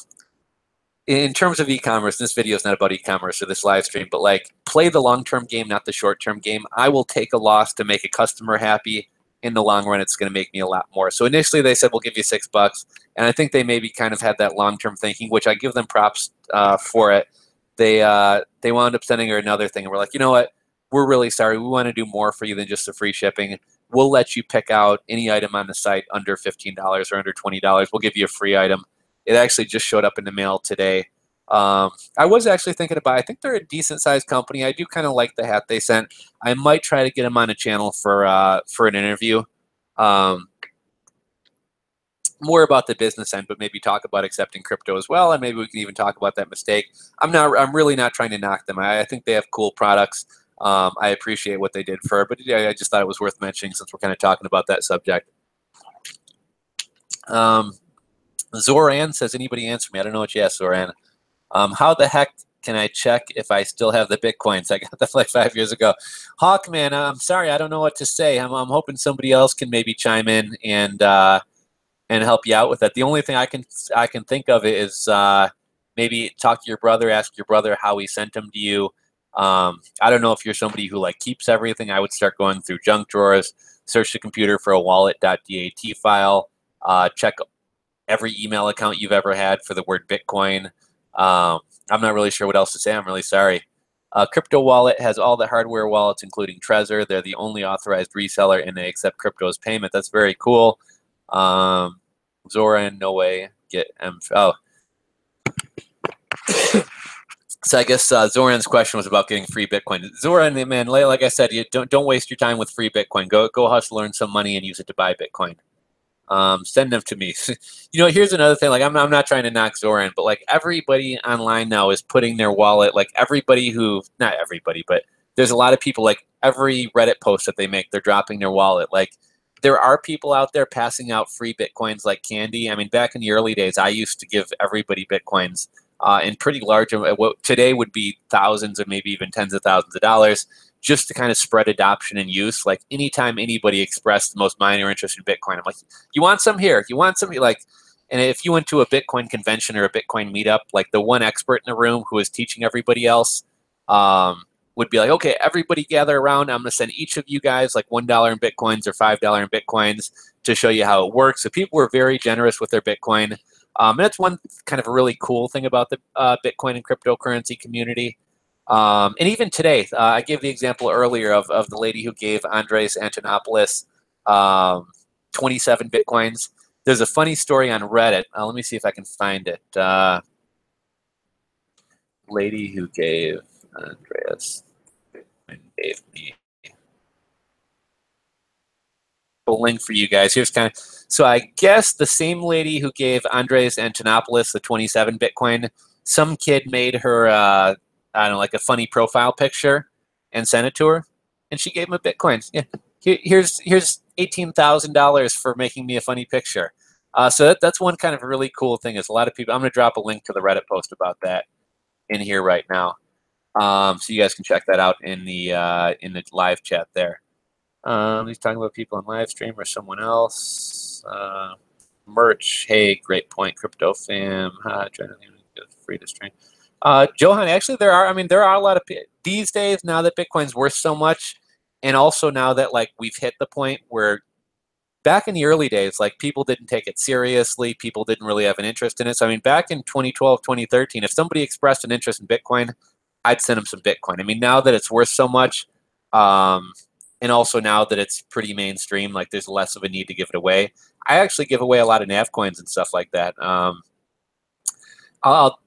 in terms of e-commerce, this video is not about e-commerce or this live stream, but like play the long-term game, not the short-term game. I will take a loss to make a customer happy. In the long run, it's going to make me a lot more. So initially they said, we'll give you $6. And I think they maybe kind of had that long-term thinking, which I give them props for it. They wound up sending her another thing. And we're like, you know what? We're really sorry. We want to do more for you than just the free shipping. We'll let you pick out any item on the site under $15 or under $20. We'll give you a free item. It actually just showed up in the mail today. I was actually thinking about, I think they're a decent sized company. I do kind of like the hat they sent. I might try to get them on a channel for an interview. More about the business end, but maybe talk about accepting crypto as well, and maybe we can even talk about that mistake. I'm really not trying to knock them. I think they have cool products. I appreciate what they did for her, but yeah, I just thought it was worth mentioning since we're kind of talking about that subject. Zoran says, anybody answer me? I don't know what you asked, Zoran. How the heck can I check if I still have the Bitcoins? I got them like 5 years ago. Hawkman, I'm sorry, I don't know what to say. I'm hoping somebody else can maybe chime in and help you out with that. The only thing I can think of is maybe talk to your brother, ask your brother how he sent them to you. I don't know if you're somebody who like keeps everything. I would start going through junk drawers, search the computer for a wallet.dat file, check every email account you've ever had for the word Bitcoin. I'm not really sure what else to say. I'm really sorry. Crypto Wallet has all the hardware wallets, including Trezor. They're the only authorized reseller, and they accept crypto as payment. That's very cool. Zoran, no way. Get M. Oh. So I guess Zoran's question was about getting free Bitcoin. Zoran, man, like I said, you don't waste your time with free Bitcoin. Go hustle, earn some money, and use it to buy Bitcoin. Send them to me. You know, here's another thing. Like, I'm not trying to knock Zoran, but like everybody online now is putting their wallet. Like everybody who, not everybody, but there's a lot of people. Like every Reddit post that they make, they're dropping their wallet. Like there are people out there passing out free Bitcoins like candy. I mean, back in the early days, I used to give everybody Bitcoins in pretty large, what today would be thousands or maybe even tens of thousands of dollars, just to kind of spread adoption and use. Like anytime anybody expressed the most minor interest in Bitcoin, I'm like, you want some here? You want some? Like, and if you went to a Bitcoin convention or a Bitcoin meetup, like the one expert in the room who was teaching everybody else would be like, okay, everybody gather around. I'm going to send each of you guys like $1 in Bitcoins or $5 in Bitcoins to show you how it works. So people were very generous with their Bitcoin. And that's one kind of a really cool thing about the Bitcoin and cryptocurrency community. And even today, I gave the example earlier of the lady who gave Andres Antonopoulos 27 Bitcoins. There's a funny story on Reddit. Let me see if I can find it. Lady who gave Andreas Bitcoin gave me a link for you guys. Here's kind of, so I guess the same lady who gave Andres Antonopoulos the 27 Bitcoin, some kid made her, I don't know, like a funny profile picture and sent it to her, and she gave him a Bitcoin. Yeah, here's $18,000 for making me a funny picture. So that's one kind of really cool thing is a lot of people, I'm going to drop a link to the Reddit post about that in here right now. So you guys can check that out in the live chat there. He's talking about people on live stream or someone else. Merch, hey, great point, crypto fam. Trying to get free to stream. Johan, actually, there are a lot of these days now that Bitcoin's worth so much, and also now that like we've hit the point where back in the early days, like people didn't take it seriously, people didn't really have an interest in it. So I mean, back in 2012, 2013, if somebody expressed an interest in Bitcoin, I'd send them some Bitcoin. I mean, now that it's worth so much, and also now that it's pretty mainstream, like there's less of a need to give it away. I actually give away a lot of nav coins and stuff like that. I'll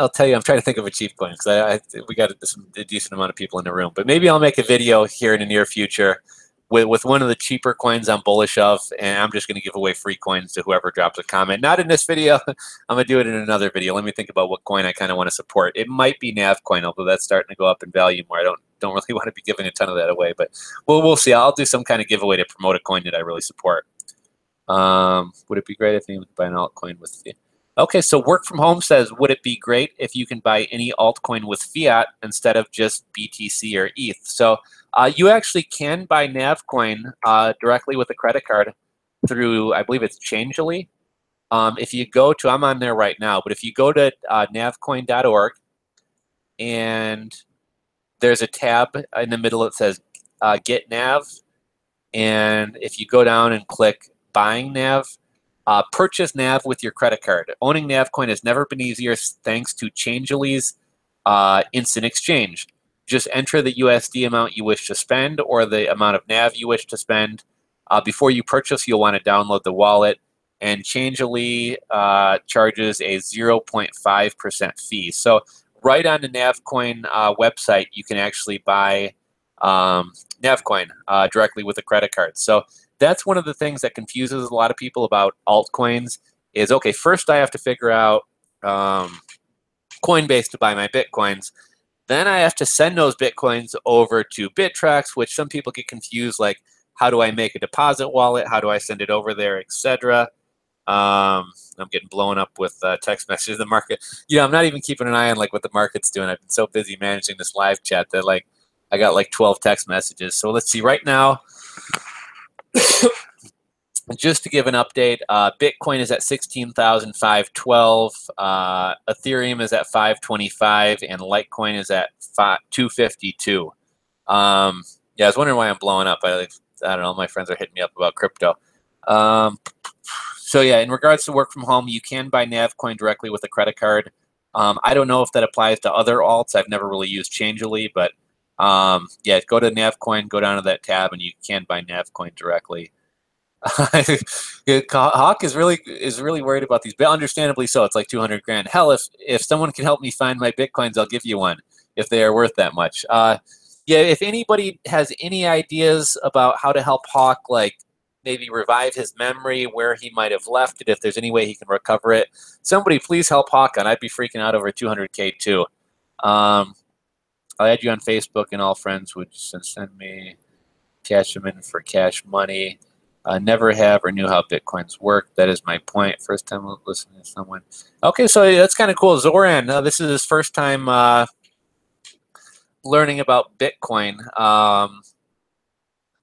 tell you, I'm trying to think of a cheap coin because we got a decent amount of people in the room. But maybe I'll make a video here in the near future with one of the cheaper coins I'm bullish of, and I'm just going to give away free coins to whoever drops a comment. Not in this video. I'm going to do it in another video. Let me think about what coin I kind of want to support. It might be nav coin, although that's starting to go up in value more. I don't really want to be giving a ton of that away, but we'll see. I'll do some kind of giveaway to promote a coin that I really support. Would it be great if anyone could buy an altcoin with fiat? Okay, so work from home says, would it be great if you can buy any altcoin with fiat instead of just BTC or ETH? So you actually can buy Navcoin directly with a credit card through, I believe it's Changelly. If you go to, I'm on there right now, but if you go to navcoin.org and there's a tab in the middle that says Get Nav, and if you go down and click Buying Nav, purchase NAV with your credit card. Owning Navcoin has never been easier thanks to Changelly's instant exchange. Just enter the USD amount you wish to spend or the amount of NAV you wish to spend. Before you purchase, you'll want to download the wallet, and Changelly charges a 0.5% fee. So right on the Navcoin website, you can actually buy Navcoin directly with a credit card. So that's one of the things that confuses a lot of people about altcoins is, okay, first I have to figure out Coinbase to buy my Bitcoins. Then I have to send those Bitcoins over to Bittrex, which some people get confused, like, how do I make a deposit wallet? How do I send it over there, etc. I'm getting blown up with text messages. The market, I'm not even keeping an eye on like what the market's doing. I've been so busy managing this live chat that like I got like 12 text messages. So let's see right now. Just to give an update, Bitcoin is at 16,512, Ethereum is at 525, and Litecoin is at 252. Yeah, I was wondering why I'm blowing up. I don't know. My friends are hitting me up about crypto. So yeah, in regards to work from home, you can buy Navcoin directly with a credit card. I don't know if that applies to other alts. I've never really used Changelly, but yeah, go to Navcoin, go down to that tab, and you can buy Navcoin directly. Hawk is really worried about these, but understandably so. It's like 200 grand. Hell, if someone can help me find my Bitcoins, I'll give you one if they are worth that much. Yeah, if anybody has any ideas about how to help Hawk, like maybe revive his memory, where he might have left it, if there's any way he can recover it, somebody please help Hawk on. I'd be freaking out over 200K too. Um, I'll add you on Facebook, and all friends would send me cash them in for cash money. Never have or knew how Bitcoins work. That is my point. First time listening to someone. Okay, so that's kind of cool. Zoran, this is his first time learning about Bitcoin.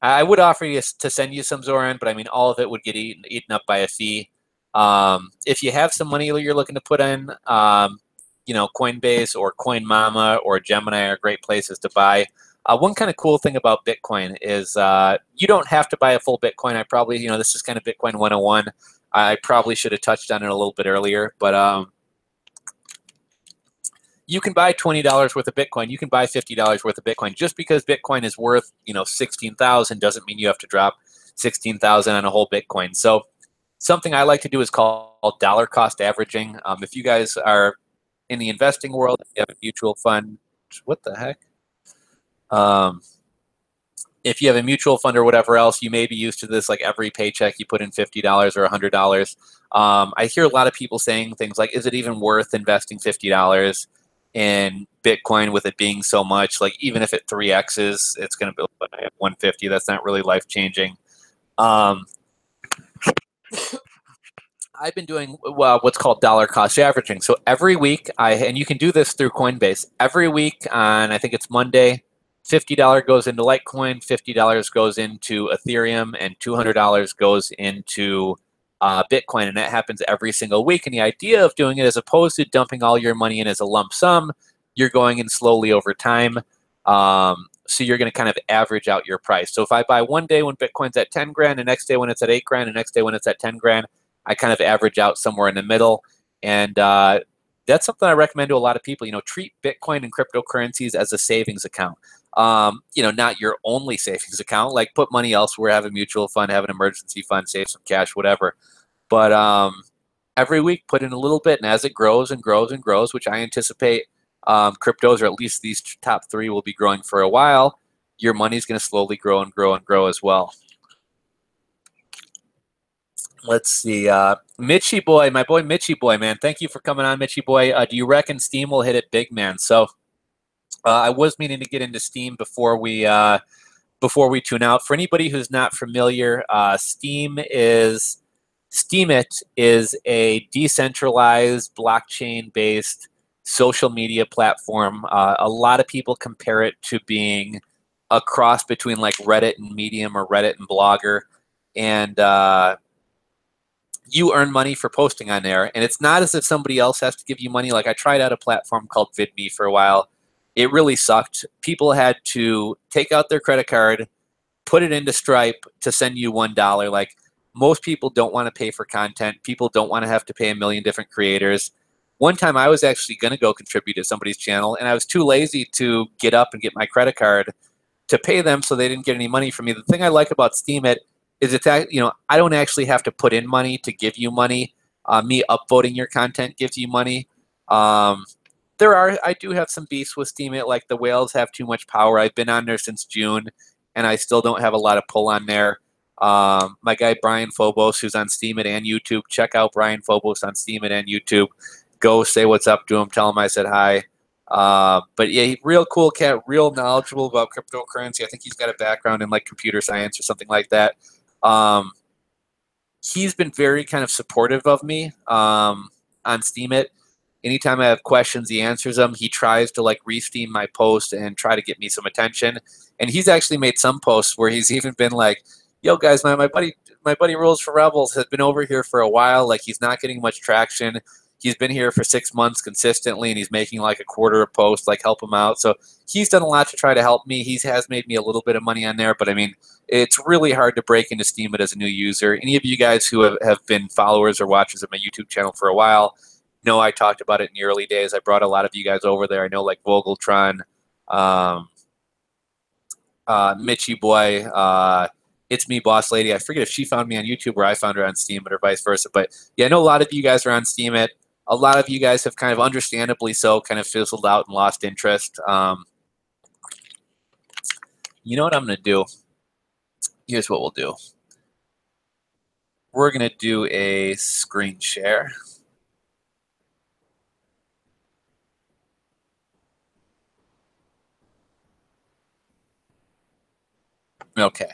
I would offer you to send you some Zoran, but I mean, all of it would get eaten up by a fee. If you have some money you're looking to put in, you know, Coinbase or CoinMama or Gemini are great places to buy. One kind of cool thing about Bitcoin is you don't have to buy a full Bitcoin. I probably, you know, this is kind of Bitcoin 101. I probably should have touched on it a little bit earlier, but you can buy $20 worth of Bitcoin. You can buy $50 worth of Bitcoin. Just because Bitcoin is worth, you know, 16,000 doesn't mean you have to drop 16,000 on a whole Bitcoin. So something I like to do is called dollar cost averaging. If you guys are in the investing world, if you have a mutual fund, what the heck? If you have a mutual fund or whatever else, you may be used to this. Like every paycheck, you put in $50 or $100. I hear a lot of people saying things like, "Is it even worth investing $50 in Bitcoin with it being so much? Like even if it 3x's, it's going to be 150. That's not really life changing." Um, I've been doing what's called dollar cost averaging. So every week, and you can do this through Coinbase. Every week on, I think it's Monday, $50 goes into Litecoin, $50 goes into Ethereum, and $200 goes into Bitcoin. And that happens every single week. And the idea of doing it, as opposed to dumping all your money in as a lump sum, you're going in slowly over time. So you're going to kind of average out your price. So if I buy one day when Bitcoin's at 10 grand, the next day when it's at 8 grand, the next day when it's at 10 grand, I kind of average out somewhere in the middle. And that's something I recommend to a lot of people. You know, treat Bitcoin and cryptocurrencies as a savings account. You know, not your only savings account. Like put money elsewhere, have a mutual fund, have an emergency fund, save some cash, whatever. But every week put in a little bit, and as it grows and grows and grows, which I anticipate cryptos, or at least these top three, will be growing for a while, your money's going to slowly grow and grow and grow as well. Let's see. Mitchie boy, my boy Mitchie boy, man. Thank you for coming on, Mitchie boy. Do you reckon Steam will hit it big, man? So I was meaning to get into Steam before we tune out. For anybody who's not familiar, Steemit is a decentralized blockchain-based social media platform. A lot of people compare it to being a cross between like Reddit and Medium or Reddit and Blogger, and you earn money for posting on there. And it's not as if somebody else has to give you money. Like I tried out a platform called VidMe for a while. It really sucked. People had to take out their credit card, put it into Stripe to send you $1. Like most people don't want to pay for content. People don't want to have to pay a million different creators. One time I was actually going to go contribute to somebody's channel, and I was too lazy to get up and get my credit card to pay them, so they didn't get any money from me. The thing I like about Steemit is you know, I don't actually have to put in money to give you money. Me upvoting your content gives you money. I do have some beefs with Steemit, like the whales have too much power. I've been on there since June, and I still don't have a lot of pull on there. My guy Brian Phobos, who's on Steemit and YouTube, check out Brian Phobos on Steemit and YouTube. Go say what's up to him. Tell him I said hi. But yeah, real cool cat, real knowledgeable about cryptocurrency. I think he's got a background in like computer science or something like that. He's been very kind of supportive of me on Steemit. Anytime I have questions, he answers them. He tries to like re-steam my post and try to get me some attention. And he's actually made some posts where he's even been like, "Yo, guys, my buddy Rules for Rebels has been over here for a while. Like he's not getting much traction. He's been here for 6 months consistently, and he's making like a quarter a post. Like help him out." So he's done a lot to try to help me. He has made me a little bit of money on there, but I mean, it's really hard to break into Steemit as a new user. Any of you guys who have been followers or watchers of my YouTube channel for a while know I talked about it in the early days. I brought a lot of you guys over there. I know like Vogeltron, Mitchie Boy, It's me, Boss Lady. I forget if she found me on YouTube or I found her on Steam or vice versa. But yeah, I know a lot of you guys are on Steam. A lot of you guys have kind of understandably so kind of fizzled out and lost interest. You know what I'm going to do? Here's what we'll do. We're going to do a screen share. Okay.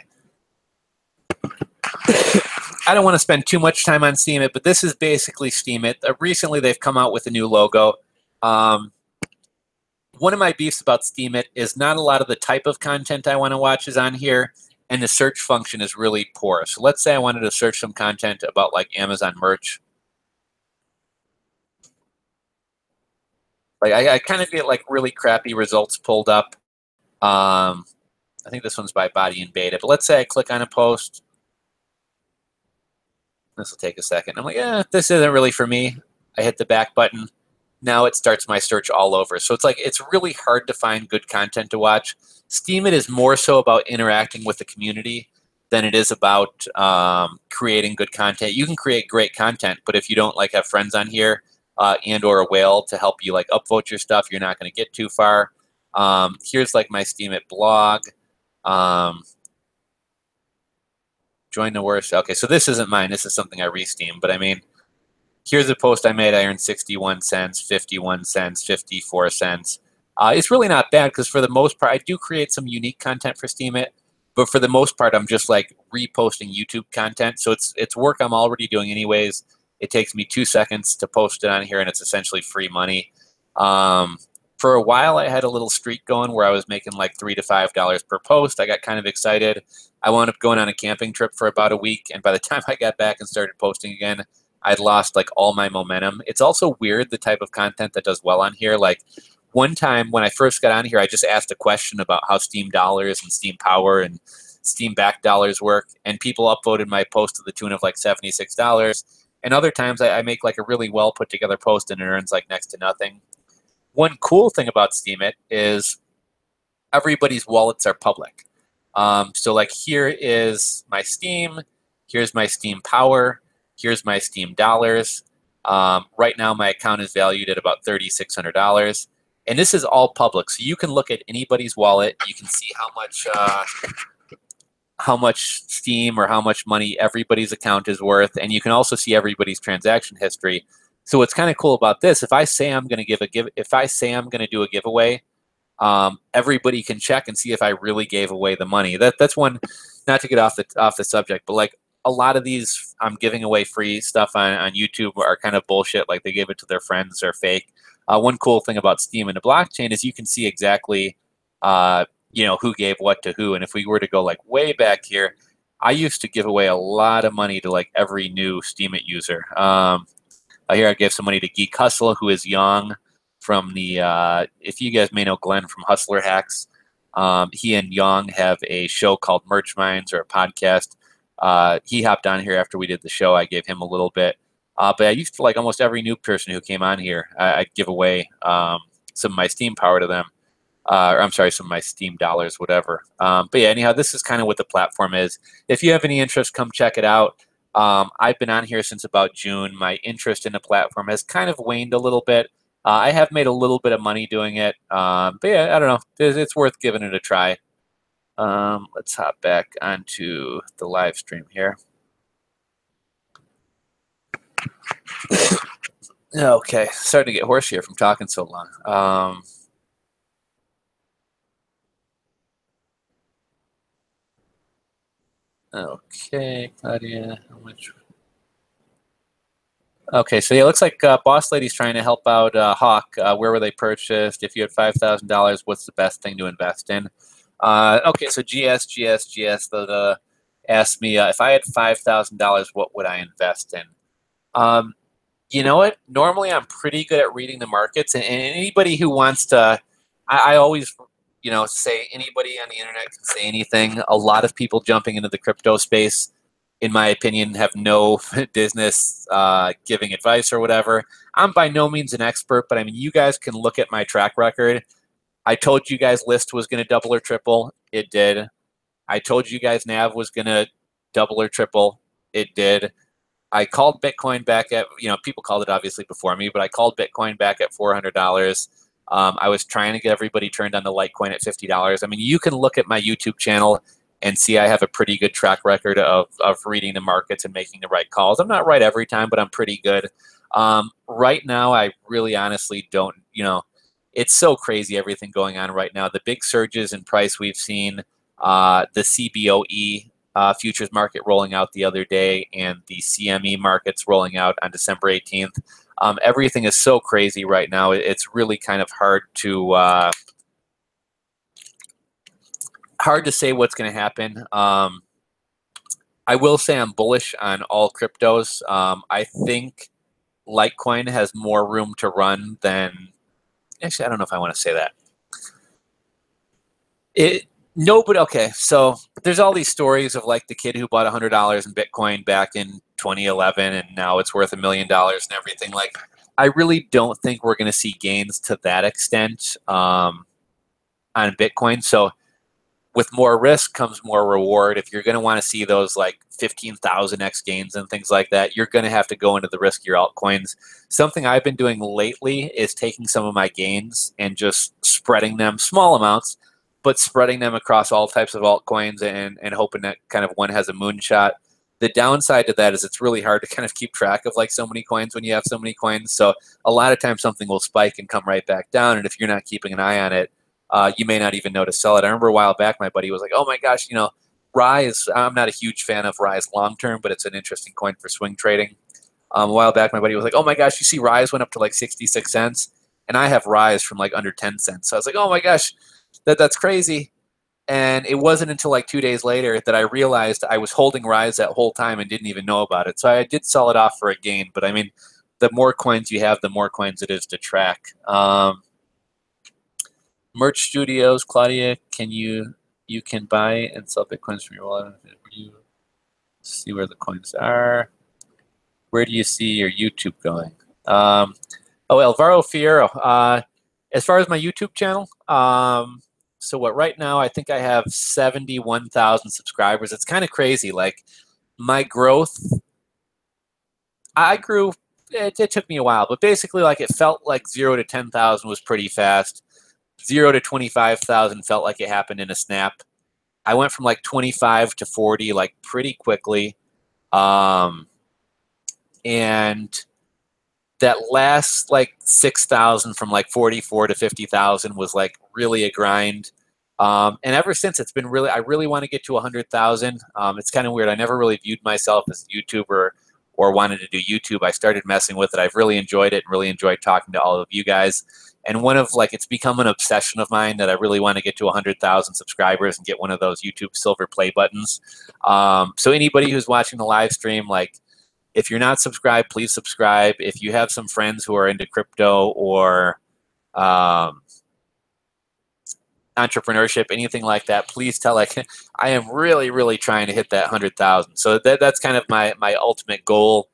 I don't want to spend too much time on Steemit, but this is basically Steemit. Recently, they've come out with a new logo. One of my beefs about Steemit is not a lot of the type of content I want to watch is on here, and the search function is really poor. So let's say I wanted to search some content about like Amazon merch. Like I kind of get like really crappy results pulled up. I think this one's by Body and Beta, but let's say I click on a post. This will take a second. I'm like, this isn't really for me. I hit the back button. Now it starts my search all over. So it's really hard to find good content to watch. Steemit is more so about interacting with the community than it is about creating good content. You can create great content, but if you don't like have friends on here and or a whale to help you like upvote your stuff, you're not going to get too far. Here's like my Steemit blog. Join the worst. Okay, so this isn't mine. This is something I re-steam. But I mean, here's a post I made. I earned 61 cents, 51 cents, 54 cents. It's really not bad because for the most part, I do create some unique content for Steemit. But for the most part, I'm just like reposting YouTube content. So it's work I'm already doing anyways. It takes me 2 seconds to post it on here, and it's essentially free money. For a while, I had a little streak going where I was making like $3 to $5 per post. I got kind of excited. I wound up going on a camping trip for about a week, and by the time I got back and started posting again, I'd lost like all my momentum. It's also weird the type of content that does well on here. Like one time when I first got on here, I just asked a question about how Steam dollars and Steam Power and Steam backed dollars work, and people upvoted my post to the tune of like $76. And other times I make like a really well put together post and it earns like next to nothing. One cool thing about Steemit is everybody's wallets are public. So like here is my Steam, here's my Steam Power, here's my Steam dollars. Right now my account is valued at about $3,600. And this is all public. So you can look at anybody's wallet. You can see how much Steam or how much money everybody's account is worth. And you can also see everybody's transaction history. So what's kind of cool about this, if I say I'm going to do a giveaway, everybody can check and see if I really gave away the money. That's one, not to get off the subject, but like a lot of these I'm giving away free stuff on YouTube are kind of bullshit. Like they gave it to their friends or fake. One cool thing about Steem and the blockchain is you can see exactly who gave what to who. And if we were to go like way back here, I used to give away a lot of money to like every new Steemit user. Here I gave some money to Geek Hustle, who is Young from the, if you guys may know Glenn from Hustler Hacks, he and Young have a show called Merch Minds, or a podcast. He hopped on here after we did the show. I gave him a little bit. But I used to, like almost every new person who came on here, I'd give away some of my Steam Power to them. Or I'm sorry, some of my Steam dollars, whatever. But yeah, anyhow, this is kind of what the platform is. If you have any interest, come check it out. I've been on here since about June. My interest in the platform has kind of waned a little bit. I have made a little bit of money doing it. But yeah, I don't know. It's worth giving it a try. Let's hop back onto the live stream here. Okay, starting to get hoarse here from talking so long. Okay, Claudia, how much? Okay, so yeah, it looks like Boss Lady's trying to help out Hawk. Where were they purchased? If you had $5,000, what's the best thing to invest in? Okay, so GS asked me if I had $5,000, what would I invest in? You know what? Normally, I'm pretty good at reading the markets, and anybody who wants to, I always, say anybody on the internet can say anything. A lot of people jumping into the crypto space, in my opinion, have no business giving advice or whatever. I'm by no means an expert, but I mean, you guys can look at my track record. I told you guys list was going to double or triple. It did. I told you guys NAV was going to double or triple. It did. I called Bitcoin back at, people called it obviously before me, but I called Bitcoin back at $400. I was trying to get everybody turned on to Litecoin at $50. I mean, you can look at my YouTube channel and see I have a pretty good track record of reading the markets and making the right calls. I'm not right every time, but I'm pretty good. Right now, I really honestly don't, it's so crazy everything going on right now. The big surges in price we've seen, the CBOE futures market rolling out the other day, and the CME markets rolling out on December 18th. Everything is so crazy right now. It's really kind of hard to say what's going to happen. I will say I'm bullish on all cryptos. I think Litecoin has more room to run than. Actually, I don't know if I want to say that. Okay, so there's all these stories of like the kid who bought $100 in Bitcoin back in 2011 and now it's worth $1 million and everything. Like, I really don't think we're going to see gains to that extent on Bitcoin. So with more risk comes more reward. If you're going to want to see those like 15,000x gains and things like that, you're going to have to go into the riskier altcoins. Something I've been doing lately is taking some of my gains and just spreading them, small amounts, but spreading them across all types of altcoins and hoping that kind of one has a moonshot. The downside to that is it's really hard to kind of keep track of like so many coins when you have so many coins. So a lot of times something will spike and come right back down. And if you're not keeping an eye on it, you may not even know to sell it. I remember a while back, my buddy was like, oh my gosh, Rise, I'm not a huge fan of Rise long-term, but it's an interesting coin for swing trading. A while back, my buddy was like, oh my gosh, you see Rise went up to like 66 cents. And I have Rise from like under 10 cents. So I was like, oh my gosh, that's crazy. And it wasn't until like 2 days later that I realized I was holding Rise that whole time and didn't even know about it. So I did sell it off for a gain. But I mean, the more coins you have, the more coins it is to track. Merch Studios, Claudia, you can buy and sell Bitcoins from your wallet. You see where the coins are. Where do you see your YouTube going? Alvaro Fierro. As far as my YouTube channel, so right now I think I have 71,000 subscribers. It's kind of crazy. Like my growth, I grew. It took me a while, but basically, like it felt like 0 to 10,000 was pretty fast. 0 to 25,000 felt like it happened in a snap. I went from like 25 to 40 like pretty quickly. And that last like 6,000 from like 44 to 50,000 was like really a grind. And ever since it's been I really want to get to 100,000. It's kind of weird. I never really viewed myself as a YouTuber or wanted to do YouTube. I started messing with it. I've really enjoyed it and really enjoyed talking to all of you guys. And it's become an obsession of mine that I really want to get to 100,000 subscribers and get one of those YouTube silver play buttons. So anybody who's watching the live stream, like if you're not subscribed, please subscribe. If you have some friends who are into crypto or entrepreneurship, anything like that, please tell. Like, I am really, really trying to hit that 100,000. So that's kind of my ultimate goal.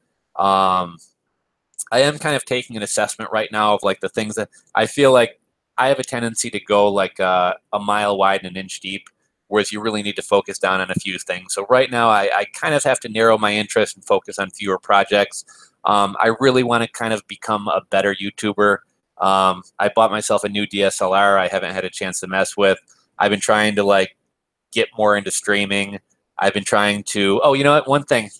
I am kind of taking an assessment right now of like the things that I feel like I have a tendency to go like a mile wide and an inch deep, whereas you really need to focus down on a few things. So right now I kind of have to narrow my interest and focus on fewer projects. I really want to kind of become a better YouTuber. I bought myself a new DSLR I haven't had a chance to mess with. I've been trying to like get more into streaming. I've been trying to, oh, you know what, one thing.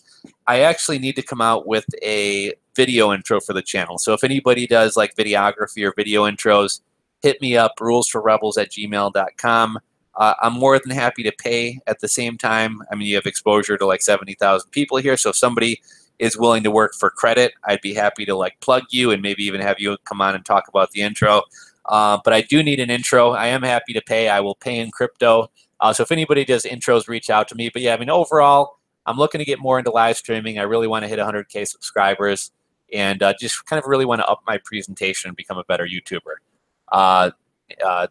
I actually need to come out with a video intro for the channel. So if anybody does like videography or video intros, hit me up, rulesforrebels@gmail.com. I'm more than happy to pay at the same time. I mean, you have exposure to like 70,000 people here. So if somebody is willing to work for credit, I'd be happy to like plug you and maybe even have you come on and talk about the intro. But I do need an intro. I am happy to pay. I will pay in crypto. So if anybody does intros, reach out to me. But yeah, I mean, overall, I'm looking to get more into live streaming. I really want to hit 100K subscribers and just kind of really want to up my presentation and become a better YouTuber.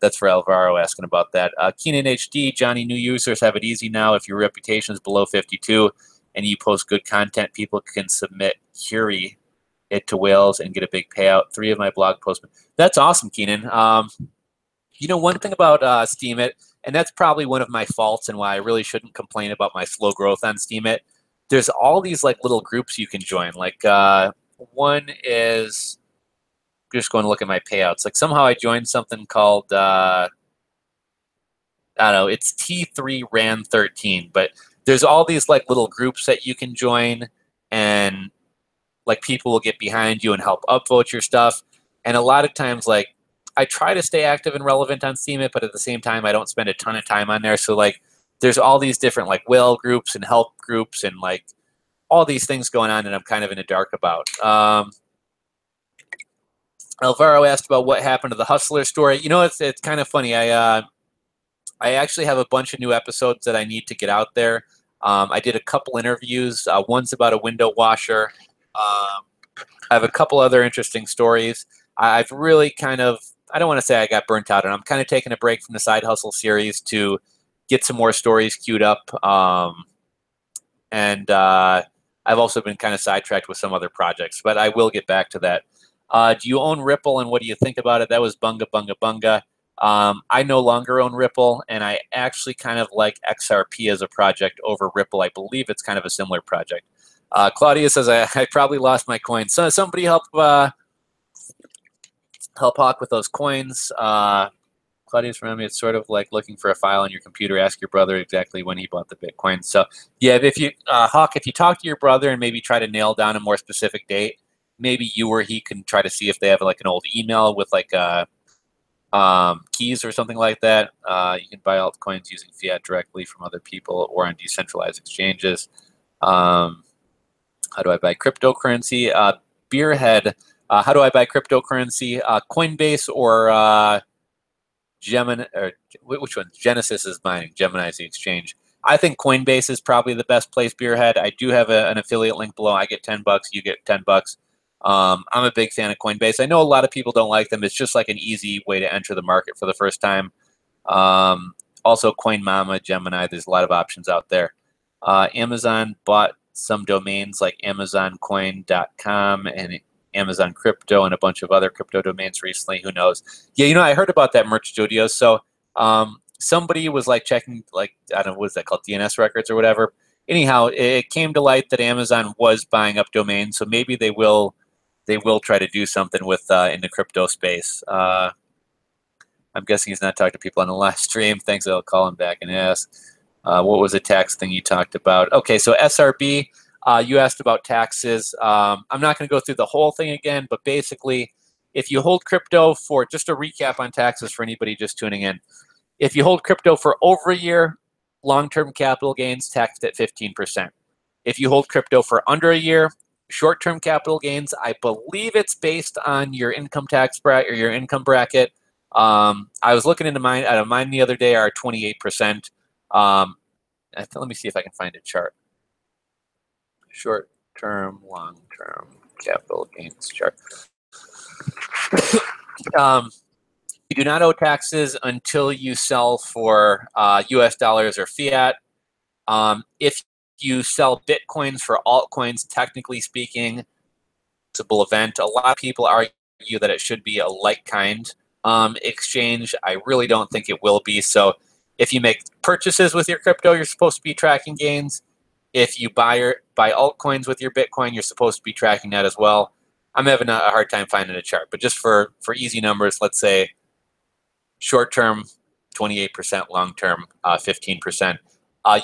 That's for Alvaro asking about that. Keenan HD, Johnny, new users have it easy now. If your reputation is below 52 and you post good content, people can submit query it to whales and get a big payout. 3 of my blog posts. That's awesome, Keenan. You know, one thing about Steemit, and that's probably one of my faults and why I really shouldn't complain about my slow growth on Steemit. There's all these like little groups you can join. Like one is just going to look at my payouts. Like somehow I joined something called I don't know, it's T3 RAN 13, but there's all these like little groups that you can join, and like people will get behind you and help upvote your stuff. And a lot of times, like I try to stay active and relevant on Steemit, but at the same time, I don't spend a ton of time on there. So like there's all these different like whale groups and help groups and like all these things going on, and I'm kind of in the dark about. Alvaro asked about what happened to the Hustler story. You know, it's kind of funny. I actually have a bunch of new episodes that I need to get out there. I did a couple interviews. One's about a window washer. I have a couple other interesting stories. I've really kind of, I don't want to say I got burnt out, and I'm kind of taking a break from the Side Hustle series to get some more stories queued up. And I've also been kind of sidetracked with some other projects, but I will get back to that. Do you own Ripple, and what do you think about it? That was Bunga Bunga Bunga. I no longer own Ripple, and I actually kind of like XRP as a project over Ripple. I believe it's kind of a similar project. Claudia says, I probably lost my coins. So somebody help Hawk with those coins. Claudia's reminding me, it's sort of like looking for a file on your computer. Ask your brother exactly when he bought the Bitcoin. So yeah, if you Hawk, if you talk to your brother and maybe try to nail down a more specific date, maybe you or he can try to see if they have like an old email with like keys or something like that. You can buy altcoins using fiat directly from other people or on decentralized exchanges. How do I buy cryptocurrency? Beerhead, how do I buy cryptocurrency? Coinbase or Gemini, or which one? Genesis is mining. Gemini is the exchange. I think Coinbase is probably the best place, Beerhead. I do have an affiliate link below. I get $10, you get $10. I'm a big fan of Coinbase. I know a lot of people don't like them. It's just like an easy way to enter the market for the first time. Also, CoinMama, Gemini, there's a lot of options out there. Amazon bought some domains like AmazonCoin.com and Amazon Crypto and a bunch of other crypto domains recently. Who knows? Yeah, you know, I heard about that Merch Studios. So somebody was like checking, like, I don't know, what is that called, DNS records or whatever. Anyhow, it came to light that Amazon was buying up domains, so maybe they will try to do something with in the crypto space. I'm guessing he's not talking to people on the live stream. Thanks, I'll call him back and ask. What was the tax thing you talked about? Okay, so SRB, you asked about taxes. I'm not going to go through the whole thing again, but basically, if you hold crypto for, just a recap on taxes for anybody just tuning in, if you hold crypto for over a year, long-term capital gains taxed at 15%. If you hold crypto for under a year, short-term capital gains, I believe it's based on your income tax bracket or your income bracket. I was looking into mine. Mine the other day are 28%. Let me see if I can find a chart. Short-term, long-term capital gains chart. You do not owe taxes until you sell for US dollars or fiat. If you sell Bitcoins for altcoins, technically speaking, it's a taxable event. A lot of people argue that it should be a like-kind exchange. I really don't think it will be. So if you make purchases with your crypto, you're supposed to be tracking gains. If you buy altcoins with your Bitcoin, you're supposed to be tracking that as well. I'm having a hard time finding a chart, but just for easy numbers, let's say short-term, 28%, long-term, 15%.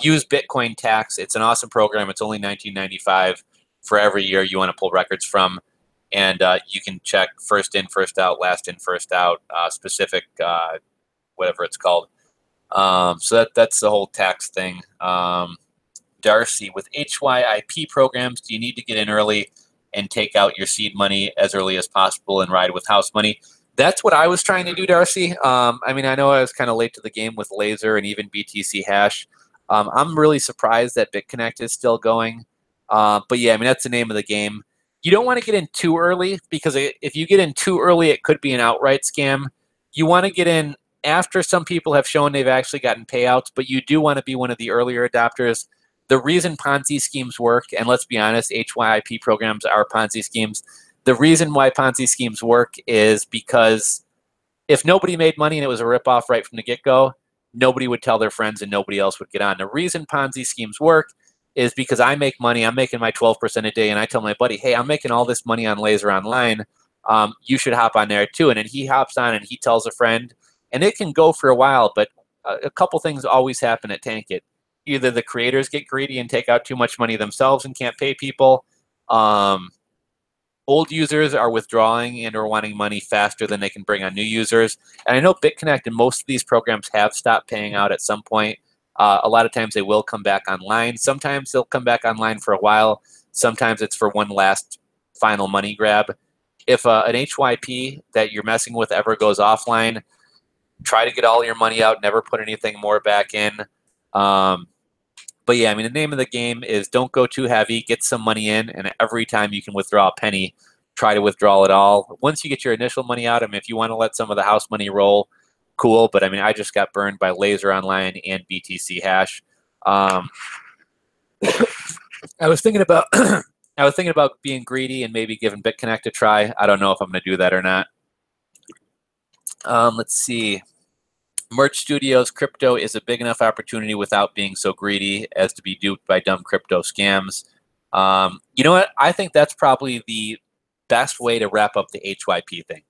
Use Bitcoin Tax. It's an awesome program. It's only $19.95 for every year you want to pull records from. And you can check first in, first out, last in, first out, specific, whatever it's called. So that's the whole tax thing. Darcy, with HYIP programs, do you need to get in early and take out your seed money as early as possible and ride with house money? That's what I was trying to do, Darcy. I mean, I know I was kind of late to the game with Laser and even BTC Hash. I'm really surprised that BitConnect is still going. But yeah, I mean, that's the name of the game. You don't want to get in too early, because if you get in too early, it could be an outright scam. You want to get in after some people have shown they've actually gotten payouts, but you do want to be one of the earlier adopters. The reason Ponzi schemes work, and let's be honest, HYIP programs are Ponzi schemes. The reason why Ponzi schemes work is because if nobody made money and it was a ripoff right from the get-go, nobody would tell their friends and nobody else would get on. The reason Ponzi schemes work is because I make money. I'm making my 12% a day, and I tell my buddy, hey, I'm making all this money on Laser Online. You should hop on there too. And then he hops on and he tells a friend, and it can go for a while, but a couple things always happen at Tank It. Either the creators get greedy and take out too much money themselves and can't pay people. Old users are withdrawing and or wanting money faster than they can bring on new users. And I know BitConnect and most of these programs have stopped paying out at some point. A lot of times they will come back online. Sometimes they'll come back online for a while. Sometimes it's for one last final money grab. If an HYP that you're messing with ever goes offline, try to get all your money out, never put anything more back in. But yeah, I mean, the name of the game is don't go too heavy, get some money in, and every time you can withdraw a penny, try to withdraw it all. Once you get your initial money out, I mean, if you want to let some of the house money roll, cool. But I mean, I just got burned by Laser Online and BTC Hash. I was thinking about I was thinking about being greedy and maybe giving BitConnect a try. I don't know if I'm going to do that or not. Let's see. Merch Studios, crypto is a big enough opportunity without being so greedy as to be duped by dumb crypto scams. You know what? I think that's probably the best way to wrap up the HYP thing.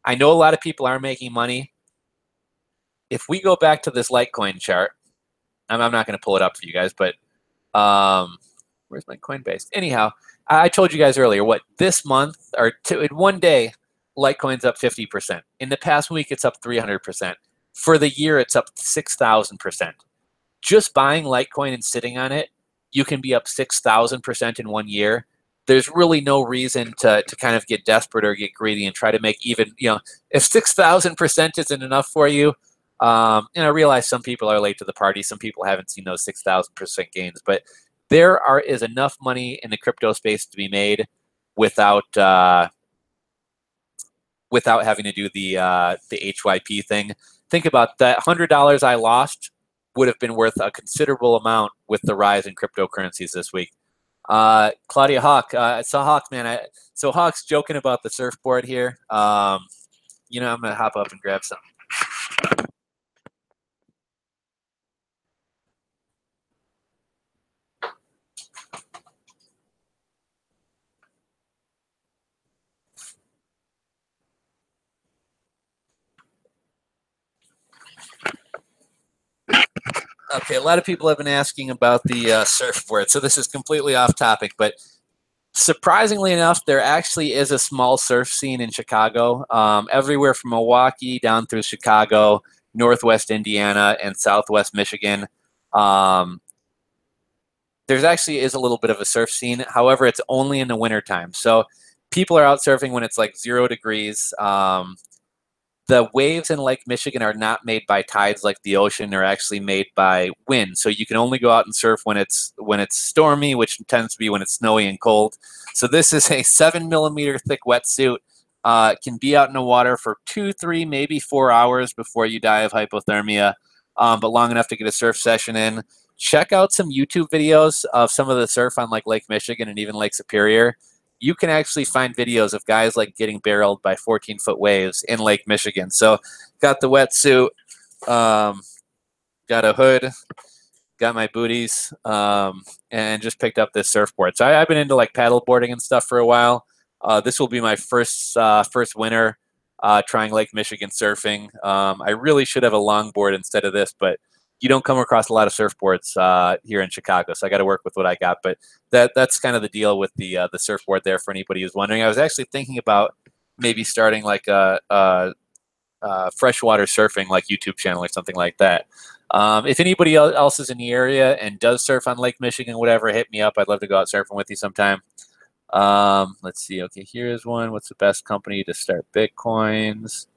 I know a lot of people are making money. If we go back to this Litecoin chart, I'm not going to pull it up for you guys, but where's my Coinbase? Anyhow, I told you guys earlier, what, this month, or in one day, Litecoin's up 50%. In the past week, it's up 300%. For the year, it's up 6,000%. Just buying Litecoin and sitting on it, you can be up 6,000% in 1 year. There's really no reason to kind of get desperate or get greedy and try to make even, if 6,000% isn't enough for you, and I realize some people are late to the party. Some people haven't seen those 6,000% gains, but there is enough money in the crypto space to be made without having to do the HYP thing. Think about that. $100 I lost would have been worth a considerable amount with the rise in cryptocurrencies this week. Claudia Hawk, I saw Hawk, man. So Hawk's joking about the surfboard here. I'm gonna hop up and grab some. Okay, a lot of people have been asking about the surfboard, so this is completely off topic, but surprisingly enough, there actually is a small surf scene in Chicago, everywhere from Milwaukee down through Chicago, Northwest Indiana, and Southwest Michigan. There's actually is a little bit of a surf scene. However, it's only in the wintertime. So people are out surfing when it's like 0 degrees. The waves in Lake Michigan are not made by tides like the ocean. They're actually made by wind. So you can only go out and surf when it's stormy, which tends to be when it's snowy and cold. So this is a 7mm thick wetsuit. Can be out in the water for 2, 3, maybe 4 hours before you die of hypothermia, but long enough to get a surf session in. Check out some YouTube videos of some of the surf on like Lake Michigan and even Lake Superior. You can actually find videos of guys like getting barreled by 14-foot waves in Lake Michigan. So got the wetsuit, got a hood, got my booties, and just picked up this surfboard. So I've been into like paddle boarding and stuff for a while. This will be my first winter trying Lake Michigan surfing. I really should have a longboard instead of this, but you don't come across a lot of surfboards here in Chicago, so I got to work with what I got. But that's kind of the deal with the surfboard there for anybody who's wondering. I was actually thinking about maybe starting like a freshwater surfing like YouTube channel or something like that. If anybody else is in the area and does surf on Lake Michigan, whatever, hit me up. I'd love to go out surfing with you sometime. Let's see. Okay, here's one. What's the best company to start Bitcoins?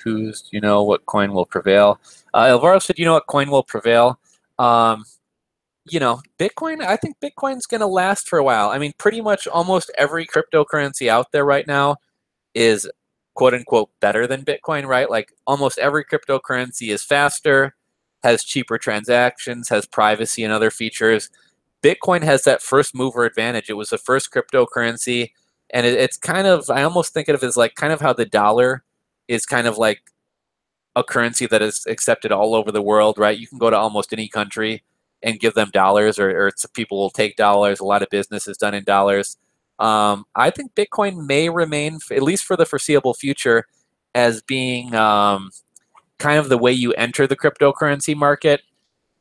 What coin will prevail? Alvaro said, what coin will prevail? Bitcoin, I think Bitcoin's going to last for a while. I mean, pretty much almost every cryptocurrency out there right now is quote unquote better than Bitcoin, right? Like almost every cryptocurrency is faster, has cheaper transactions, has privacy and other features. Bitcoin has that first mover advantage. It was the first cryptocurrency, and it's kind of, I almost think of it as like kind of how the dollar is kind of like a currency that is accepted all over the world, right? You can go to almost any country and give them dollars, or people will take dollars. A lot of business is done in dollars. I think Bitcoin may remain, at least for the foreseeable future, as being kind of the way you enter the cryptocurrency market,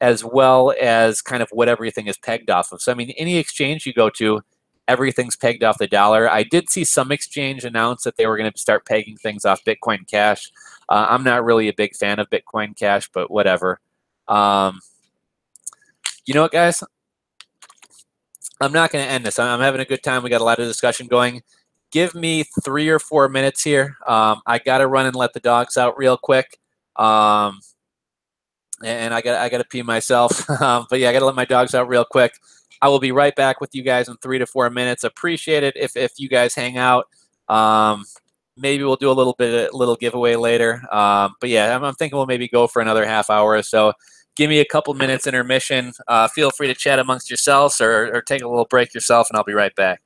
as well as kind of what everything is pegged off of. So, I mean, any exchange you go to, everything's pegged off the dollar. I did see some exchange announce that they were going to start pegging things off Bitcoin Cash. I'm not really a big fan of Bitcoin Cash, but whatever. Um, you know what, guys? I'm not going to end this. I'm having a good time. We got a lot of discussion going. Give me 3 or 4 minutes here. I got to run and let the dogs out real quick. And I got to pee myself. But yeah, I got to let my dogs out real quick. I will be right back with you guys in 3 to 4 minutes. Appreciate it if you guys hang out. Maybe we'll do a little giveaway later. But yeah, I'm thinking we'll maybe go for another half hour or so. Give me a couple minutes intermission. Feel free to chat amongst yourselves or take a little break yourself, and I'll be right back.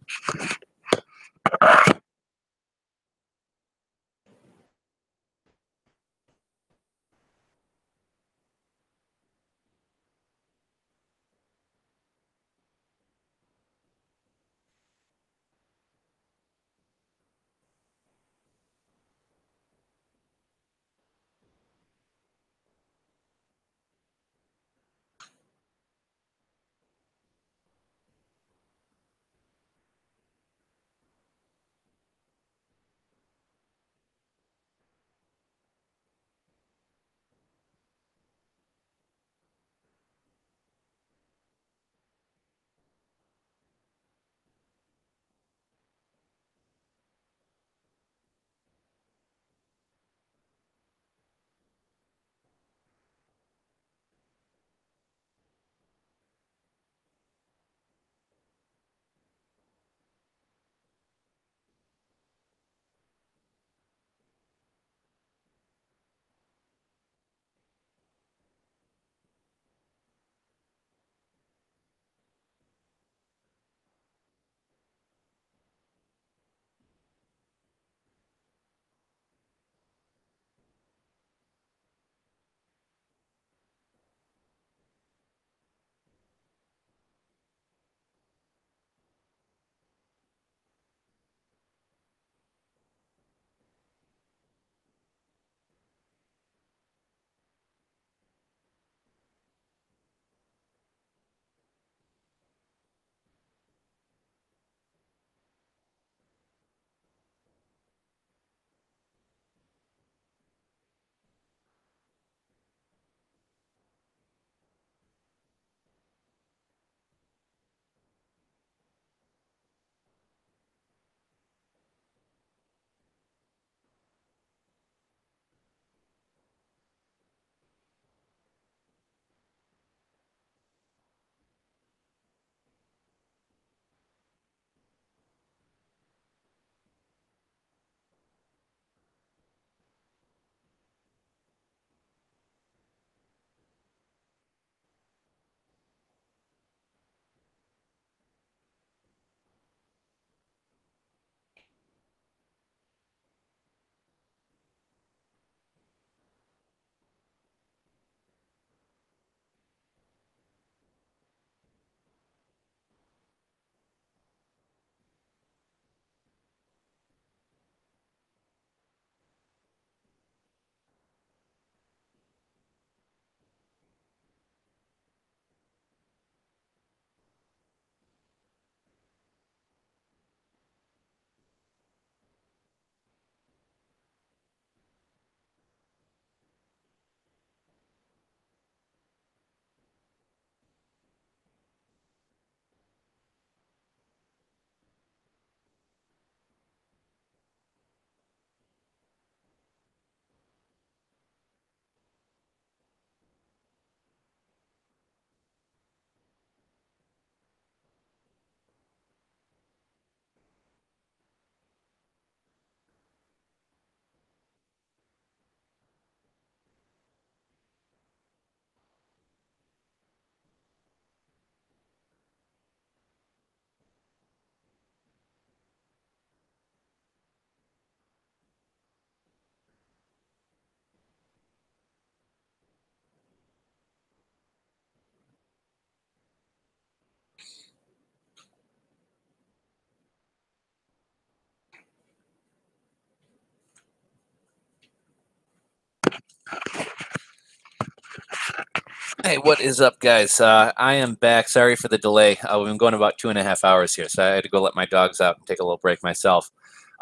Hey, what is up, guys? I am back. Sorry for the delay. We've been going about 2.5 hours here, so I had to go let my dogs out and take a little break myself.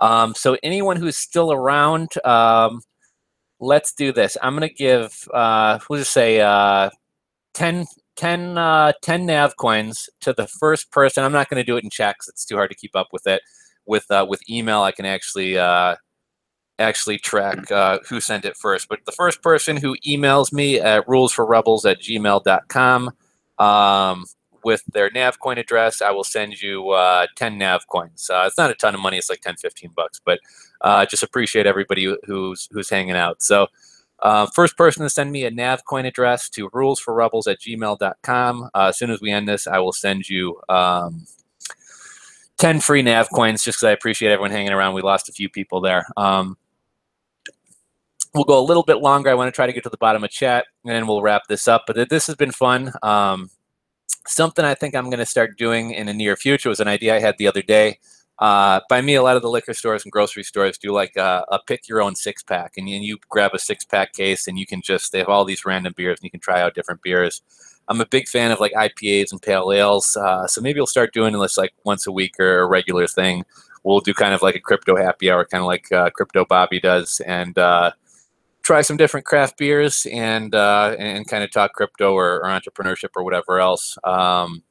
So anyone who's still around, let's do this. I'm going to give, we'll just say 10, 10 nav coins to the first person. I'm not going to do it in chat because it's too hard to keep up with it. With email, I can actually track who sent it first. But the first person who emails me at rulesforrebels@gmail.com with their nav coin address, I will send you 10 nav coins. It's not a ton of money. It's like 10, 15 bucks, but just appreciate everybody who's hanging out. So first person to send me a nav coin address to rulesforrebels@gmail.com. As soon as we end this, I will send you 10 free nav coins just because I appreciate everyone hanging around. We lost a few people there. We'll go a little bit longer. I want to try to get to the bottom of chat, and then we'll wrap this up. But this has been fun. Something I think I'm going to start doing in the near future was an idea I had the other day. By me, a lot of the liquor stores and grocery stores do like a pick your own six-pack, and you grab a six-pack case, and you can they have all these random beers, and you can try out different beers. I'm a big fan of like IPAs and pale ales, so maybe we'll start doing this like once a week or a regular thing. We'll do kind of like a crypto happy hour, kind of like Crypto Bobby does, and try some different craft beers and kind of talk crypto or entrepreneurship or whatever else. One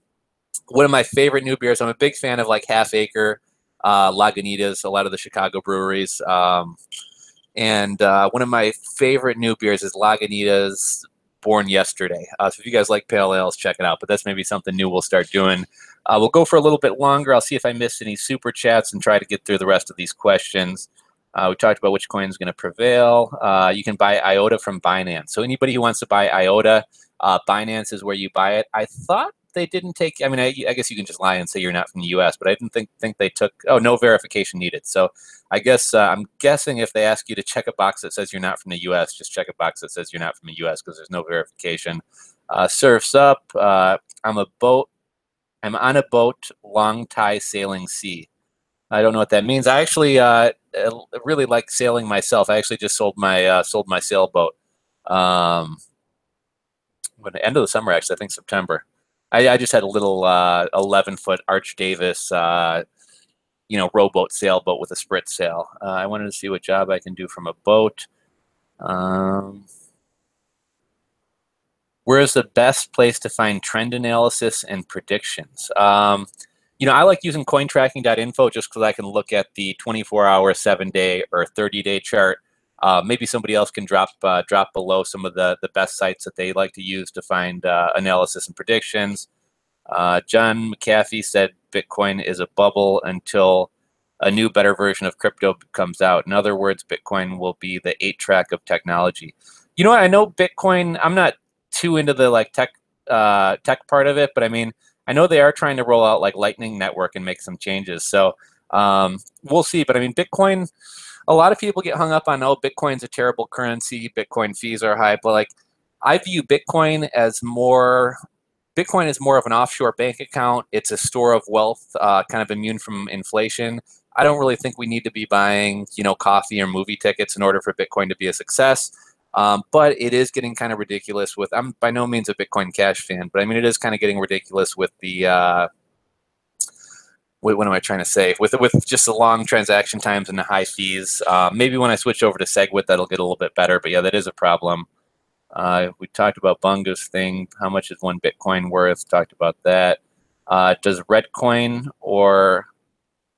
of my favorite new beers, I'm a big fan of like Half Acre, Lagunitas, a lot of the Chicago breweries. And one of my favorite new beers is Lagunitas Born Yesterday. So if you guys like pale ales, check it out. But that's maybe something new we'll start doing. We'll go for a little bit longer. I'll see if I missed any super chats and try to get through the rest of these questions. We talked about which coin is going to prevail. You can buy IOTA from Binance. So anybody who wants to buy IOTA, Binance is where you buy it. I thought they didn't take, I mean, I guess you can just lie and say you're not from the US, but I didn't think they took, oh, no verification needed. So I guess I'm guessing if they ask you to check a box that says you're not from the US, just check a box that says you're not from the US because there's no verification. Surf's up. I'm on a boat, long tie sailing sea. I don't know what that means. I actually really like sailing myself. I actually just sold my sailboat. When the end of the summer, actually, I think September. I just had a little 11-foot Arch Davis, rowboat sailboat with a sprit sail. I wanted to see what job I can do from a boat. Where is the best place to find trend analysis and predictions? I like using cointracking.info just because I can look at the 24-hour, 7-day, or 30-day chart. Maybe somebody else can drop below some of the best sites that they like to use to find analysis and predictions. John McAfee said Bitcoin is a bubble until a new, better version of crypto comes out. In other words, Bitcoin will be the 8-track of technology. You know what? I know Bitcoin, I'm not too into the like tech part of it, but I mean, I know they are trying to roll out like Lightning Network and make some changes. So we'll see. But I mean, Bitcoin, a lot of people get hung up on, oh, Bitcoin's a terrible currency. Bitcoin fees are high. But like, I view Bitcoin is more of an offshore bank account. It's a store of wealth, kind of immune from inflation. I don't really think we need to be buying, coffee or movie tickets in order for Bitcoin to be a success. But it is getting kind of ridiculous with, I'm by no means a Bitcoin Cash fan, but I mean, it is kind of getting ridiculous with the, what am I trying to say? With just the long transaction times and the high fees. Maybe when I switch over to SegWit, that'll get a little bit better, but yeah, that is a problem. We talked about Bunga's thing. How much is one Bitcoin worth? Talked about that. Does Redcoin or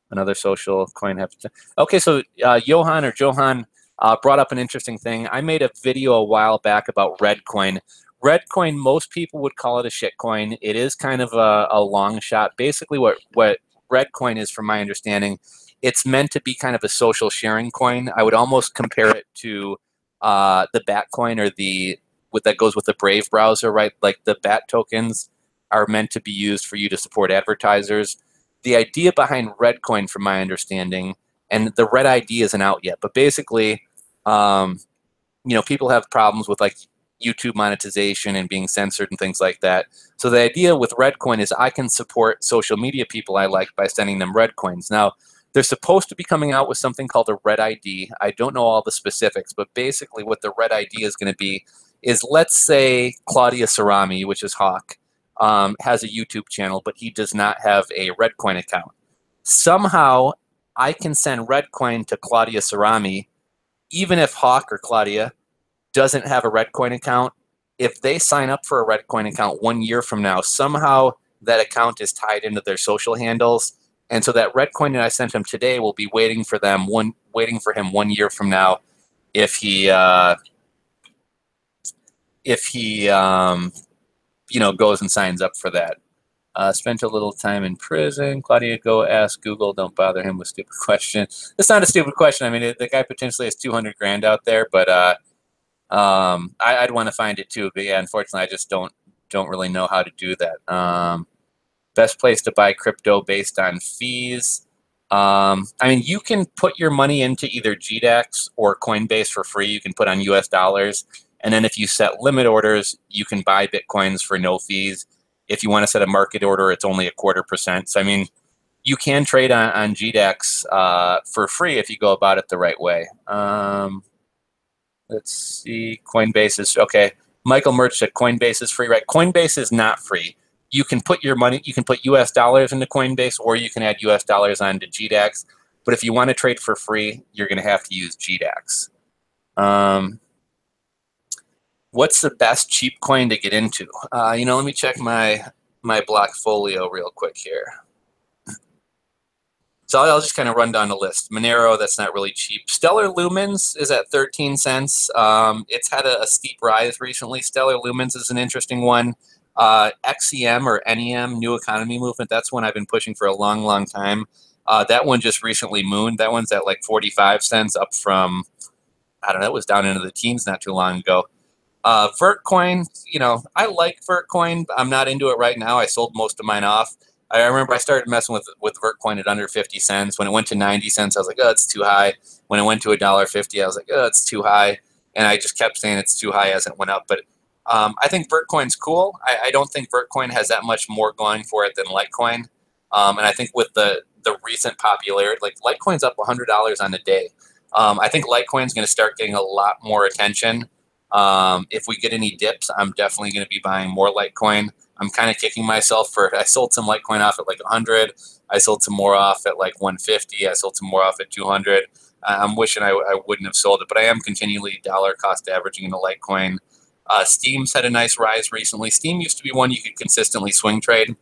another social coin have to? Okay, so Johan brought up an interesting thing. I made a video a while back about Redcoin. Redcoin, most people would call it a shitcoin. It is kind of a long shot. Basically, what Redcoin is, from my understanding, it's meant to be kind of a social sharing coin. I would almost compare it to the Batcoin or what that goes with the Brave browser, right? Like the Bat tokens are meant to be used for you to support advertisers. The idea behind Redcoin, from my understanding, and the Red ID isn't out yet, but basically, people have problems with like YouTube monetization and being censored and things like that. So the idea with Redcoin is I can support social media people I like by sending them Redcoins. Now, they're supposed to be coming out with something called a Red ID. I don't know all the specifics, but basically what the Red ID is going to be is, let's say Claudia Cerami, which is Hawk, has a YouTube channel, but he does not have a Redcoin account. Somehow, I can send Redcoin to Claudia Cerami, even if Hawk or Claudia doesn't have a Redcoin account. If they sign up for a Redcoin account 1 year from now, somehow that account is tied into their social handles, and so that Redcoin that I sent him today will be waiting for him 1 year from now, if he goes and signs up for that. Spent a little time in prison. Claudia, go ask Google. Don't bother him with stupid questions. It's not a stupid question. I mean, the guy potentially has 200 grand out there, but I'd want to find it too. But yeah, unfortunately, I just don't really know how to do that. Best place to buy crypto based on fees. I mean, you can put your money into either GDAX or Coinbase for free. You can put on US dollars. And then if you set limit orders, you can buy Bitcoins for no fees. If you want to set a market order, it's only 0.25%. So, I mean, you can trade on GDAX for free if you go about it the right way. Let's see. Coinbase is, okay. Michael Merch said Coinbase is free, right? Coinbase is not free. You can put your money, you can put US dollars into Coinbase, or you can add US dollars onto GDAX. But if you want to trade for free, you're going to have to use GDAX. What's the best cheap coin to get into? Let me check my Blockfolio real quick here. So I'll just kind of run down the list. Monero, that's not really cheap. Stellar Lumens is at 13 cents. It's had a steep rise recently. Stellar Lumens is an interesting one. XEM or NEM, New Economy Movement, that's one I've been pushing for a long, long time. That one just recently mooned. That one's at like 45 cents, up from, I don't know, it was down into the teens not too long ago. Vertcoin, I like Vertcoin. I'm not into it right now. I sold most of mine off. I remember I started messing with Vertcoin at under 50 cents. When it went to 90 cents, I was like, oh, it's too high. When it went to $1.50, I was like, oh, it's too high. And I just kept saying it's too high as it went up. But I think Vertcoin's cool. I don't think Vertcoin has that much more going for it than Litecoin. And I think with the recent popularity, like Litecoin's up $100 on the day. I think Litecoin's going to start getting a lot more attention. If we get any dips, I'm definitely going to be buying more Litecoin. I'm kind of kicking myself I sold some Litecoin off at like 100. I sold some more off at like 150. I sold some more off at 200. I'm wishing I wouldn't have sold it, but I am continually dollar cost averaging into Litecoin. Steam's had a nice rise recently. Steam used to be one you could consistently swing trade.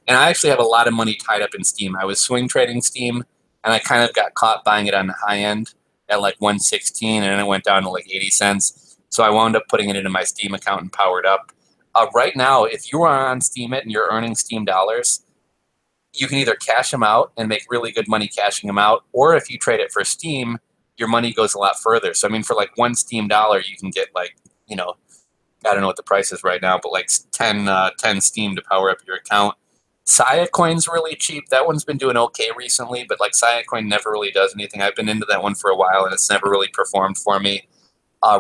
And I actually have a lot of money tied up in Steam. I was swing trading Steam, and I kind of got caught buying it on the high end at like 116, and then it went down to like 80 cents. So I wound up putting it into my Steam account and powered up. Right now, if you are on Steemit and you're earning Steam dollars, you can either cash them out and make really good money cashing them out, or if you trade it for Steam, your money goes a lot further. So, I mean, for like $1 Steam dollar, you can get like, I don't know what the price is right now, but like 10 Steam to power up your account. Siacoin's really cheap. That one's been doing okay recently, but like Siacoin never really does anything. I've been into that one for a while, and it's never really performed for me.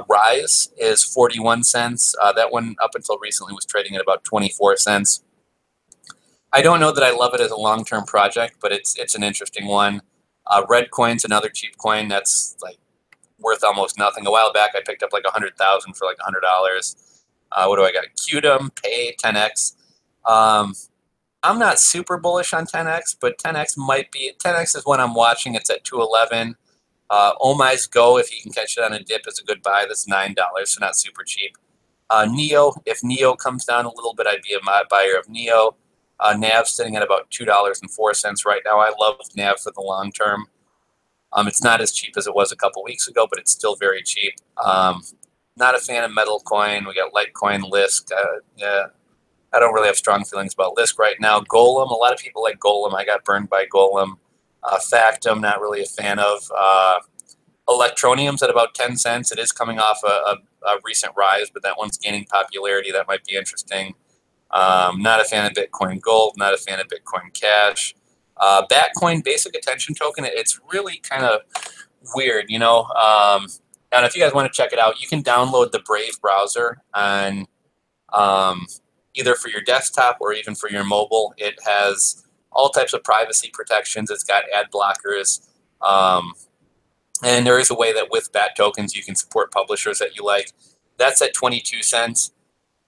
Rise is 41 cents. That one up until recently was trading at about 24 cents. I don't know that I love it as a long-term project, but it's an interesting one. Redcoin's another cheap coin that's like worth almost nothing. A while back, I picked up like 100,000 for like $100. What do I got? Qdom, Pay, 10x. I'm not super bullish on 10x, but 10x is one I'm watching. It's at 211. Omai's Go, if you can catch it on a dip, is a good buy. That's $9, so not super cheap. Neo, if Neo comes down a little bit, I'd be a buyer of Neo. NAV sitting at about $2.04 right now. I love NAV for the long term. It's not as cheap as it was a couple weeks ago, but it's still very cheap. Not a fan of Metal Coin. We got Litecoin, Lisk. Yeah, I don't really have strong feelings about Lisk right now. Golem, a lot of people like Golem. I got burned by Golem. Factum, not really a fan of. Electronium's at about 10 cents. It is coming off a recent rise, but that one's gaining popularity. That might be interesting. Not a fan of Bitcoin Gold. Not a fan of Bitcoin Cash. Batcoin, Basic Attention Token, it's really kind of weird, And if you guys want to check it out, you can download the Brave browser on either for your desktop or even for your mobile. It has all types of privacy protections. It's got ad blockers. And there is a way that with BAT tokens, you can support publishers that you like. That's at 22 cents.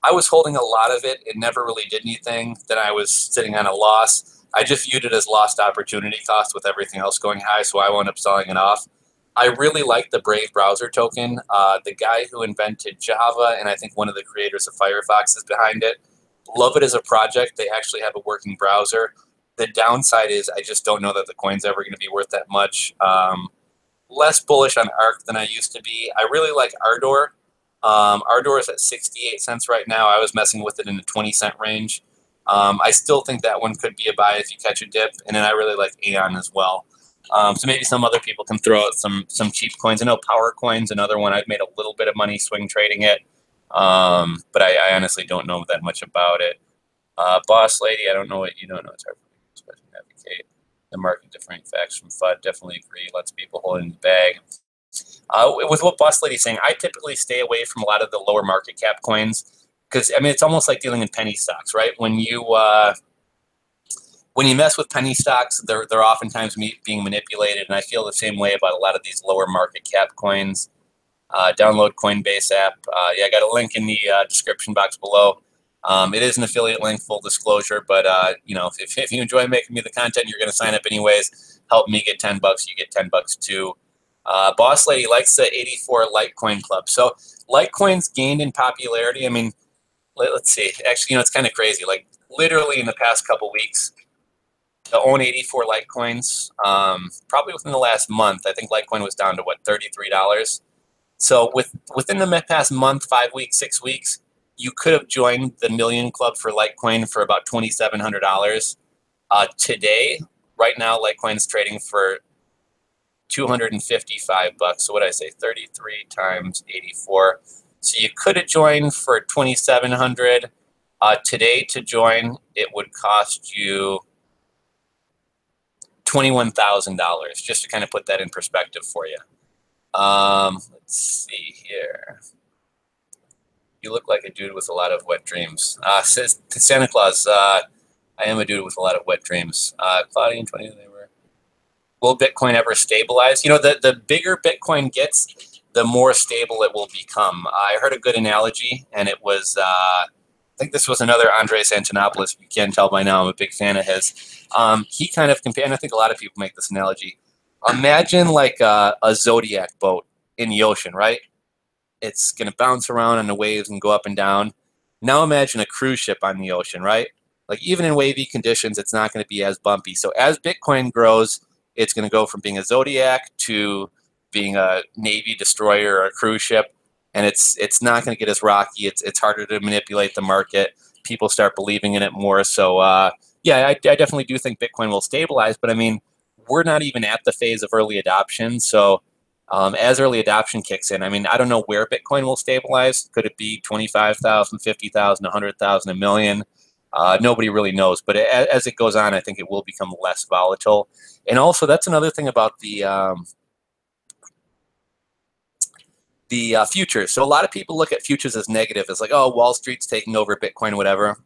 I was holding a lot of it. It never really did anything. Then I was sitting on a loss. I just viewed it as lost opportunity cost with everything else going high, so I wound up selling it off. I really like the Brave browser token. The guy who invented Java, and I think one of the creators of Firefox is behind it. Love it as a project. They actually have a working browser. The downside is I just don't know that the coin's ever going to be worth that much. Less bullish on ARK than I used to be. I really like Ardor. Ardor is at 68 cents right now. I was messing with it in the 20-cent range. I still think that one could be a buy if you catch a dip. And then I really like Aeon as well. So maybe some other people can throw out some cheap coins. I know Power Coin's another one. I've made a little bit of money swing trading it. But I honestly don't know that much about it. Boss Lady, I don't know what you don't know. It's hard for me to navigate the market differing facts from FUD. Definitely agree. Lots of people holding the bag. With what Boss Lady's saying, I typically stay away from a lot of the lower market cap coins because I mean it's almost like dealing in penny stocks, right? When you mess with penny stocks, they're oftentimes being manipulated, and I feel the same way about a lot of these lower market cap coins. Download Coinbase app. Yeah, I got a link in the description box below. It is an affiliate link, full disclosure, but you know, if you enjoy making me the content, you're going to sign up anyways. Help me get $10, you get $10 too. Boss Lady likes the 84 Litecoin Club. So Litecoin's gained in popularity. I mean, let's see. Actually, you know, it's kind of crazy. Like literally in the past couple weeks, to own 84 Litecoins, probably within the last month, I think Litecoin was down to what, $33. So within the past month, 5 weeks, 6 weeks, you could have joined the Million Club for Litecoin for about $2,700. Today, right now, Litecoin's trading for $255. So what did I say? 33 times 84. So you could have joined for $2,700. Today to join, it would cost you $21,000. Just to kind of put that in perspective for you. Let's see here. You look like a dude with a lot of wet dreams. Says Santa Claus. I am a dude with a lot of wet dreams. Claudia and 20. Will Bitcoin ever stabilize? You know, the bigger Bitcoin gets, the more stable it will become. I heard a good analogy, and it was, I think this was another Andres Antonopoulos. You can tell by now I'm a big fan of his. He kind of compared, and I think a lot of people make this analogy. Imagine like a Zodiac boat in the ocean, right? It's going to bounce around on the waves and go up and down. Now imagine a cruise ship on the ocean, right? Like even in wavy conditions, it's not going to be as bumpy. So as Bitcoin grows, it's going to go from being a Zodiac to being a Navy destroyer or a cruise ship, and it's not going to get as rocky. It's harder to manipulate the market. People start believing in it more. So yeah, I definitely do think Bitcoin will stabilize. But I mean, we're not even at the phase of early adoption. So as early adoption kicks in, I mean, I don't know where Bitcoin will stabilize. Could it be 25,000, 50,000, 100,000, a million? Nobody really knows, but as it goes on, I think it will become less volatile. And also, that's another thing about the futures. So a lot of people look at futures as negative. It's like, oh, Wall Street's taking over Bitcoin, whatever.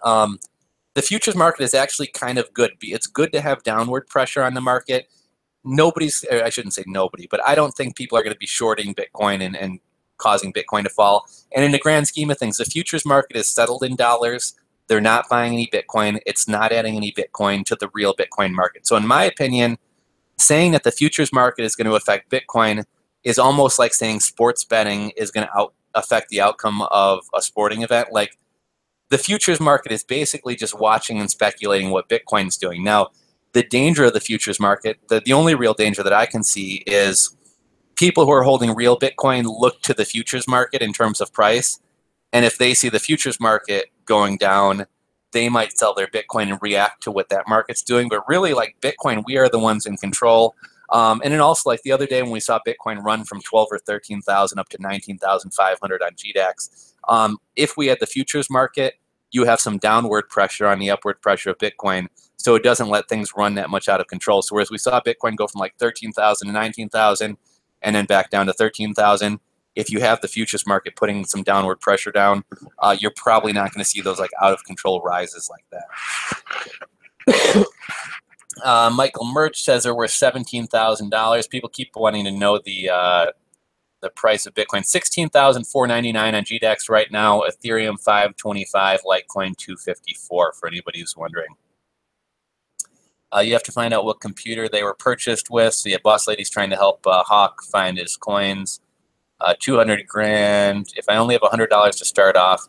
The futures market is actually kind of good. It's good to have downward pressure on the market. I shouldn't say nobody, but I don't think people are going to be shorting Bitcoin and causing Bitcoin to fall. And in the grand scheme of things, the futures market is settled in dollars. They're not buying any Bitcoin. It's not adding any Bitcoin to the real Bitcoin market. So in my opinion, saying that the futures market is going to affect Bitcoin is almost like saying sports betting is going to affect the outcome of a sporting event. Like the futures market is basically just watching and speculating what Bitcoin's doing. Now, the danger of the futures market, the only real danger that I can see is people who are holding real Bitcoin look to the futures market in terms of price. And if they see the futures market going down, they might sell their Bitcoin and react to what that market's doing. But really, like Bitcoin, we are the ones in control. And then also, like the other day when we saw Bitcoin run from 12 or 13,000 up to 19,500 on GDAX, if we had the futures market, you have some downward pressure on the upward pressure of Bitcoin. So it doesn't let things run that much out of control. So whereas we saw Bitcoin go from like 13,000 to 19,000 and then back down to 13,000, if you have the futures market putting some downward pressure down, you're probably not going to see those like out of control rises like that. Michael Merch says they're worth $17,000. People keep wanting to know the the price of Bitcoin, 16,499 on GDAX right now, Ethereum 525, Litecoin 254 for anybody who's wondering. You have to find out what computer they were purchased with. So yeah, Boss Lady's trying to help Hawk find his coins. 200 grand. If I only have $100 to start off,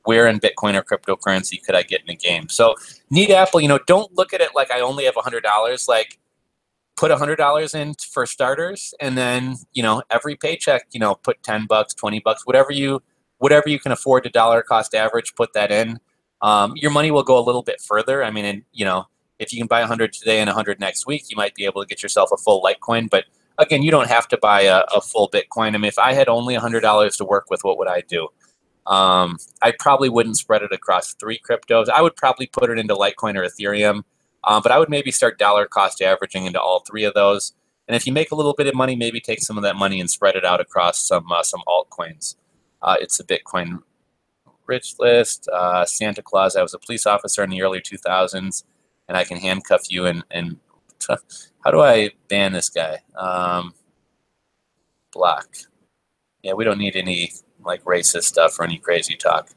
where in Bitcoin or cryptocurrency could I get in a game? So Neat Apple, don't look at it like I only have $100. Like, put $100 in for starters, and then every paycheck, put 10 bucks, 20 bucks, whatever you can afford to dollar cost average, put that in. Your money will go a little bit further. I mean, if you can buy 100 today and 100 next week, you might be able to get yourself a full Litecoin. But again, you don't have to buy a full Bitcoin. I mean, if I had only $100 to work with, what would I do? I probably wouldn't spread it across 3 cryptos. I would probably put it into Litecoin or Ethereum. But I would maybe start dollar cost averaging into all 3 of those. And if you make a little bit of money, maybe take some of that money and spread it out across some altcoins. It's a Bitcoin rich list. Santa Claus, I was a police officer in the early 2000s, and I can handcuff you. And how do I ban this guy? Block. Yeah, we don't need any like racist stuff or any crazy talk.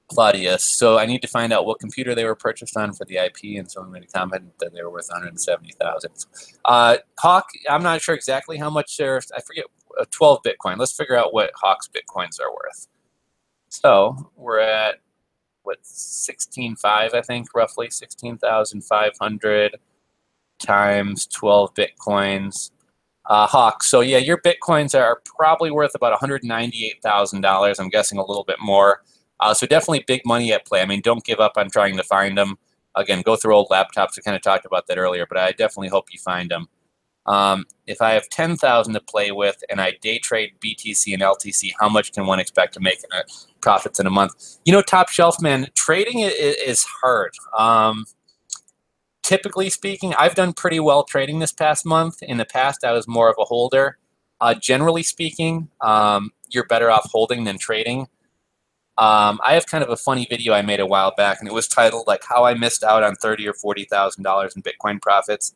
Claudius. So I need to find out what computer they were purchased on for the IP, and someone made a comment that they were worth 170,000. Hawk, I'm not sure exactly how much they're. I forget. 12 Bitcoin. Let's figure out what Hawk's Bitcoins are worth. So we're at what 16.5, I think, roughly 16,500 times 12 Bitcoins. Hawk. So yeah, your Bitcoins are probably worth about $198,000. I'm guessing a little bit more. So definitely big money at play. I mean, don't give up on trying to find them. Again, go through old laptops. We kind of talked about that earlier, but I definitely hope you find them. If I have 10,000 to play with and I day trade BTC and LTC, how much can one expect to make in profits in a month? Top shelf, man, trading is hard. Typically speaking, I've done pretty well trading this past month. In the past, I was more of a holder. Generally speaking, you're better off holding than trading. I have kind of a funny video I made a while back, and it was titled like "How I Missed Out on $30,000 or $40,000 in Bitcoin Profits."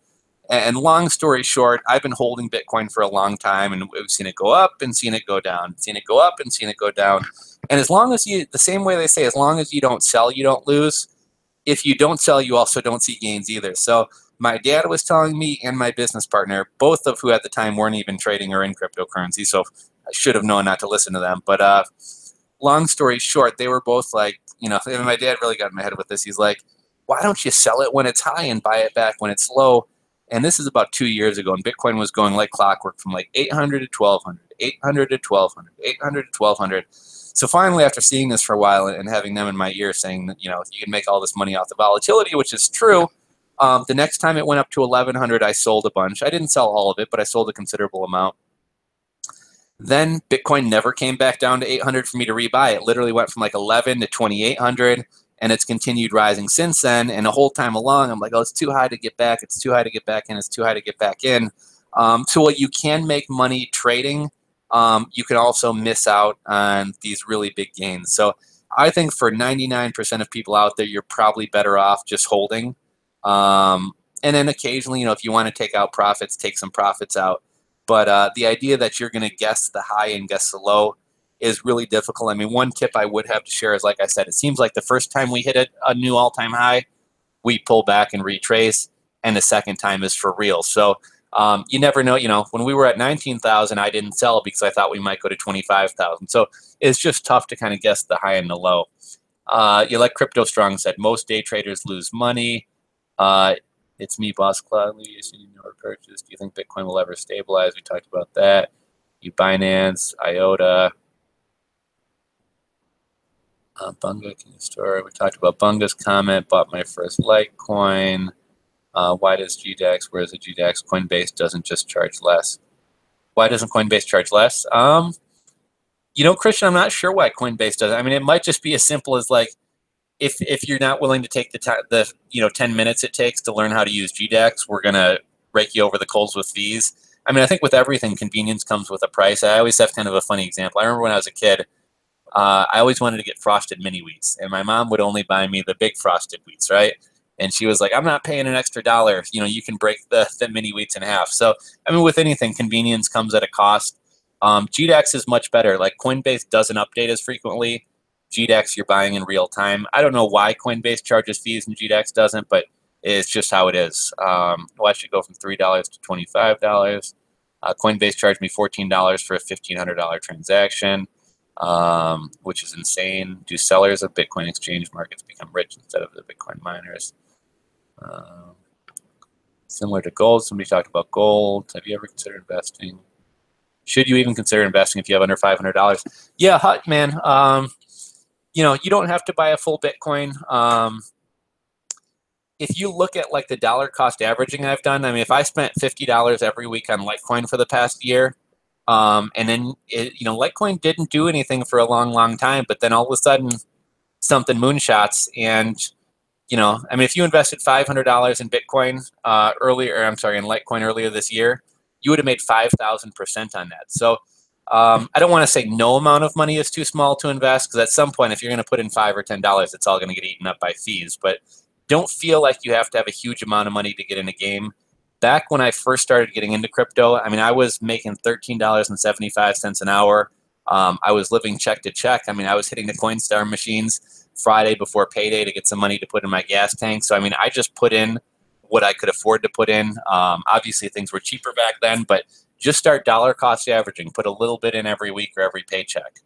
And long story short, I've been holding Bitcoin for a long time, and we've seen it go up and seen it go down, seen it go up and seen it go down. And as long as the same way they say, as long as you don't sell, you don't lose. If you don't sell, you also don't see gains either. So my dad was telling me, and my business partner, both of who at the time weren't even trading or in cryptocurrency, so I should have known not to listen to them. But long story short, they were both like, and my dad really got in my head with this. He's like, why don't you sell it when it's high and buy it back when it's low? And this is about 2 years ago, and Bitcoin was going like clockwork from like 800 to 1200, 800 to 1200, 800 to 1200. So finally, after seeing this for a while and having them in my ear saying that, you can make all this money off the volatility, which is true, the next time it went up to 1100, I sold a bunch. I didn't sell all of it, but I sold a considerable amount. Then Bitcoin never came back down to 800 for me to rebuy. It literally went from like 11 to 2800, and it's continued rising since then. And the whole time along, I'm like, oh, it's too high to get back. It's too high to get back in. It's too high to get back in. So while you can make money trading, you can also miss out on these really big gains. So I think for 99% of people out there, you're probably better off just holding. And then occasionally, if you want to take out profits, take some profits out. But the idea that you're going to guess the high and guess the low is really difficult. I mean, one tip I would have to share is, like I said, it seems like the first time we hit a new all-time high, we pull back and retrace, and the second time is for real. So you never know. When we were at 19,000, I didn't sell because I thought we might go to 25,000. So it's just tough to kind of guess the high and the low. Like Crypto Strong said, most day traders lose money. It's me, Boss Cloudly. You never purchased. Do you think Bitcoin will ever stabilize? We talked about that. You Binance, IOTA, Bunga, can you store? We talked about Bunga's comment. Bought my first Litecoin. Why does GDAX? Where is the GDAX? Coinbase doesn't just charge less. Why doesn't Coinbase charge less? Christian, I'm not sure why Coinbase does it. I mean, it might just be as simple as like, if you're not willing to take the 10 minutes it takes to learn how to use GDAX, we're gonna rake you over the coals with fees. I mean, I think with everything, convenience comes with a price. I always have kind of a funny example. I remember when I was a kid, I always wanted to get frosted mini wheats, and my mom would only buy me the big frosted wheats, right? And she was like, I'm not paying an extra dollar. You know, you can break the mini wheats in half. So, I mean, with anything, convenience comes at a cost. GDAX is much better. Like Coinbase doesn't update as frequently. GDAX you're buying in real time. I don't know why Coinbase charges fees and GDAX doesn't, but it's just how it is. Watch it go from $3 to $25. Coinbase charged me $14 for a $1,500 transaction, which is insane. Do sellers of Bitcoin exchange markets become rich instead of the Bitcoin miners? Similar to gold, somebody talked about gold. Have you ever considered investing? Should you even consider investing if you have under $500? Yeah, hot man. You know, you don't have to buy a full Bitcoin. If you look at like the dollar cost averaging I've done, I mean, if I spent $50 every week on Litecoin for the past year, and then you know, Litecoin didn't do anything for a long time, but then all of a sudden something moonshots, and you know, I mean, if you invested $500 in Bitcoin in Litecoin earlier this year, you would have made 5,000% on that. So I don't want to say no amount of money is too small to invest, because at some point, if you're going to put in $5 or $10, it's all going to get eaten up by fees. But don't feel like you have to have a huge amount of money to get in a game. Back when I first started getting into crypto, I mean, I was making $13.75 an hour. I was living check to check. I mean, I was hitting the Coinstar machines Friday before payday to get some money to put in my gas tank. So, I mean, I just put in what I could afford to put in. Obviously, things were cheaper back then, but just start dollar cost averaging. Put a little bit in every week or every paycheck.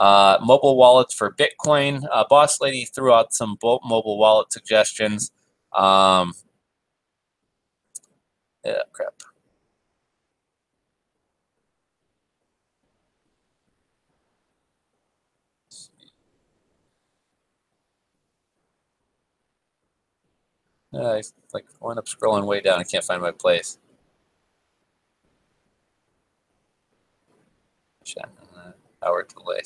Mobile wallets for Bitcoin. Boss Lady threw out some mobile wallet suggestions. Yeah, crap. I like wind up scrolling way down. I can't find my place. Hour delay.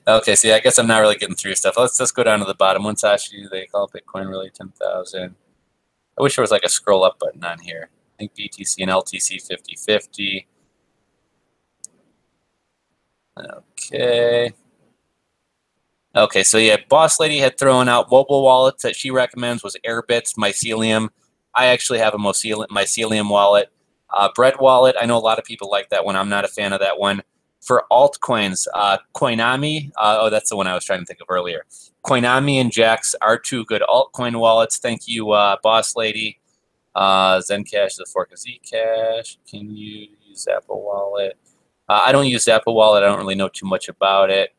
Okay, see, I guess I'm not really getting through stuff. Let's go down to the bottom. Once actually they call Bitcoin really 10,000. I wish there was like a scroll up button on here. I think BTC and LTC 50/50. Okay. Okay, so yeah, Boss Lady had thrown out mobile wallets that she recommends was Airbit's, Mycelium. I actually have a Mycelium wallet. Bread wallet, I know a lot of people like that one. I'm not a fan of that one. For altcoins, Coinami, oh, that's the one I was trying to think of earlier. Coinami and Jax are two good altcoin wallets. Thank you, Boss Lady. Zencash is a fork of Zcash. Can you use Apple Wallet? I don't use Apple Wallet. I don't really know too much about it.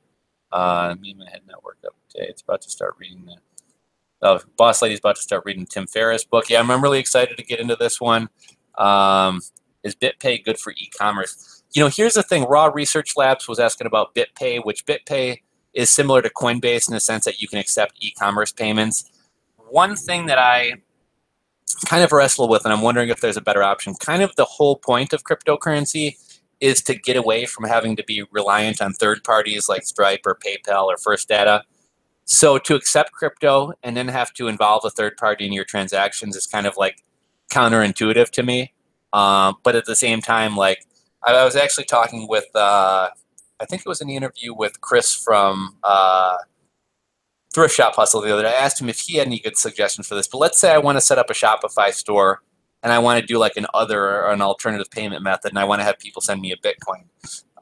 Me and my head network update. It's about to start reading the. Oh, Boss Lady's about to start reading Tim Ferriss' book. Yeah, I'm really excited to get into this one. Is BitPay good for e-commerce? You know, here's the thing. Raw Research Labs was asking about BitPay, which BitPay is similar to Coinbase in the sense that you can accept e-commerce payments. One thing that I kind of wrestle with, and I'm wondering if there's a better option, kind of the whole point of cryptocurrency is to get away from having to be reliant on third parties like Stripe or PayPal or First Data. So to accept crypto and then have to involve a third party in your transactions is kind of like counterintuitive to me. But at the same time, like I was actually talking with, I think it was an interview with Chris from Thrift Shop Hustle the other day. I asked him if he had any good suggestions for this. But let's say I want to set up a Shopify store and I want to do like an alternative payment method, and I want to have people send me a Bitcoin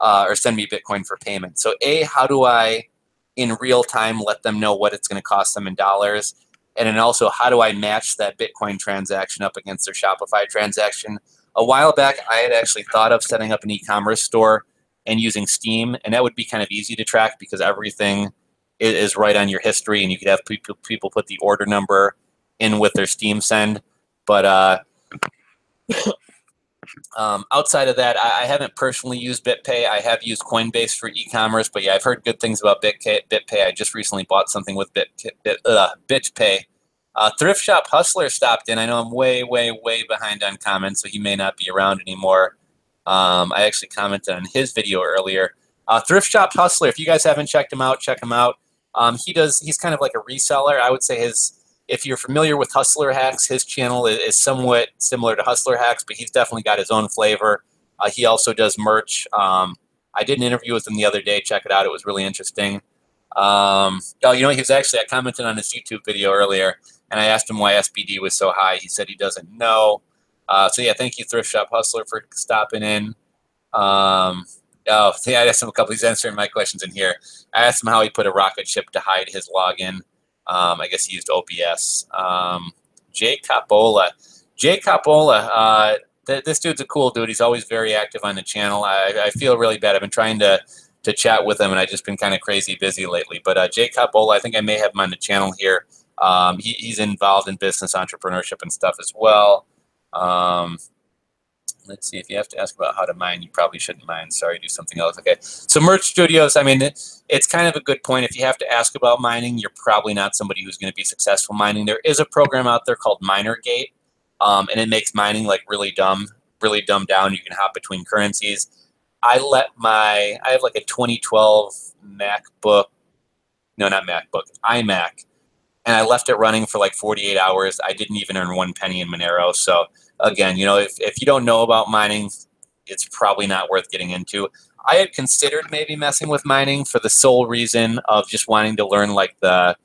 or send me Bitcoin for payment. So A, how do I in real time let them know what it's going to cost them in dollars? And then also, how do I match that Bitcoin transaction up against their Shopify transaction? A while back, I had actually thought of setting up an e-commerce store and using Steam, and that would be kind of easy to track because everything is right on your history, and you could have people put the order number in with their Steam send. But outside of that, I haven't personally used BitPay. I have used Coinbase for e-commerce, but yeah, I've heard good things about BitPay. I just recently bought something with BitPay. Thrift Shop Hustler stopped in. I know I'm way behind on comments, so he may not be around anymore. I actually commented on his video earlier. Thrift Shop Hustler, if you guys haven't checked him out, check him out. He's kind of like a reseller. I would say if you're familiar with Hustler Hacks, his channel is somewhat similar to Hustler Hacks, but he's definitely got his own flavor. He also does merch. I did an interview with him the other day. Check it out. It was really interesting. Oh, you know, I commented on his YouTube video earlier, and I asked him why SBD was so high. He said he doesn't know. So yeah, thank you, Thrift Shop Hustler, for stopping in. Oh, yeah, I asked him a couple. He's answering my questions in here. I asked him how he put a rocket ship to hide his login. I guess he used OBS. Jay Capola. This dude's a cool dude. He's always very active on the channel. I feel really bad. I've been trying to chat with him, and I've just been kind of crazy busy lately. But Jay Capola, I think I may have him on the channel here. He's involved in business entrepreneurship and stuff as well. Let's see, if you have to ask about how to mine, you probably shouldn't mine. Sorry, do something else. Okay, so Merch Studios, I mean, it's kind of a good point. If you have to ask about mining, you're probably not somebody who's going to be successful mining. There is a program out there called MinerGate, and it makes mining like really dumbed down. You can hop between currencies. I have like a 2012 MacBook, no, not MacBook, iMac, and I left it running for like 48 hours. I didn't even earn 1 penny in Monero. So again, you know, if you don't know about mining, it's probably not worth getting into. I had considered maybe messing with mining for the sole reason of just wanting to learn like the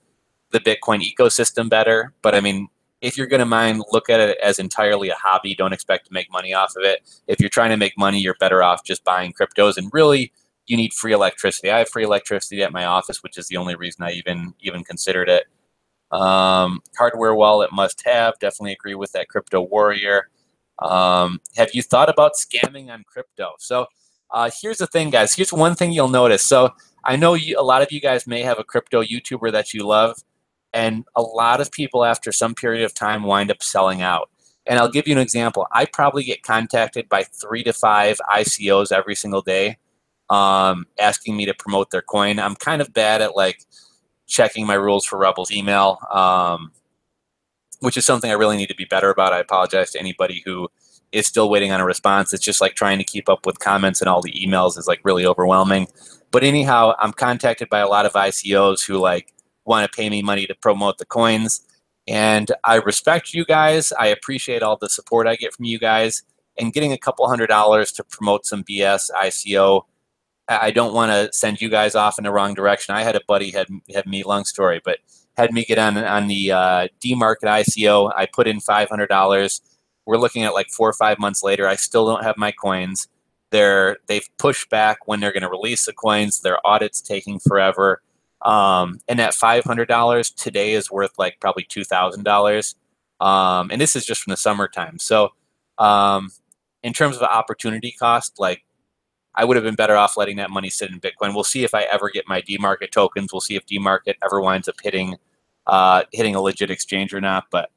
Bitcoin ecosystem better. But I mean, if you're going to mine, look at it as entirely a hobby. Don't expect to make money off of it. If you're trying to make money, you're better off just buying cryptos. And really, you need free electricity. I have free electricity at my office, which is the only reason I even considered it. Hardware wallet must have. Definitely agree with that, Crypto Warrior. Have you thought about scamming on crypto? So here's the thing, guys. Here's one thing you'll notice. So I know a lot of you guys may have a crypto YouTuber that you love, and a lot of people after some period of time wind up selling out. And I'll give you an example. I probably get contacted by 3 to 5 ICOs every single day, asking me to promote their coin. I'm kind of bad at like checking my rules for Rebels email, which is something I really need to be better about. I apologize to anybody who is still waiting on a response. It's just like trying to keep up with comments and all the emails is like really overwhelming. But anyhow, I'm contacted by a lot of ICOs who like want to pay me money to promote the coins. And I respect you guys. I appreciate all the support I get from you guys. And getting a couple $100 to promote some BS ICO, I don't want to send you guys off in the wrong direction. I had a buddy had me, long story, but had me get on the D-Market ICO. I put in $500. We're looking at like 4 or 5 months later. I still don't have my coins. They've pushed back when they're going to release the coins. Their audit's taking forever. And that $500 today is worth like probably $2,000. And this is just from the summertime. So in terms of the opportunity cost, like, I would have been better off letting that money sit in Bitcoin. We'll see if I ever get my D-Market tokens. We'll see if D-Market ever winds up hitting a legit exchange or not. But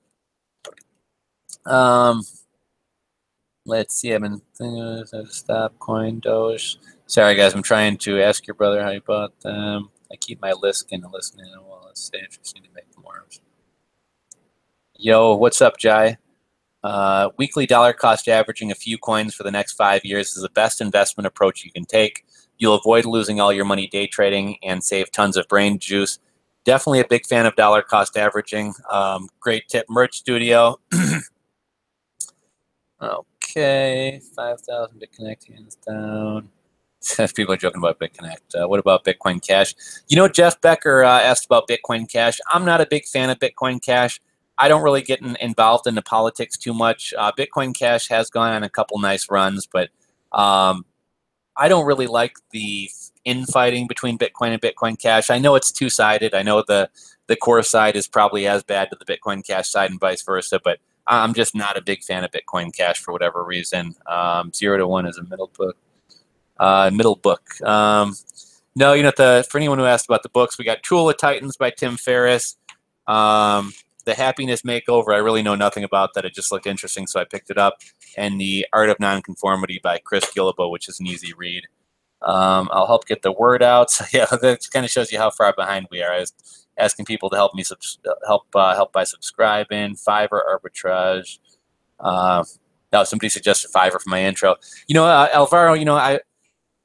let's see. I've been thinking stop coin Doge. Sorry guys, I'm trying to ask your brother how you bought them. I keep my list in the listening. Well, let's say interesting to make more. Yo, what's up, Jai? Weekly dollar cost averaging a few coins for the next 5 years is the best investment approach you can take. You'll avoid losing all your money day trading and save tons of brain juice. Definitely a big fan of dollar cost averaging. Great tip, Merch Studio. Okay, 5,000 BitConnect, hands down. People are joking about BitConnect. What about Bitcoin Cash? You know, Jeff Becker asked about Bitcoin Cash. I'm not a big fan of Bitcoin Cash. I don't really get involved in the politics too much. Bitcoin Cash has gone on a couple nice runs, but I don't really like the infighting between Bitcoin and Bitcoin Cash. I know it's two-sided. I know the core side is probably as bad to the Bitcoin Cash side and vice versa, but I'm just not a big fan of Bitcoin Cash for whatever reason. 0 to 1 is a middle book. No, you know, for anyone who asked about the books, we got Tool of Titans by Tim Ferriss. The Happiness Makeover, I really know nothing about that. It just looked interesting, so I picked it up. And The Art of Nonconformity by Chris Guillebeau, which is an easy read. I'll help get the word out. So yeah, that kind of shows you how far behind we are. I was asking people to help me help by subscribing. Fiverr arbitrage. No, somebody suggested Fiverr for my intro. You know, Alvaro, you know,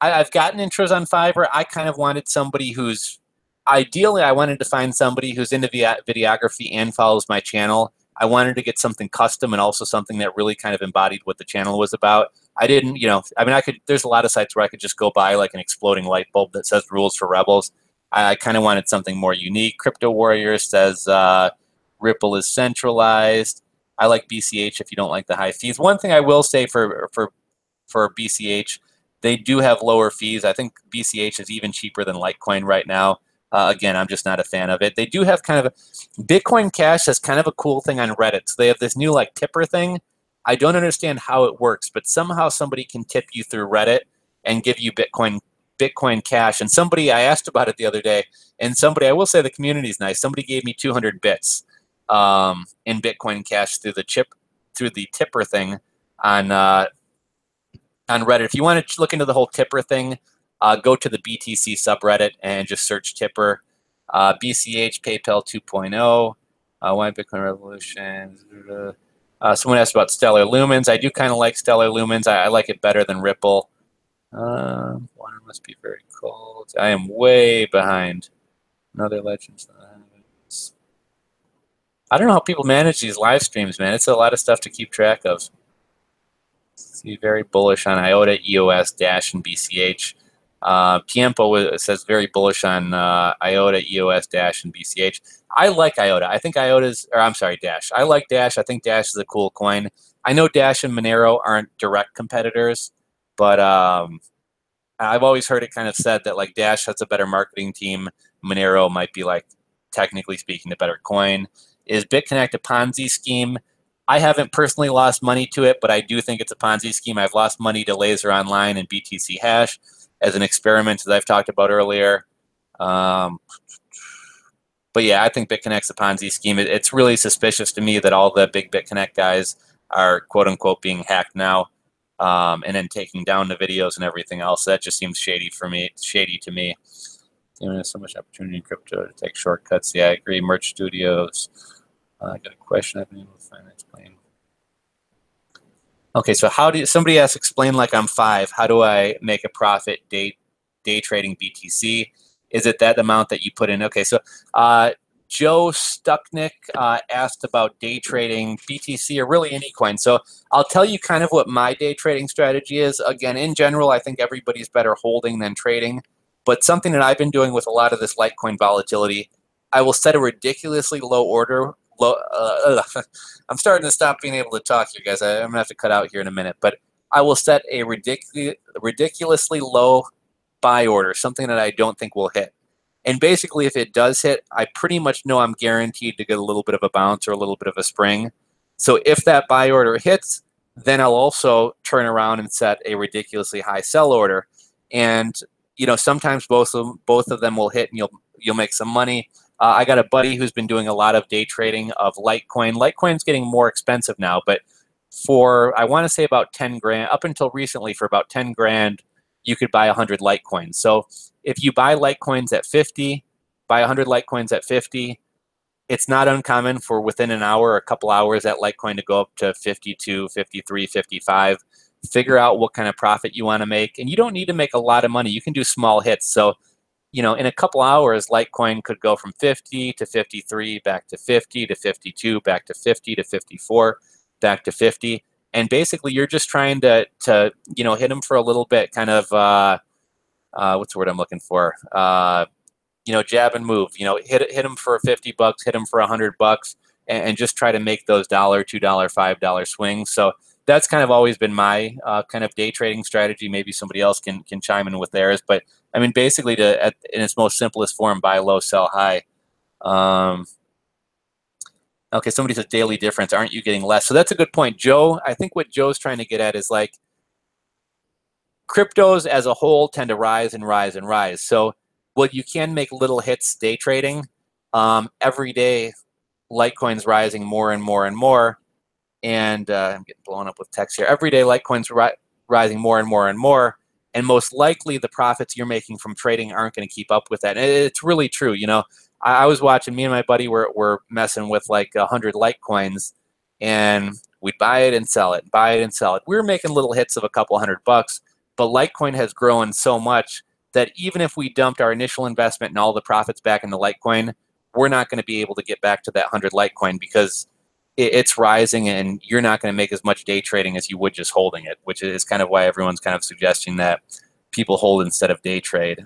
I've gotten intros on Fiverr. I kind of wanted somebody who's ideally, I wanted to find somebody who's into videography and follows my channel. I wanted to get something custom and also something that really kind of embodied what the channel was about. I didn't, you know, I mean, there's a lot of sites where I could just go buy like an exploding light bulb that says rules for rebels. I kind of wanted something more unique. Crypto Warrior says Ripple is centralized. I like BCH if you don't like the high fees. One thing I will say for BCH, they do have lower fees. I think BCH is even cheaper than Litecoin right now. Again, I'm just not a fan of it. They do have kind of Bitcoin Cash has kind of a cool thing on Reddit. So they have this new like tipper thing. I don't understand how it works, but somehow somebody can tip you through Reddit and give you Bitcoin Cash. And somebody, I asked about it the other day, and somebody, I will say the community is nice. Somebody gave me 200 bits in Bitcoin Cash through the tipper thing on Reddit. If you want to look into the whole tipper thing, go to the BTC subreddit and just search tipper. BCH, PayPal 2.0, why Bitcoin Revolution. Someone asked about Stellar Lumens. I do kind of like Stellar Lumens. I like it better than Ripple. Water must be very cold. I am way behind. Another legend. I don't know how people manage these live streams, man. It's a lot of stuff to keep track of. See, very bullish on IOTA, EOS, Dash, and BCH. Tiempo says very bullish on IOTA, EOS, Dash, and BCH. I like IOTA. I think Dash. I like Dash. I think Dash is a cool coin. I know Dash and Monero aren't direct competitors, but I've always heard it kind of said that like Dash has a better marketing team. Monero might be like, technically speaking, the better coin. Is BitConnect a Ponzi scheme? I haven't personally lost money to it, but I do think it's a Ponzi scheme. I've lost money to Laser Online and BTC Hash as an experiment, as I've talked about earlier. But yeah, I think BitConnect's a Ponzi scheme. It's really suspicious to me that all the big BitConnect guys are quote-unquote being hacked now, and then taking down the videos and everything else. That just seems shady to me. There's so much opportunity in crypto to take shortcuts. Yeah, I agree. Merch Studios. I got a question I've been able to find. Explain. Okay, so somebody asked, explain like I'm 5. How do I make a profit day trading BTC? Is it that amount that you put in? Okay, so Joe Stucknick asked about day trading BTC or really any coin. So I'll tell you kind of what my day trading strategy is. Again, in general, I think everybody's better holding than trading. But something that I've been doing with a lot of this Litecoin volatility, I will set a ridiculously low order. I'm starting to stop being able to talk here, guys. I'm going to have to cut out here in a minute. But I will set a ridiculously low buy order, something that I don't think will hit. And basically, if it does hit, I pretty much know I'm guaranteed to get a little bit of a bounce or a little bit of a spring. So if that buy order hits, then I'll also turn around and set a ridiculously high sell order. And sometimes both of them will hit, and you'll make some money. I got a buddy who's been doing a lot of day trading of Litecoin. Litecoin's getting more expensive now, but for I want to say about 10 grand, up until recently, for about 10 grand, you could buy 100 Litecoins. So if you buy Litecoins at 50, buy 100 Litecoins at 50, it's not uncommon for within an hour or a couple hours that Litecoin to go up to 52, 53, 55. Figure out what kind of profit you want to make, and you don't need to make a lot of money. You can do small hits. So in a couple hours, Litecoin could go from 50 to 53, back to 50 to 52, back to 50 to 54, back to 50. And basically, you're just trying to hit them for a little bit, kind of, what's the word I'm looking for? Jab and move. Hit them for $50, hit them for $100, and just try to make those $1, $2, $5 swings. So that's kind of always been my kind of day trading strategy. Maybe somebody else can chime in with theirs, but I mean, basically, in its most simplest form, buy low, sell high. Okay, somebody says daily difference. Aren't you getting less? So that's a good point, Joe. I think what Joe's trying to get at is like cryptos as a whole tend to rise and rise and rise. So you can make little hits day trading. Every day, Litecoin's rising more and more and more. And I'm getting blown up with text here. Every day, Litecoin's rising more and more and more. And most likely, the profits you're making from trading aren't going to keep up with that. And it's really true. I was watching, me and my buddy were messing with like 100 Litecoins, and we'd buy it and sell it, buy it and sell it. We were making little hits of a couple $100, but Litecoin has grown so much that even if we dumped our initial investment and all the profits back into Litecoin, we're not going to be able to get back to that 100 Litecoin because it's rising, and you're not going to make as much day trading as you would just holding it, which is kind of why everyone's kind of suggesting that people hold instead of day trade.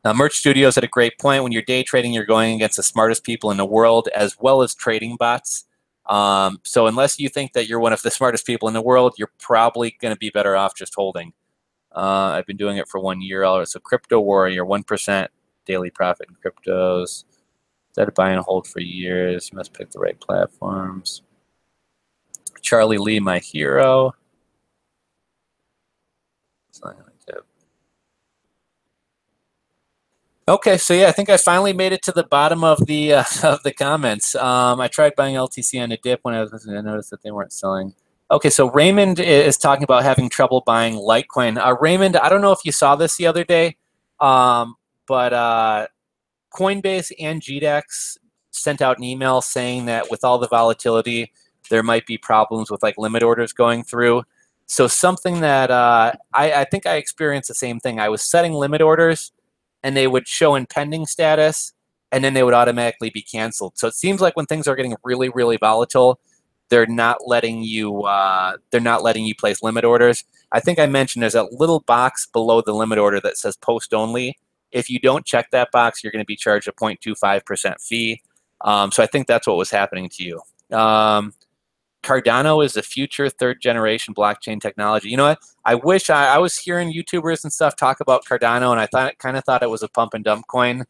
Merch Studio's at a great point. When you're day trading, you're going against the smartest people in the world, as well as trading bots. So unless you think that you're one of the smartest people in the world, you're probably going to be better off just holding. I've been doing it for 1 year. So Crypto Warrior, 1% daily profit in cryptos. Instead of buy and hold for years, you must pick the right platforms. Charlie Lee, my hero. Okay, so yeah, I think I finally made it to the bottom of the comments. I tried buying LTC on a dip when I noticed that they weren't selling. Okay, so Raymond is talking about having trouble buying Litecoin. Raymond, I don't know if you saw this the other day, but Coinbase and GDEX sent out an email saying that with all the volatility, there might be problems with like limit orders going through. So something that I think I experienced the same thing. I was setting limit orders, and they would show in pending status, and then they would automatically be canceled. So it seems like when things are getting really, really volatile, they're not letting you place limit orders. I think I mentioned there's a little box below the limit order that says post only. If you don't check that box, you're going to be charged a 0.25% fee. So I think that's what was happening to you. Cardano is the future third generation blockchain technology. You know what? I wish I was hearing YouTubers and stuff talk about Cardano, and I kind of thought it was a pump and dump coin.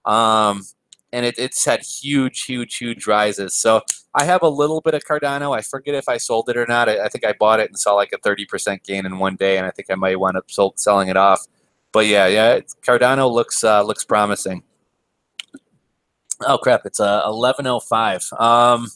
And it's had huge rises. So I have a little bit of Cardano. I forget if I sold it or not. I think I bought it and saw like a 30% gain in one day, and I think I might wind up selling it off. But yeah, Cardano looks promising. Oh crap! It's 11:05.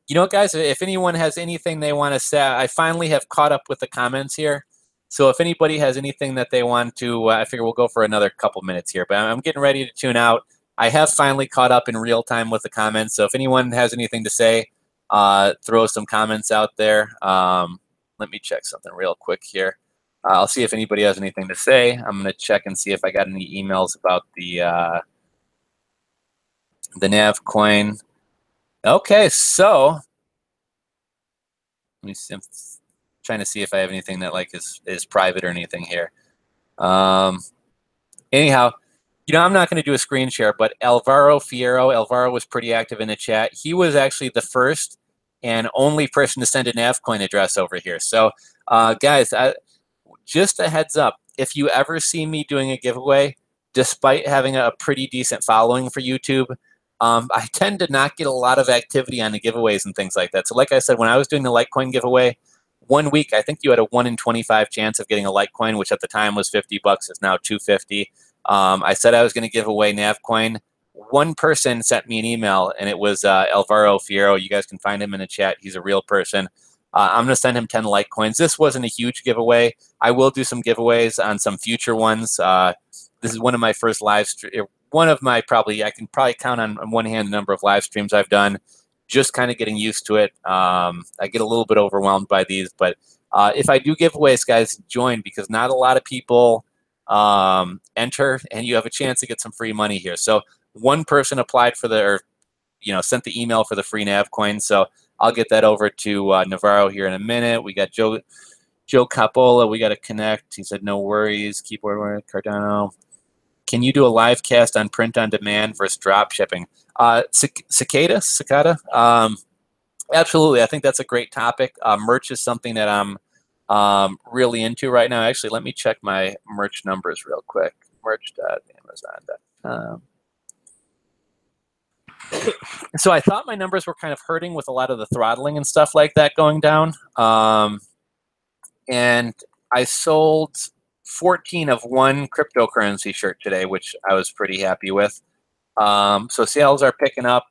You know what, guys? If anyone has anything they want to say, I finally have caught up with the comments here. So if anybody has anything that they want to, I figure we'll go for another couple minutes here. But I'm getting ready to tune out. I have finally caught up in real time with the comments. So if anyone has anything to say, throw some comments out there. Let me check something real quick here. I'll see if anybody has anything to say. I'm going to check and see if I got any emails about the NAV coin. Okay, so let me see. I'm trying to see if I have anything that like is private or anything here. Anyhow, I'm not going to do a screen share, but Alvaro was pretty active in the chat. He was actually the first and only person to send a NAV coin address over here. So, guys, just a heads up, if you ever see me doing a giveaway, despite having a pretty decent following for YouTube, I tend to not get a lot of activity on the giveaways and things like that. So like I said, when I was doing the Litecoin giveaway, 1 week, I think you had a 1 in 25 chance of getting a Litecoin, which at the time was $50. It's now $250. I said I was going to give away NavCoin. One person sent me an email, and it was Alvaro Fierro. You guys can find him in the chat. He's a real person. I'm going to send him 10 Litecoins. This wasn't a huge giveaway. I will do some giveaways on some future ones. This is one of my first live streams. One of my I can probably count on one hand the number of live streams I've done. Just kind of getting used to it. I get a little bit overwhelmed by these, but if I do giveaways, guys, join, because not a lot of people enter, and you have a chance to get some free money here. So one person applied for sent the email for the free NAV coin. So I'll get that over to Navarro here in a minute. We got Joe Capola. We got to connect. He said no worries. Keep ordering Cardano. Can you do a live cast on print on demand versus drop shipping? Cicada? Absolutely. I think that's a great topic. Merch is something that I'm really into right now. Actually, let me check my merch numbers real quick. Merch.amazon.com. So I thought my numbers were kind of hurting with a lot of the throttling and stuff like that going down. And I sold 14 of one cryptocurrency shirt today, which I was pretty happy with. So sales are picking up.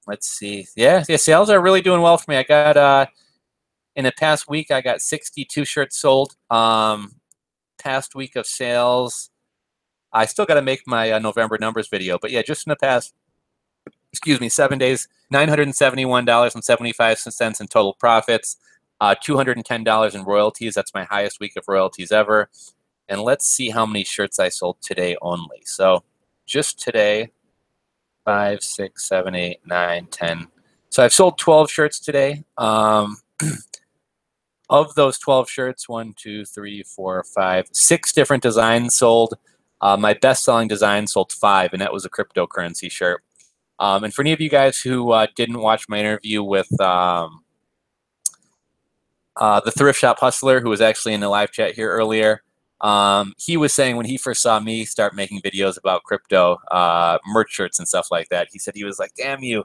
Let's see. Yeah, sales are really doing well for me. I got in the past week, I got 62 shirts sold. Past week of sales, I still got to make my November numbers video, but yeah, just in the past, 7 days, $971.75 in total profits. $210 in royalties. That's my highest week of royalties ever. And let's see how many shirts I sold today only. So just today, 5, 6, 7, 8, 9, 10. So I've sold 12 shirts today. Of those 12 shirts, 1, 2, 3, 4, 5, 6 different designs sold. My best-selling design sold 5, and that was a cryptocurrency shirt. And for any of you guys who didn't watch my interview with the thrift shop hustler, who was actually in the live chat here earlier, he was saying when he first saw me start making videos about crypto merch shirts and stuff like that, he said he was like, damn you,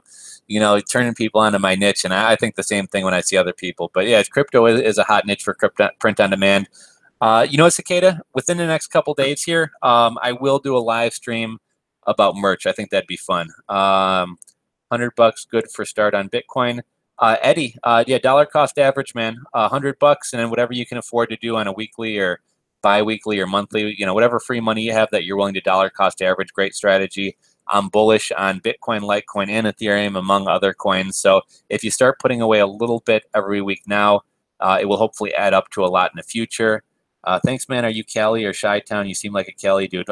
turning people onto my niche. And I think the same thing when I see other people. But yeah, crypto is a hot niche for crypto print on demand. You know what, Cicada? Within the next couple days here, I will do a live stream about merch. I think that'd be fun. $100 good for start on Bitcoin. Eddie, yeah, dollar cost average, man. $100, and then whatever you can afford to do on a weekly or bi-weekly or monthly, whatever free money you have that you're willing to dollar cost average, great strategy. I'm bullish on Bitcoin, Litecoin, and Ethereum, among other coins. So if you start putting away a little bit every week now, it will hopefully add up to a lot in the future. Thanks, man. Are you Cali or Chi-Town? You seem like a Cali dude.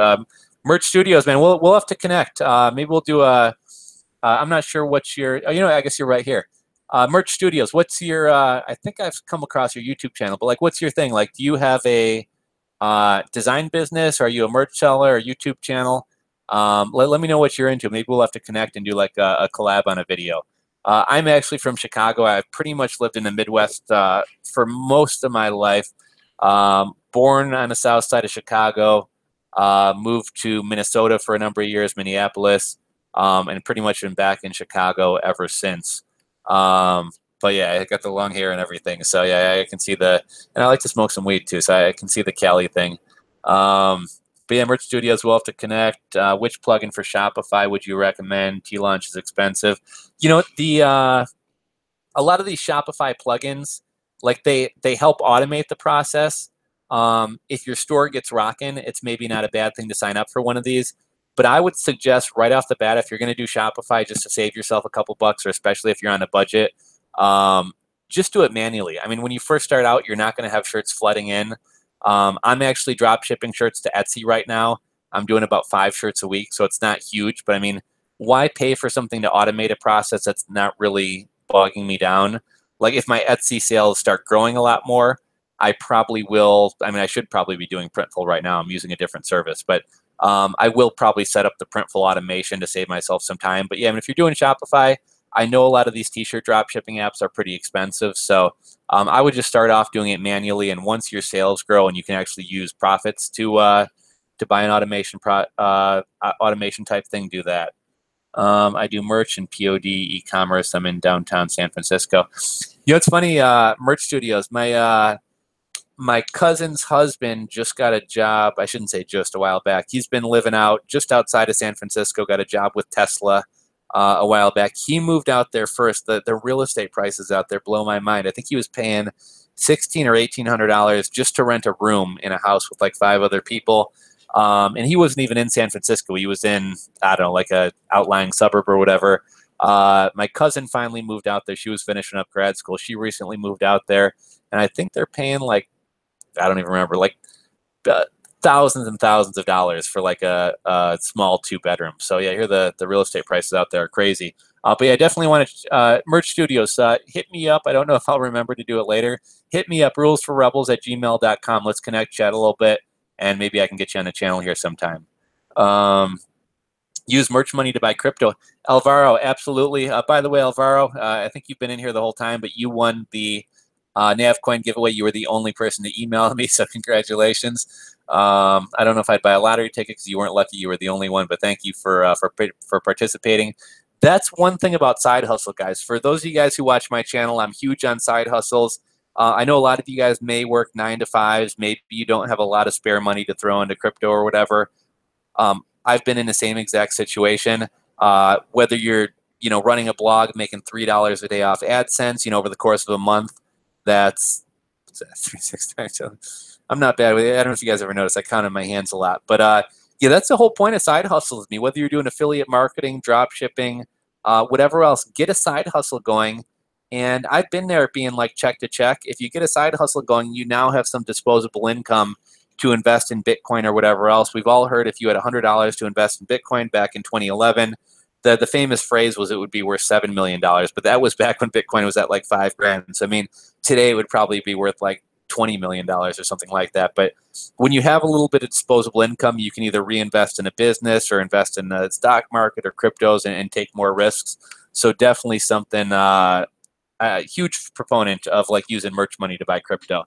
Merch Studios, man. We'll have to connect. Maybe we'll do a. I'm not sure what's your. Oh, I guess you're right here. Merch Studios. What's your? I think I've come across your YouTube channel, but like, what's your thing? Like, do you have a design business? Are you a merch seller or YouTube channel? Let me know what you're into. Maybe we'll have to connect and do like a collab on a video. I'm actually from Chicago. I've pretty much lived in the Midwest for most of my life. Born on the south side of Chicago, moved to Minnesota for a number of years, Minneapolis, and pretty much been back in Chicago ever since. But yeah, I got the long hair and everything. So yeah, I can see and I like to smoke some weed too, so I can see the Cali thing. But yeah, Merch Studios, we'll have to connect. Which plugin for Shopify would you recommend? T-Launch is expensive. A lot of these Shopify plugins, like they help automate the process. If your store gets rocking, it's maybe not a bad thing to sign up for one of these. But I would suggest right off the bat, if you're going to do Shopify just to save yourself a couple bucks, or especially if you're on a budget, just do it manually. I mean, when you first start out, you're not going to have shirts flooding in. I'm actually drop shipping shirts to Etsy right now. I'm doing about 5 shirts a week, so it's not huge. But I mean, why pay for something to automate a process that's not really bogging me down? Like if my Etsy sales start growing a lot more, I probably will. I mean, I should probably be doing Printful right now. I'm using a different service, but I will probably set up the Printful automation to save myself some time. But yeah, I mean, if you're doing Shopify, I know a lot of these t-shirt drop shipping apps are pretty expensive. So I would just start off doing it manually. And once your sales grow and you can actually use profits to buy an automation type thing, do that. I do merch and POD e-commerce. I'm in downtown San Francisco. It's funny, Merch Studios. My cousin's husband just got a job. I shouldn't say just, a while back. He's been living out just outside of San Francisco, got a job with Tesla a while back. He moved out there first. The real estate prices out there blow my mind. I think he was paying $1,600 or $1,800 just to rent a room in a house with like 5 other people. And he wasn't even in San Francisco. He was in, I don't know, like a outlying suburb or whatever. My cousin finally moved out there. She was finishing up grad school. She recently moved out there. And I think they're paying like, I don't even remember, like thousands and thousands of dollars for like a small 2-bedroom. So yeah, here the real estate prices out there are crazy. But yeah, definitely want to Merch Studios. Hit me up. I don't know if I'll remember to do it later. Hit me up, rulesforrebels@gmail.com. Let's connect, chat a little bit, and maybe I can get you on the channel here sometime. Use merch money to buy crypto. Alvaro, absolutely. By the way, Alvaro, I think you've been in here the whole time, but you won the NavCoin giveaway. You were the only person to email me, so congratulations. I don't know if I'd buy a lottery ticket because you weren't lucky. You were the only one, but thank you for participating. That's one thing about side hustle, guys. For those of you guys who watch my channel, I'm huge on side hustles. I know a lot of you guys may work 9 to 5s. Maybe you don't have a lot of spare money to throw into crypto or whatever. I've been in the same exact situation. Whether you're running a blog, making $3 a day off AdSense, over the course of a month, that's 360. I'm not bad with it. I don't know if you guys ever noticed. I counted my hands a lot, but yeah, that's the whole point of side hustles. Me, whether you're doing affiliate marketing, drop shipping, whatever else, get a side hustle going. And I've been there being like check to check. If you get a side hustle going, you now have some disposable income to invest in Bitcoin or whatever else. We've all heard if you had $100 to invest in Bitcoin back in 2011, the famous phrase was it would be worth $7 million, but that was back when Bitcoin was at like 5 grand. So I mean, today it would probably be worth like $20 million or something like that. But when you have a little bit of disposable income, you can either reinvest in a business or invest in the stock market or cryptos and take more risks. So definitely something, a huge proponent of like using merch money to buy crypto.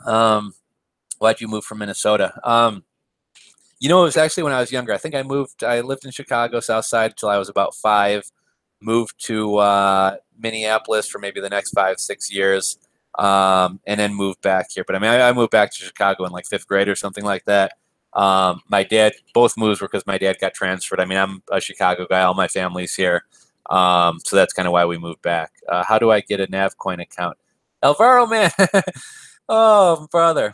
Why'd you move from Minnesota? You know, it was actually when I was younger. I think I lived in Chicago, South Side, until I was about 5. Moved to Minneapolis for maybe the next 5, 6 years, and then moved back here. But I mean, I moved back to Chicago in like 5th grade or something like that. My dad, both moves were because my dad got transferred. I mean, I'm a Chicago guy. All my family's here. So that's kind of why we moved back. How do I get a Navcoin account? Alvaro, man. Oh, brother.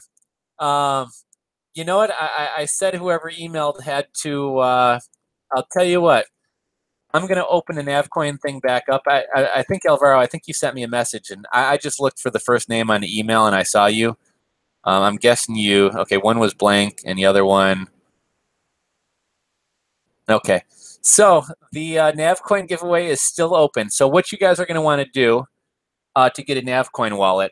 You know what? I said whoever emailed had to. I'll tell you what. I'm going to open the Navcoin thing back up. I think, Alvaro, I think you sent me a message, and I just looked for the first name on the email, and I saw you. I'm guessing you. Okay, one was blank, and the other one. Okay. So the Navcoin giveaway is still open. So what you guys are going to want to do to get a Navcoin wallet,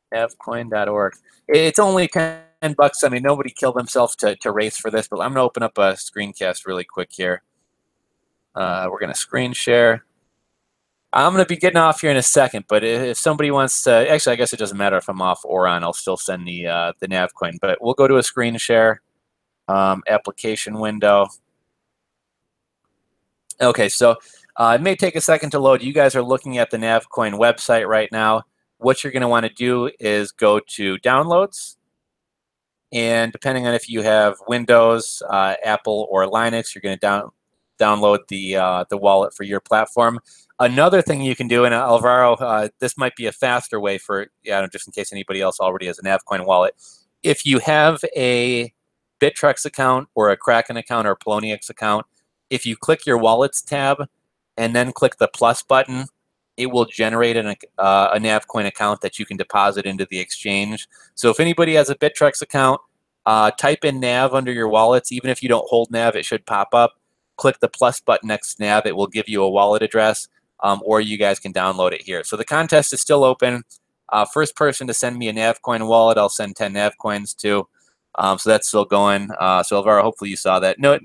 navcoin.org. It's only $10. I mean, nobody killed themselves to race for this, but I'm going to open up a screencast really quick here. We're going to screen share. I'm going to be getting off here in a second, but if somebody wants to, actually, I guess it doesn't matter if I'm off or on. I'll still send the Navcoin. But we'll go to a screen share application window. Okay, so it may take a second to load. You guys are looking at the Navcoin website right now. What you're going to want to do is go to Downloads. And depending on if you have Windows, Apple, or Linux, you're going to download the wallet for your platform. Another thing you can do, and Alvaro, this might be a faster way for, just in case anybody else already has a Navcoin wallet. If you have a Bittrex account or a Kraken account or a Poloniex account, if you click your Wallets tab and then click the plus button, it will generate a Navcoin account that you can deposit into the exchange. So if anybody has a Bittrex account, type in Nav under your wallets. Even if you don't hold Nav, it should pop up. Click the plus button next to Nav. It will give you a wallet address, or you guys can download it here. So the contest is still open. First person to send me a Navcoin wallet, I'll send 10 Navcoins to. So that's still going. So Alvaro, hopefully you saw that. No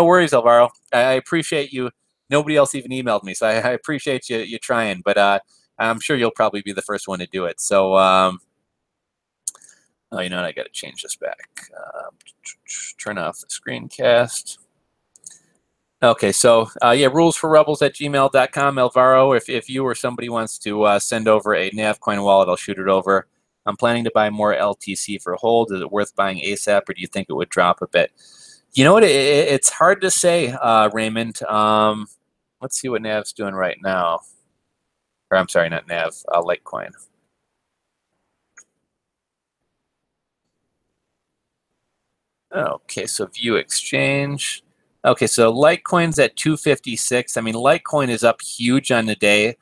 worries, Alvaro. I appreciate you. Nobody else even emailed me, so I appreciate you trying. But I'm sure you'll probably be the first one to do it. So, oh, you know what? I got to change this back. Turn off the screencast. Okay, so yeah, rulesforrebels@gmail.com. Alvaro, if you or somebody wants to send over a Navcoin wallet, I'll shoot it over. I'm planning to buy more LTC for hold. Is it worth buying ASAP, or do you think it would drop a bit? You know what? It's hard to say, Raymond. Let's see what Nav's doing right now. Or I'm sorry, not Nav, Litecoin. Okay, so view exchange. Okay, so Litecoin's at 256. I mean, Litecoin is up huge on the day.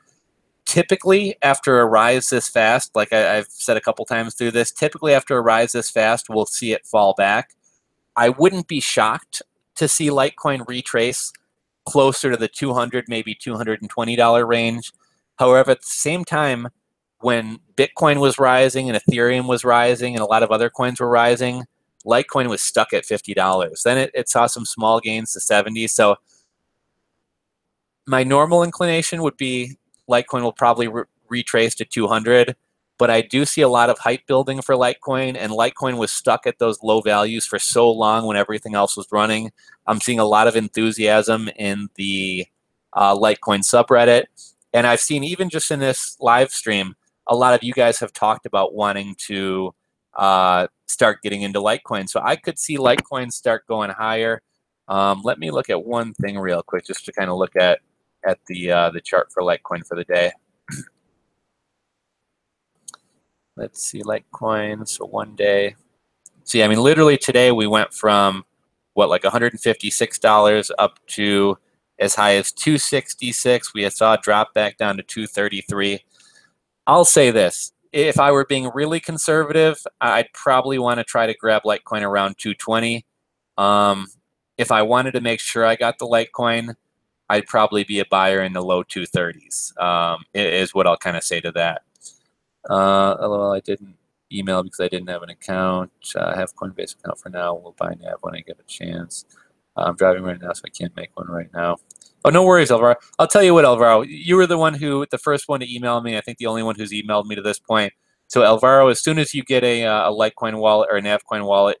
Typically, after a rise this fast, like I've said a couple times through this, typically after a rise this fast, we'll see it fall back. I wouldn't be shocked to see Litecoin retrace closer to the $200, maybe $220 range. However, at the same time, when Bitcoin was rising and Ethereum was rising and a lot of other coins were rising, Litecoin was stuck at $50. Then it saw some small gains to 70. So my normal inclination would be Litecoin will probably retrace to 200. But I do see a lot of hype building for Litecoin, and Litecoin was stuck at those low values for so long when everything else was running. I'm seeing a lot of enthusiasm in the Litecoin subreddit. And I've seen, even just in this live stream, a lot of you guys have talked about wanting to start getting into Litecoin. So I could see Litecoin start going higher. Let me look at one thing real quick, just to kind of look at the chart for Litecoin for the day. Let's see, Litecoin, so one day. See, I mean, literally today we went from, what, like $156 up to as high as $266. We saw a drop back down to $233. I'll say this. if I were being really conservative, I'd probably want to try to grab Litecoin around 220. If I wanted to make sure I got the Litecoin, I'd probably be a buyer in the low 230s, is what I'll kind of say to that. LOL, I didn't email because I didn't have an account. I have Coinbase account for now. We'll buy NAV when I get a chance. I'm driving right now, so I can't make one right now. Oh, no worries, Alvaro. I'll tell you what, Alvaro. You were the first one to email me. I think the only one who's emailed me to this point. So, Alvaro, as soon as you get a Litecoin wallet or a NavCoin wallet,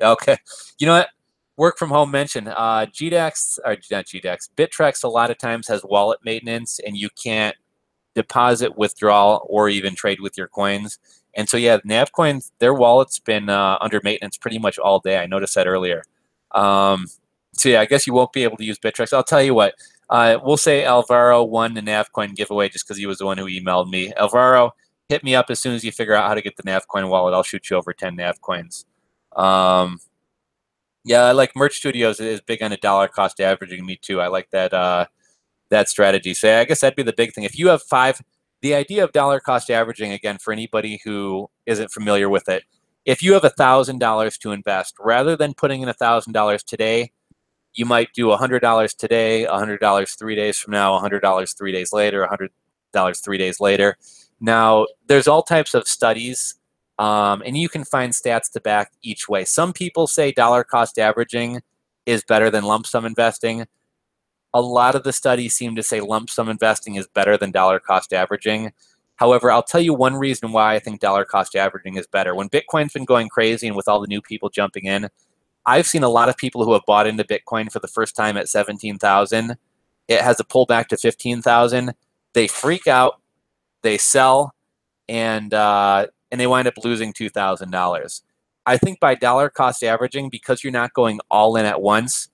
okay. You know what? Work from home mention. GDAX, or not GDAX, Bittrex a lot of times has wallet maintenance, and you can't deposit, withdraw, or even trade with your coins. And so, yeah, NavCoins, their wallet's been under maintenance pretty much all day. I noticed that earlier. So, yeah, I guess you won't be able to use Bittrex. I'll tell you what. We'll say Alvaro won the NavCoin giveaway just because he was the one who emailed me. Alvaro, hit me up as soon as you figure out how to get the NavCoin wallet. I'll shoot you over 10 NavCoins. Yeah, I like Merch Studios is big on a dollar cost averaging. Me too. I like that that strategy. So I guess that'd be the big thing. If you have the idea of dollar cost averaging, again, for anybody who isn't familiar with it, if you have $1,000 to invest, rather than putting in $1,000 today, you might do $100 today, $100 3 days from now, $100 3 days later, $100 3 days later. Now, there's all types of studies, and you can find stats to back each way. Some people say dollar cost averaging is better than lump sum investing. A lot of the studies seem to say lump sum investing is better than dollar cost averaging. However, I'll tell you one reason why I think dollar cost averaging is better. When Bitcoin's been going crazy and with all the new people jumping in, I've seen a lot of people who have bought into Bitcoin for the first time at 17,000. It has a pullback to 15,000. They freak out, they sell, and they wind up losing $2,000. I think by dollar cost averaging, because you're not going all in at once,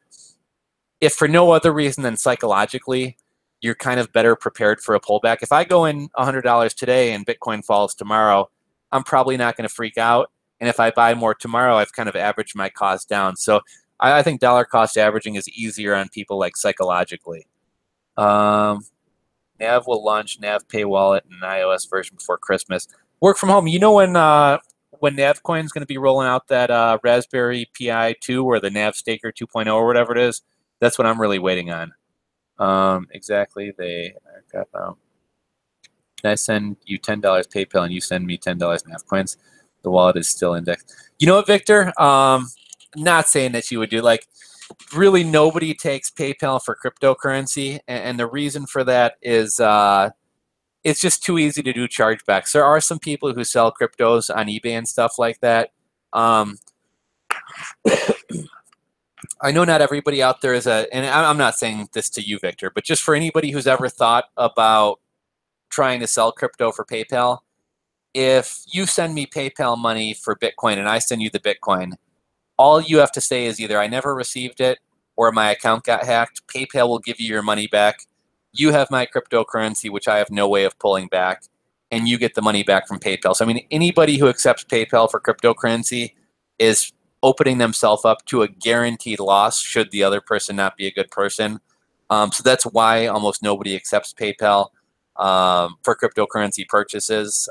if for no other reason than psychologically, you're kind of better prepared for a pullback. If I go in $100 today and Bitcoin falls tomorrow, I'm probably not going to freak out. And if I buy more tomorrow, I've kind of averaged my cost down. So I think dollar cost averaging is easier on people like psychologically. Nav will launch Nav Pay Wallet and iOS version before Christmas. Work from home. You know when NavCoin is going to be rolling out that Raspberry Pi 2 or the Nav Staker 2.0 or whatever it is? That's what I'm really waiting on. Exactly. Can I send you $10 PayPal and you send me $10 NavCoins? The wallet is still indexed. You know what, Victor? Not saying that you would do, like, really nobody takes PayPal for cryptocurrency, and the reason for that is it's just too easy to do chargebacks. There are some people who sell cryptos on eBay and stuff like that. I know not everybody out there is and I'm not saying this to you, Victor, but just for anybody who's ever thought about trying to sell crypto for PayPal, if you send me PayPal money for Bitcoin and I send you the Bitcoin, all you have to say is either I never received it or my account got hacked. PayPal will give you your money back. You have my cryptocurrency, which I have no way of pulling back, and you get the money back from PayPal. So, I mean, anybody who accepts PayPal for cryptocurrency is opening themselves up to a guaranteed loss should the other person not be a good person. So that's why almost nobody accepts PayPal for cryptocurrency purchases.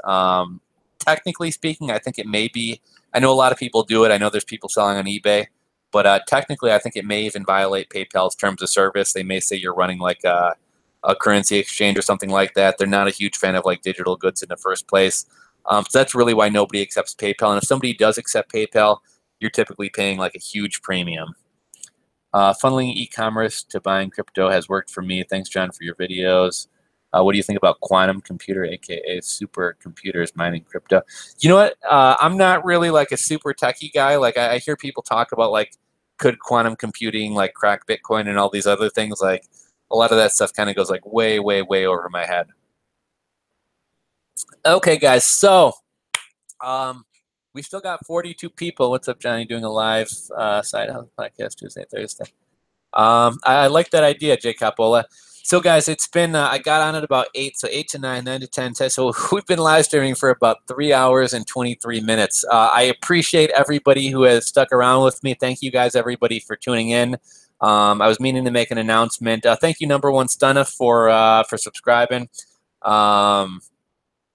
Technically speaking, I think it may be. I know a lot of people do it. I know there's people selling on eBay. But technically, I think it may even violate PayPal's terms of service. They may say you're running like a currency exchange or something like that. They're not a huge fan of like digital goods in the first place. So that's really why nobody accepts PayPal. And if somebody does accept PayPal, you're typically paying like a huge premium. Funneling e-commerce to buying crypto has worked for me. Thanks, John, for your videos. What do you think about quantum computer, aka supercomputers mining crypto? You know what? I'm not really like a super techie guy. Like I hear people talk about like, could quantum computing like crack Bitcoin and all these other things? Like a lot of that stuff kind of goes like way, way, way over my head. Okay, guys. So we still got 42 people. What's up, Johnny? Doing a live side hustle podcast Tuesday, Thursday. I like that idea, Jay Capola. So, guys, it's been, I got on at about 8, so 8 to 9, 9 to 10, 10. So we've been live streaming for about 3 hours and 23 minutes. I appreciate everybody who has stuck around with me. Thank you guys, everybody, for tuning in. I was meaning to make an announcement. Thank you, number one Stunna, for subscribing.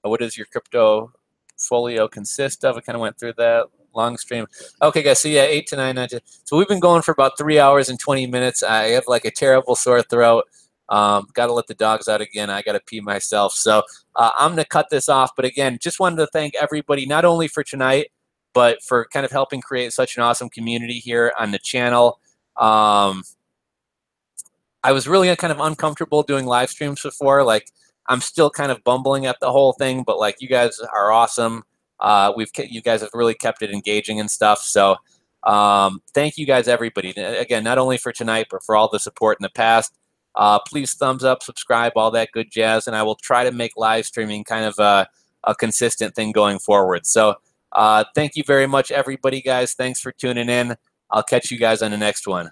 What does your crypto folio consist of? I kind of went through that. Long stream. Okay, guys. So yeah, 8 to 9, 9 to, so we've been going for about 3 hours and 20 minutes. I have like a terrible sore throat. Got to let the dogs out again. I got to pee myself. So I'm going to cut this off. But again, just wanted to thank everybody, not only for tonight, but for kind of helping create such an awesome community here on the channel. I was really kind of uncomfortable doing live streams before. Like, I'm still kind of bumbling at the whole thing, but like, you guys are awesome. You guys have really kept it engaging and stuff. So thank you guys, everybody. Again, not only for tonight, but for all the support in the past. Please thumbs up, subscribe, all that good jazz, and I will try to make live streaming kind of a consistent thing going forward. So thank you very much, everybody, guys. Thanks for tuning in. I'll catch you guys on the next one.